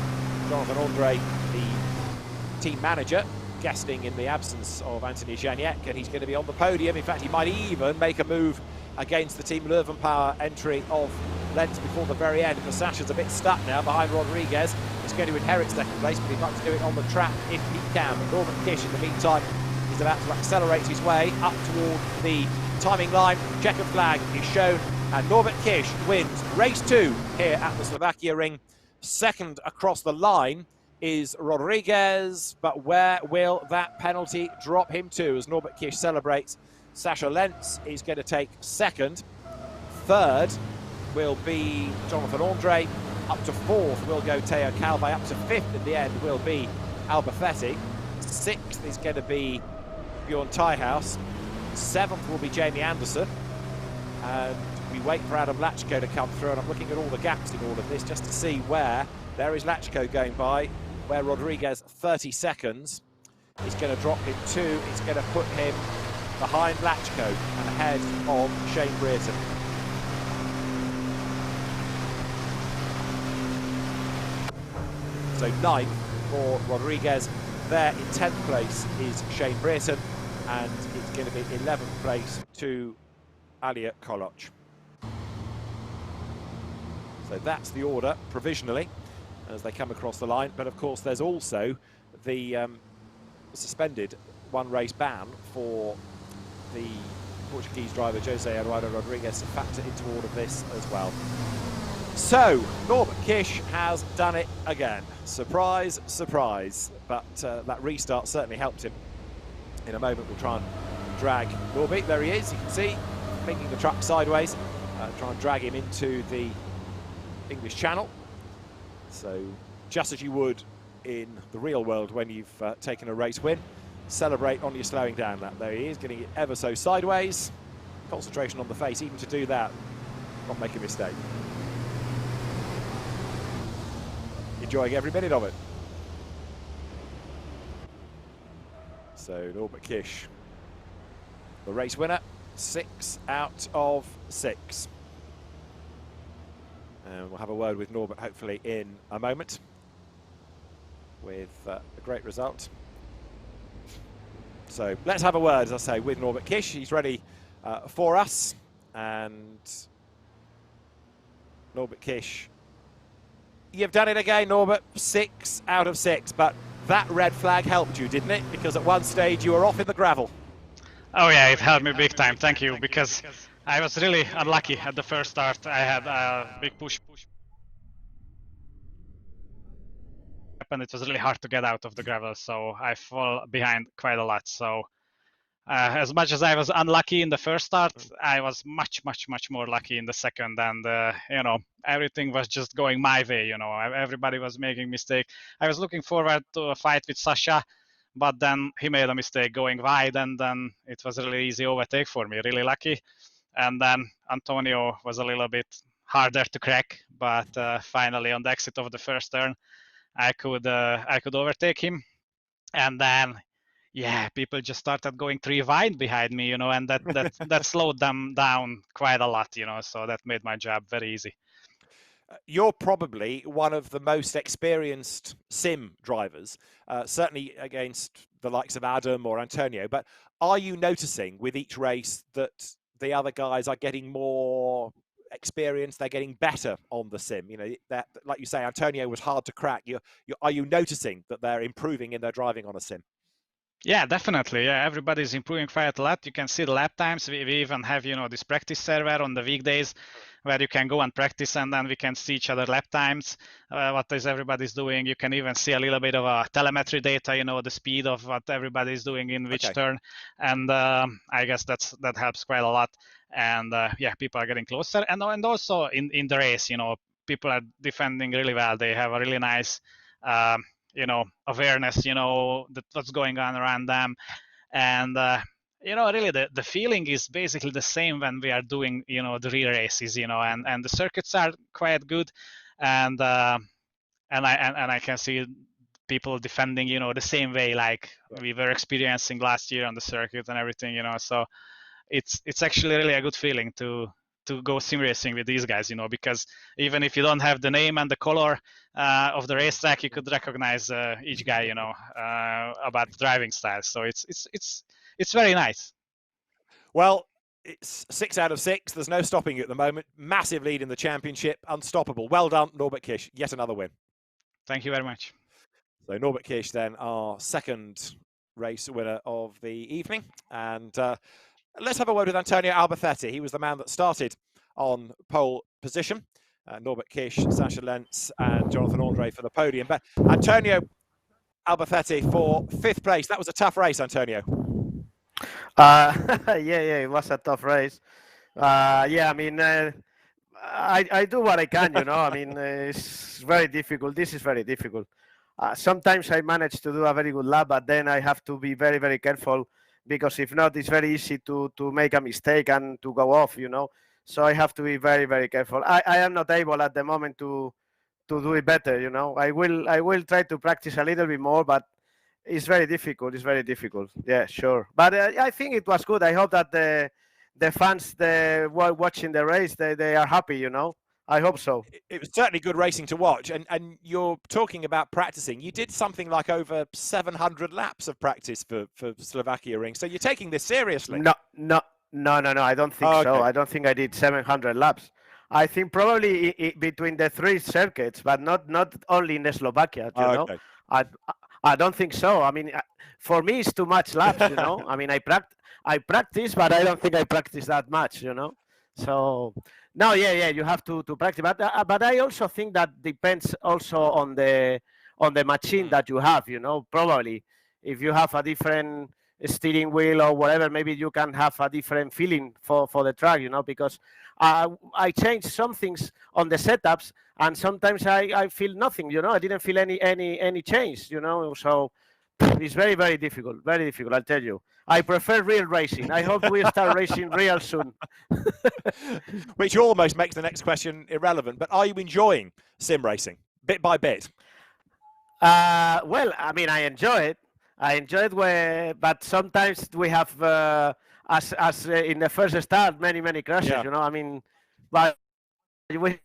Jonathan Andre, the team manager, guesting in the absence of Anthony Janiak, and he's going to be on the podium. In fact, he might even make a move against the Team Löwenpower entry of Lentz before the very end, because Sasha's a bit stuck now behind Rodriguez. He's going to inherit 2nd place, but he'd like to do it on the track if he can. But Norbert Kish, in the meantime, is about to accelerate his way up toward the timing line. Checkered flag is shown And Norbert Kish wins race 2 here at the Slovakia Ring. Second across the line is Rodriguez, but where will that penalty drop him to as Norbert Kish celebrates? Sasha Lentz is going to take second. Third will be Jonathan Andre. Up to fourth will go Teo Calvi. Up to fifth in the end will be Alba. Sixth is going to be Bjorn Tyhouse. Seventh will be Jamie Anderson. And we wait for Adam Lachko to come through, and I'm looking at all the gaps in all of this just to see where there is Lachko going by, where Rodriguez 30 seconds is going to drop him to. It's going to put him behind Lachko and ahead of Shane Brereton. So 9th for Rodriguez. There in 10th place is Shane Brereton, and it's going to be 11th place to Alia Koloc. So that's the order provisionally as they come across the line. But of course, there's also the suspended one-race ban for the Portuguese driver Jose Eduardo Rodriguez to factor into all of this as well. So Norbert Kish has done it again. Surprise, surprise. But that restart certainly helped him. In a moment, we'll try and drag Norbert. There he is. You can see pinging the truck sideways. Try and drag him into the English Channel. So just as you would in the real world when you've taken a race win, celebrate on your slowing down lap. There he is, getting it ever so sideways. Concentration on the face, even to do that, not make a mistake. Enjoying every minute of it. So Norbert Kish, the race winner, 6 out of 6. And we'll have a word with Norbert hopefully in a moment with a great result. So let's have a word, as I say, with Norbert Kish. He's ready for us. And Norbert Kish, you've done it again, Norbert. 6 out of 6. But that red flag helped you, didn't it? Because at one stage you were off in the gravel. Oh yeah, it helped me big time, thank you, because I was really unlucky at the first start. I had a big push and it was really hard to get out of the gravel, so I fall behind quite a lot. So as much as I was unlucky in the first start, I was much more lucky in the second, and you know, everything was just going my way. You know, everybody was making mistakes. I was looking forward to a fight with Sasha, but then he made a mistake going wide, and then it was a really easy overtake for me, really lucky. And then Antonio was a little bit harder to crack, but finally on the exit of the first turn, I could overtake him. And then, yeah, people just started going 3 wide behind me, you know, and that slowed them down quite a lot, you know, so that made my job very easy. You're probably one of the most experienced sim drivers, certainly against the likes of Adam or Antonio. But are you noticing with each race that the other guys are getting more experienced, they're getting better on the sim? You know, that, like you say, Antonio was hard to crack. Are you noticing that they're improving in their driving on a sim? Yeah, definitely. Yeah, everybody's improving quite a lot. You can see the lap times. We even have, you know, this practice server on the weekdays where you can go and practice, and then we can see each other lap times, what is everybody's doing. You can even see a little bit of telemetry data, you know, the speed of what everybody's doing in which turn. And I guess that helps quite a lot. And yeah, people are getting closer. And also in the race, you know, people are defending really well. They have a really nice you know, awareness, you know, that what's going on around them. And you know, really the feeling is basically the same when we are doing, you know, the real races, you know, and the circuits are quite good. And I can see people defending, you know, the same way like we were experiencing last year on the circuit and everything, you know. So it's actually really a good feeling to go sim racing with these guys, you know, because even if you don't have the name and the color of the racetrack, you could recognize each guy, you know, about the driving style. So it's very nice. Well, it's 6 out of 6. There's no stopping you at the moment. Massive lead in the championship. Unstoppable. Well done, Norbert Kish. Yet another win. Thank you very much. So Norbert Kish then our second race winner of the evening. And let's have a word with Antonio Alba. He was the man that started on pole position. Norbert Kish, Sasha Lentz, and Jonathan Andre for the podium. But Antonio Albafetti for 5th place. That was a tough race, Antonio. Yeah, it was a tough race. Yeah, I mean, I do what I can, you know. I mean, it's very difficult. This is very difficult. Sometimes I manage to do a very good lap, but then I have to be very, very careful because if not, it's very easy to make a mistake and to go off, you know. So I have to be very, very careful. I am not able at the moment to do it better, you know. I will try to practice a little bit more, but it's very difficult. It's very difficult. Yeah, sure. But I think it was good. I hope that the fans watching the race, they are happy, you know. I hope so. It was certainly good racing to watch. And you're talking about practicing. You did something like over 700 laps of practice for Slovakia Ring. So you're taking this seriously. No. I don't think so. I don't think I did 700 laps. I think probably between the 3 circuits, but not only in Slovakia, you know. I don't think so. I mean, for me, it's too much laps, you know. I mean, I practice, but I don't think I practice that much, you know. So, no, yeah, you have to practice. But I also think that depends also on the machine that you have, you know. Probably, if you have a different steering wheel or whatever, maybe you can have a different feeling for the track, you know, because I changed some things on the setups and sometimes I feel nothing, you know. I didn't feel any change, you know. So it's very, very difficult, I'll tell you. I prefer real racing. I hope we start racing real soon. Which almost makes the next question irrelevant, but are you enjoying sim racing bit by bit? Well, I mean, I enjoy it, but sometimes we have, as in the first start, many crashes, you know. I mean, but we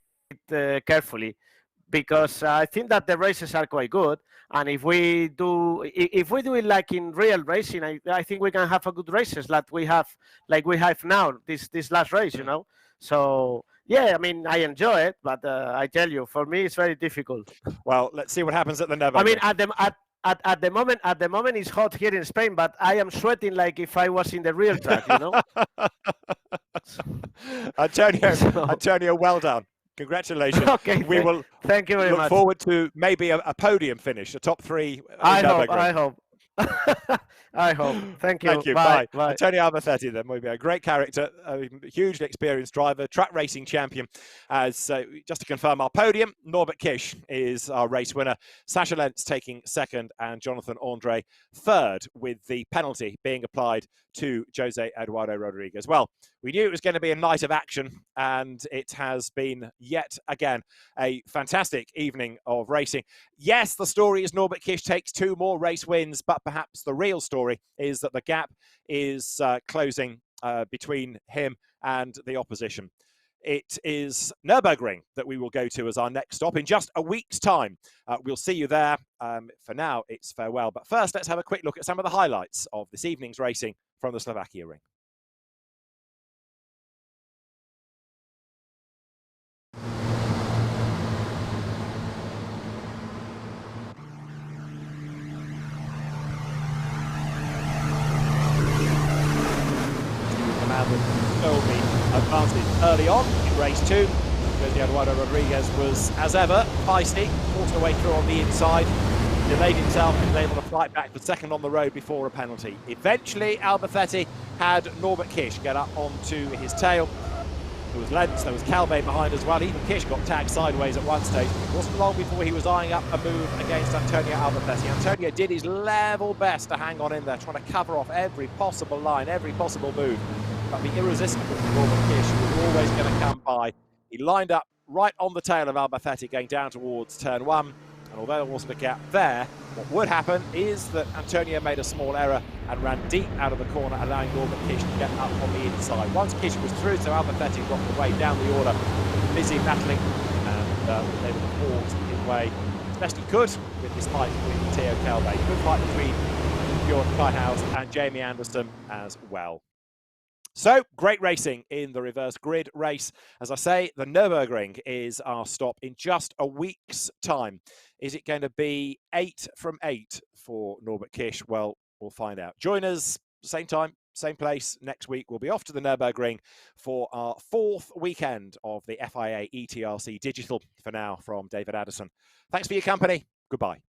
it carefully because I think that the races are quite good, and if we do it like in real racing, I think we can have a good races like we have now this last race, you know. So yeah, I mean, I enjoy it, but I tell you, for me, it's very difficult. Well, let's see what happens at the Nürburgring. I mean, at the moment it's hot here in Spain, but I am sweating like if I was in the real track, you know. Antonio, well done. Congratulations. Okay, we will thank you very much. Look forward to maybe a podium finish, a top 3. I hope. I hope. Thank you. Thank you. Bye. Antonio Albafetti, then, will be a great character, a hugely experienced driver, track racing champion. As just to confirm our podium, Norbert Kish is our race winner, Sasha Lentz taking 2nd, and Jonathan Andre 3rd, with the penalty being applied to Jose Eduardo Rodriguez. Well, we knew it was going to be a night of action, and it has been yet again a fantastic evening of racing. Yes, the story is Norbert Kish takes 2 more race wins, but perhaps the real story is that the gap is closing between him and the opposition. It is Nürburgring that we will go to as our next stop in just a week's time. We'll see you there. For now, it's farewell. But first, let's have a quick look at some of the highlights of this evening's racing from the Slovakia Ring. Will be advantage early on in race 2. Jose Eduardo Rodriguez was, as ever, feisty, forced a way through on the inside, delayed himself and was able to fight back for 2nd on the road before a penalty. Eventually, Albafetti had Norbert Kish get up onto his tail. There was Lentz, there was Calvé behind as well. Even Kish got tagged sideways at one stage. It wasn't long before he was eyeing up a move against Antonio Albafetti. Antonio did his level best to hang on in there, trying to cover off every possible line, every possible move. But the irresistible Norbert Kish was always going to come by. He lined up right on the tail of Albafetti going down towards turn 1. And although there wasn't a gap there, what would happen is that Antonio made a small error and ran deep out of the corner, allowing Norbert Kish to get up on the inside. Once Kish was through, so Albafetti got away down the order, busy battling, and was able to pause his way as best he could with this fight with Theo Calvé. Good fight between Bjorn Kleihaus and Jamie Anderson as well. So, great racing in the reverse grid race. As I say, the Nürburgring is our stop in just a week's time. Is it going to be 8 from 8 for Norbert Kish? Well, we'll find out. Join us same time, same place. Next week, we'll be off to the Nürburgring for our 4th weekend of the FIA ETRC Digital. For now, from David Addison. Thanks for your company. Goodbye.